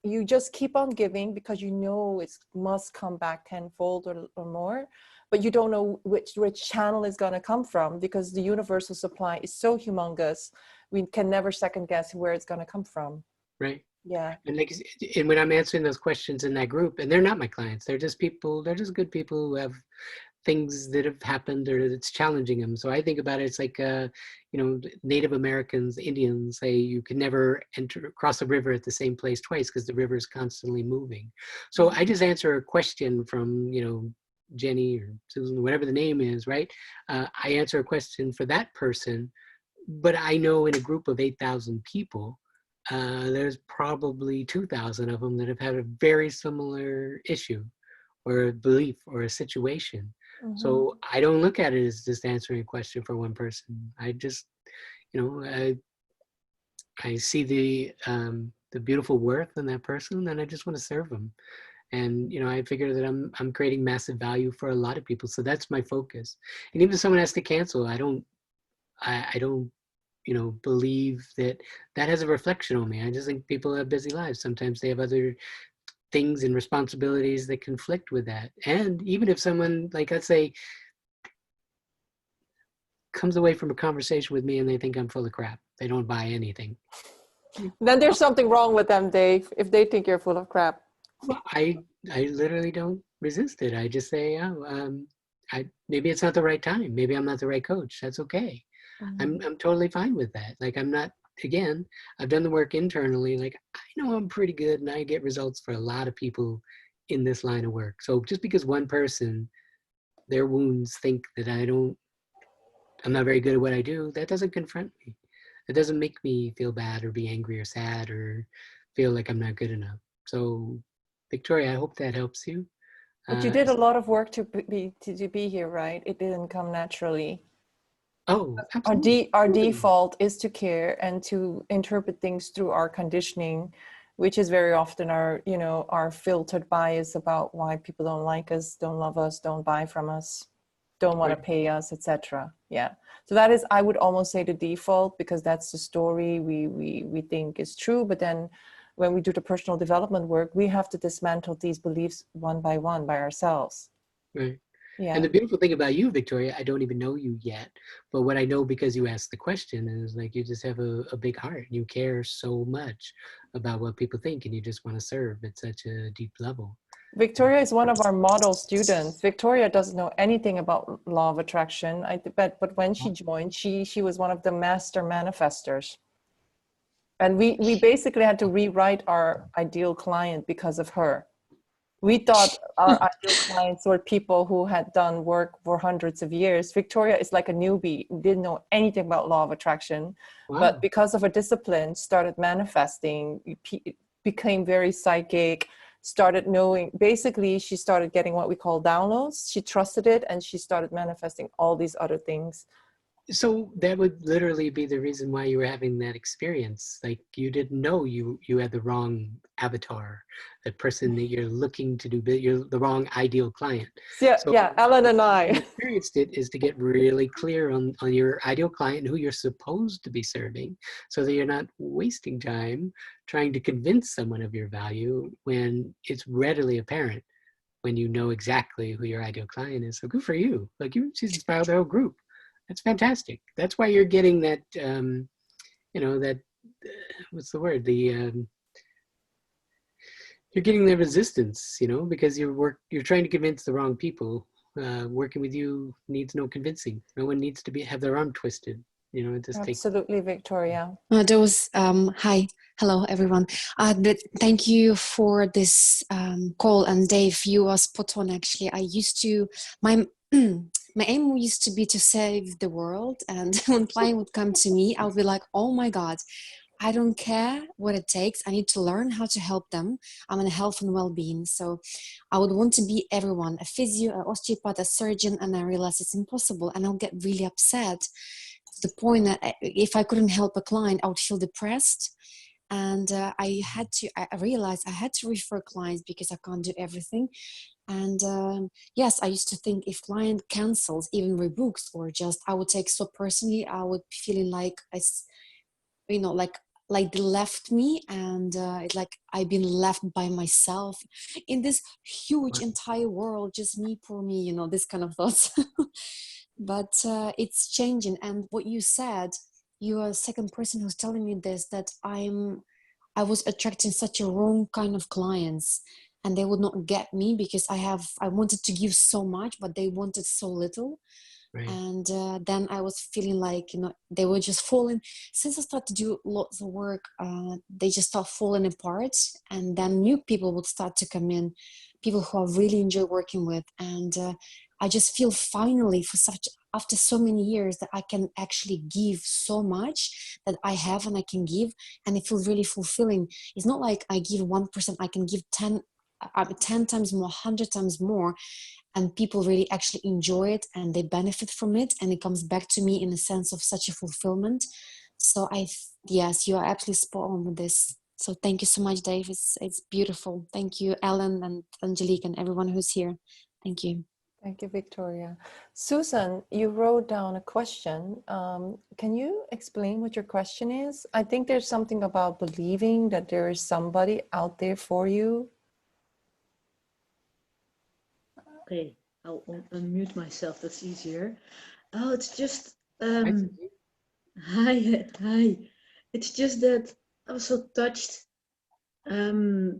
You just keep on giving because you know it must come back tenfold or more, but you don't know which channel is going to come from, because the universal supply is so humongous. We can never second guess where it's going to come from. Right. Yeah. And like, and when I'm answering those questions in that group, and they're not my clients, they're just people, they're just good people who have things that have happened or it's challenging them. So I think about it, it's like, you know, Native Americans, Indians say you can never cross a river at the same place twice because the river is constantly moving. So I just answer a question from, you know, Jenny or Susan, whatever the name is, right? I answer a question for that person, but I know in a group of 8,000 people, there's probably 2,000 of them that have had a very similar issue or a belief or a situation. Mm-hmm. So I don't look at it as just answering a question for one person. I just, you know, I see the beautiful worth in that person, and I just want to serve them. And you know, I figure that I'm creating massive value for a lot of people. So that's my focus. And even if someone has to cancel, I don't, you know, believe that that has a reflection on me. I just think people have busy lives. Sometimes they have other things and responsibilities that conflict with that. And even if someone, like, let's say, comes away from a conversation with me and they think I'm full of crap, they don't buy anything, Then there's something wrong with them, Dave, if they think you're full of crap. I literally don't resist it. I just say, oh, maybe it's not the right time. Maybe I'm not the right coach. That's okay. Mm-hmm. I'm totally fine with that. Like, I'm not, again, I've done the work internally. Like, I know I'm pretty good and I get results for a lot of people in this line of work. So just because one person, their wounds think that I'm not very good at what I do, that doesn't confront me. It doesn't make me feel bad or be angry or sad or feel like I'm not good enough. So Victoria, I hope that helps you. But you did a lot of work to be here, right? It didn't come naturally. Oh, absolutely. Our default is to care and to interpret things through our conditioning, which is very often our, you know, our filtered bias about why people don't like us, don't love us, don't buy from us, don't want to pay us, etc. Yeah. So that is, I would almost say, the default, because that's the story we think is true. But then when we do the personal development work, we have to dismantle these beliefs one by one by ourselves. Right. Yeah. And the beautiful thing about you, Victoria, I don't even know you yet, but what I know because you asked the question is, like, you just have a big heart. You care so much about what people think, and you just want to serve at such a deep level. Victoria is one of our model students. Victoria doesn't know anything about law of attraction, but when she joined, she was one of the master manifestors. And we basically had to rewrite our ideal client because of her. We thought our ideal clients were people who had done work for hundreds of years. Victoria is like a newbie, didn't know anything about law of attraction, Wow. but because of her discipline, started manifesting, became very psychic, started knowing, basically she started getting what we call downloads. She trusted it and she started manifesting all these other things. So that would literally be the reason why you were having that experience. Like you didn't know you had the wrong avatar, the person that you're looking to do, you're the wrong ideal client. Yeah, So yeah, Ellen and I. experienced it is to get really clear on your ideal client, who you're supposed to be serving, so that you're not wasting time trying to convince someone of your value when it's readily apparent, when you know exactly who your ideal client is. So good for you. Like she's inspired the whole group. That's fantastic. That's why you're getting that, that, what's the word? You're getting the resistance, because you're trying to convince the wrong people. Working with you needs no convincing. No one needs to have their arm twisted. It just takes. Absolutely, Victoria. There was, hi, hello everyone. Thank you for this call, and Dave, you are spot on actually. My my aim used to be to save the world, and when client would come to me, I would be like, oh my God, I don't care what it takes. I need to learn how to help them. I'm in health and well-being. So I would want to be everyone, a physio, an osteopath, a surgeon, and I realized it's impossible. And I'll get really upset to the point that if I couldn't help a client, I would feel depressed. And I realized I had to refer clients because I can't do everything. And yes, I used to think if client cancels, even rebooks, or just, I would take so personally. I would be feeling like like they left me, and it's like I've been left by myself in this huge entire world, just me, poor me, this kind of thoughts. But it's changing. And what you said, you are the second person who's telling me this, that I was attracting such a wrong kind of clients, and they would not get me because I wanted to give so much, but they wanted so little. Right. And then I was feeling like, they were just falling. Since I started to do lots of work, they just start falling apart. And then new people would start to come in, people who I really enjoy working with. And I just feel finally, after so many years, that I can actually give so much that I have and I can give. And it feels really fulfilling. It's not like I give 1%, I can give 10 times more, 100 times more. And people really actually enjoy it and they benefit from it, and it comes back to me in a sense of such a fulfillment. So yes, you are absolutely spot on with this. So thank you so much, Dave. It's beautiful. Thank you, Ellen and Angelique and everyone who's here. Thank you. Thank you, Victoria. Susan, you wrote down a question. Can you explain what your question is? I think there's something about believing that there is somebody out there for you. Okay, I'll unmute myself. That's easier. Oh, it's just hi. It's just that I was so touched by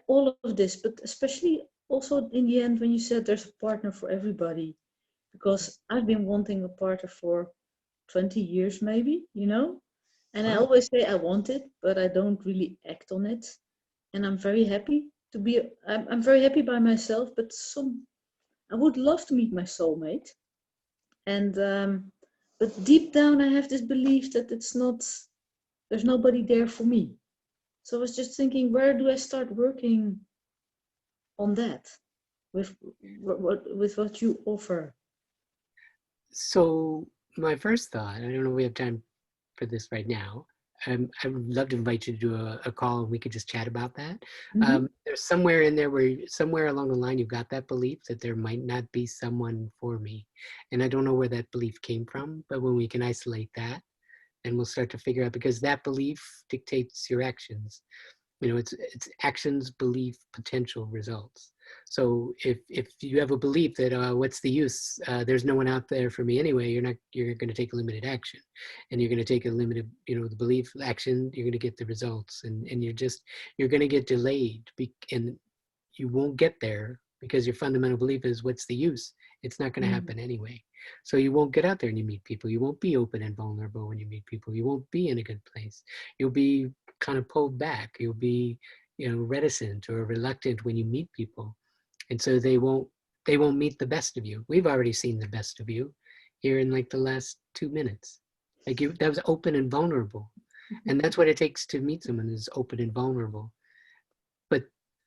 all of this, but especially also in the end when you said there's a partner for everybody, because I've been wanting a partner for 20 years maybe, and I always say I want it, but I don't really act on it, and I'm very happy to be. I'm very happy by myself, but I would love to meet my soulmate, and but deep down I have this belief that there's nobody there for me. So I was just thinking, where do I start working on that with what you offer? So my first thought, I don't know if we have time for this right now. I would love to invite you to do a call and we could just chat about that. Mm-hmm. There's somewhere in there somewhere along the line, you've got that belief that there might not be someone for me. And I don't know where that belief came from, but when we can isolate that, and we'll start to figure out, because that belief dictates your actions. It's actions, belief, potential, results. So if you have a belief that what's the use? There's no one out there for me anyway. You're going to take a limited action, and you're going to take a limited, the belief action. You're going to get the results, and you're going to get delayed, and you won't get there because your fundamental belief is, what's the use? It's not going to happen anyway. So you won't get out there and you meet people. You won't be open and vulnerable when you meet people. You won't be in a good place. You'll be kind of pulled back. You'll be reticent or reluctant when you meet people. And so they won't meet the best of you. We've already seen the best of you here in like the last 2 minutes. Like that was open and vulnerable. And that's what it takes to meet someone is open and vulnerable. But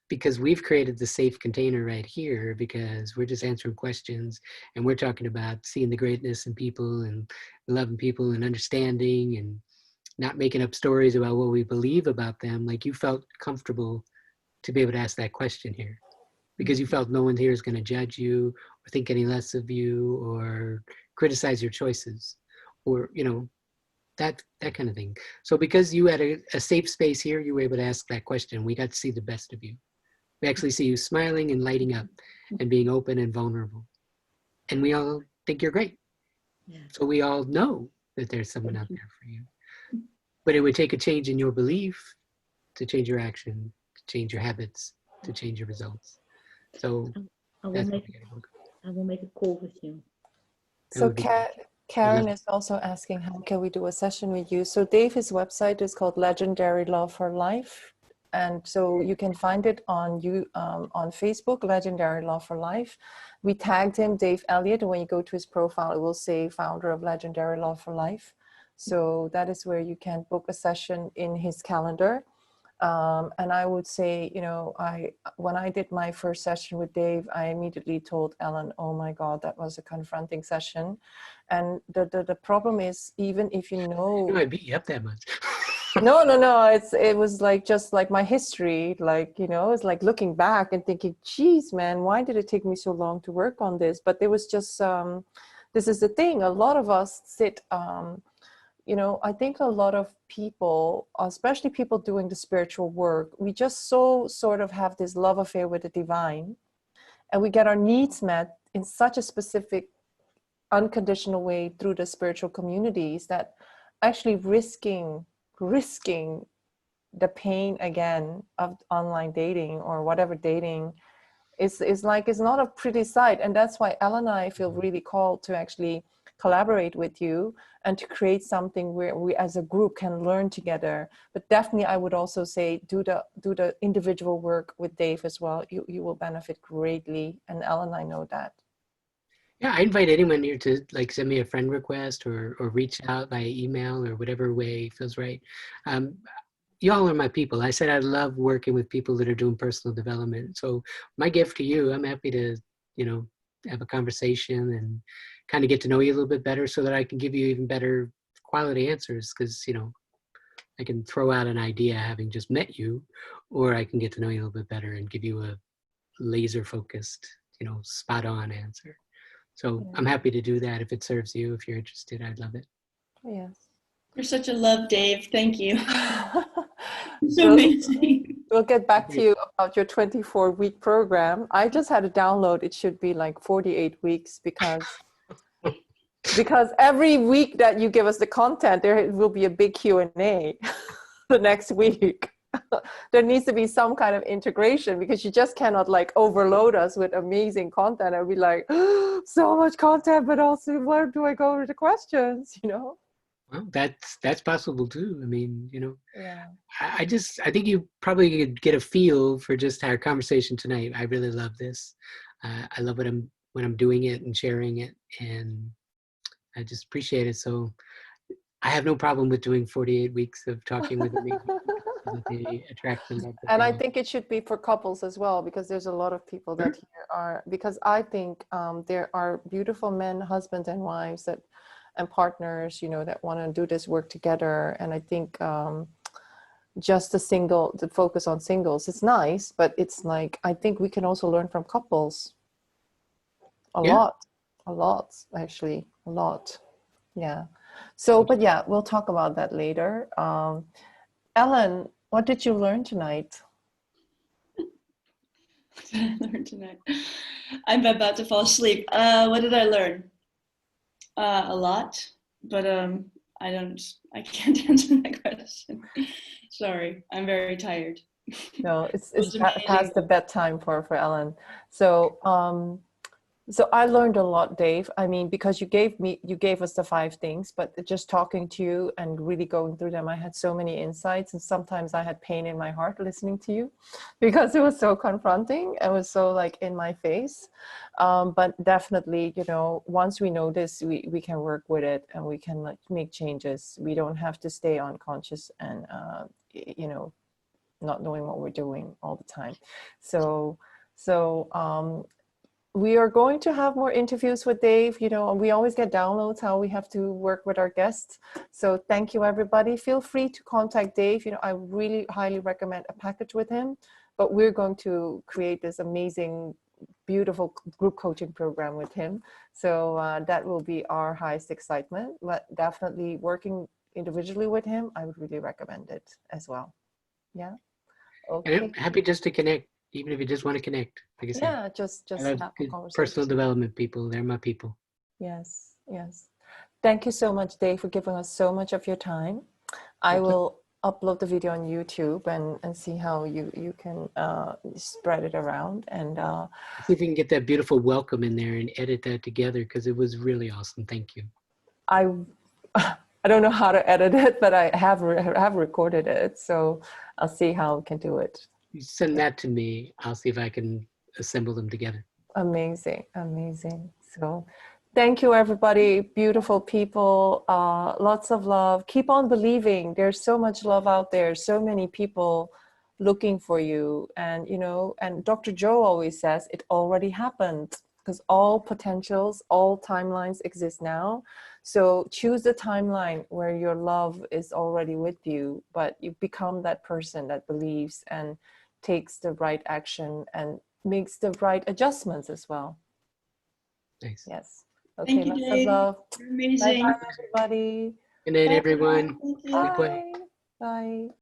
because we've created the safe container right here, because we're just answering questions and we're talking about seeing the greatness in people and loving people and understanding and not making up stories about what we believe about them. Like you felt comfortable to be able to ask that question here because you felt no one here is going to judge you or think any less of you or criticize your choices or, that kind of thing. So because you had a safe space here, you were able to ask that question. We got to see the best of you. We actually see you smiling and lighting up and being open and vulnerable. And we all think you're great. Yeah. So we all know that there's someone out there for you. But it would take a change in your belief to change your action, to change your habits, to change your results. So I will that's make what we gotta work on. I will make a call with you. That So would be great. Karen is also asking, how can we do a session with you? So Dave's website is called Legendary Love for Life. And so you can find it on Facebook, Legendary Love for Life. We tagged him, Dave Elliott, and when you go to his profile, it will say founder of Legendary Love for Life. So that is where you can book a session in his calendar. And I would say, when I did my first session with Dave, I immediately told Ellen, oh my God, that was a confronting session. And the problem is, even if you know, I beat you up that much. no, it was like, just like my history, like, it's like looking back and thinking, geez, man, why did it take me so long to work on this? But there was just, this is the thing, a lot of us sit, I think a lot of people, especially people doing the spiritual work, we just sort of have this love affair with the divine, and we get our needs met in such a specific, unconditional way through the spiritual communities that actually risking the pain again of online dating or whatever dating is like, it's not a pretty sight. And that's why Ellen and I feel really called to actually collaborate with you and to create something where we as a group can learn together. But definitely I would also say do the individual work with Dave as well. You will benefit greatly, and Ellen, I know that. Yeah, I invite anyone here to like send me a friend request or reach out by email or whatever way feels right. Y'all are my people. I said I love working with people that are doing personal development. So my gift to you, I'm happy to, have a conversation and kind of get to know you a little bit better so that I can give you even better quality answers. Because, I can throw out an idea having just met you, or I can get to know you a little bit better and give you a laser focused, spot on answer. So Yeah. I'm happy to do that if it serves you. If you're interested, I'd love it. Yes. You're such a love, Dave. Thank you. So Well, amazing. we'll get back to you about your 24-week program. I just had a download. It should be like 48 weeks because every week that you give us the content, there will be a big Q&A the next week. There needs to be some kind of integration because you just cannot like overload us with amazing content and be like, oh, so much content, but also where do I go with the questions, Well, that's possible too. I mean, Yeah. I think you probably could get a feel for just our conversation tonight. I really love this. I love when I'm doing it and sharing it, and I just appreciate it. So I have no problem with doing 48 weeks of talking with amazing people that they attract them. And I think it should be for couples as well, because there's a lot of people that Sure. here are, because I think there are beautiful men, husbands and wives and partners, that want to do this work together. And I think just the focus on singles, it's nice, but it's like, I think we can also learn from couples a lot, actually, a lot. Yeah. So, but yeah, we'll talk about that later. Ellen, what did you learn tonight? What did I learn tonight? I'm about to fall asleep. What did I learn? A lot, but I can't answer that question. Sorry, I'm very tired. No, it's It was amazing. past the bedtime for Ellen. So So I learned a lot, Dave. I mean, because you gave us the 5 things, but just talking to you and really going through them, I had so many insights, and sometimes I had pain in my heart listening to you because it was so confronting. It was so like in my face. But definitely, you know, once we know this, we can work with it and we can like make changes. We don't have to stay unconscious and, you know, not knowing what we're doing all the time. So we are going to have more interviews with Dave. You know, we always get downloads how we have to work with our guests. So thank you, everybody. Feel free to contact Dave. You know, I really highly recommend a package with him, but we're going to create this amazing, beautiful group coaching program with him. So that will be our highest excitement, but definitely working individually with him, I would really recommend it as well. Yeah. And Okay. I'm happy just to connect, even if you just want to connect. Like I said, Yeah, just I have love a good conversation. personal development people. They're my people. Yes, yes. Thank you so much, Dave, for giving us so much of your time. I Okay. will upload the video on YouTube and see how you can spread it around. And See if we can get that beautiful welcome in there and edit that together, because it was really awesome. Thank you. I I don't know how to edit it, but I have recorded it, so I'll see how I can do it. You send that to me. I'll see if I can assemble them together. Amazing, amazing. So thank you, everybody. Beautiful people. Lots of love. Keep on believing. There's so much love out there. So many people looking for you. And, you know, and Dr. Joe always says it already happened, because all potentials, all timelines exist now. So choose the timeline where your love is already with you, but you become that person that believes and takes the right action and makes the right adjustments as well. Nice. Yes. Okay, Thank you, lots of Dave. love. You're amazing. Bye, everybody. Good night, Bye. everyone. Thank you. Bye. Bye. Bye.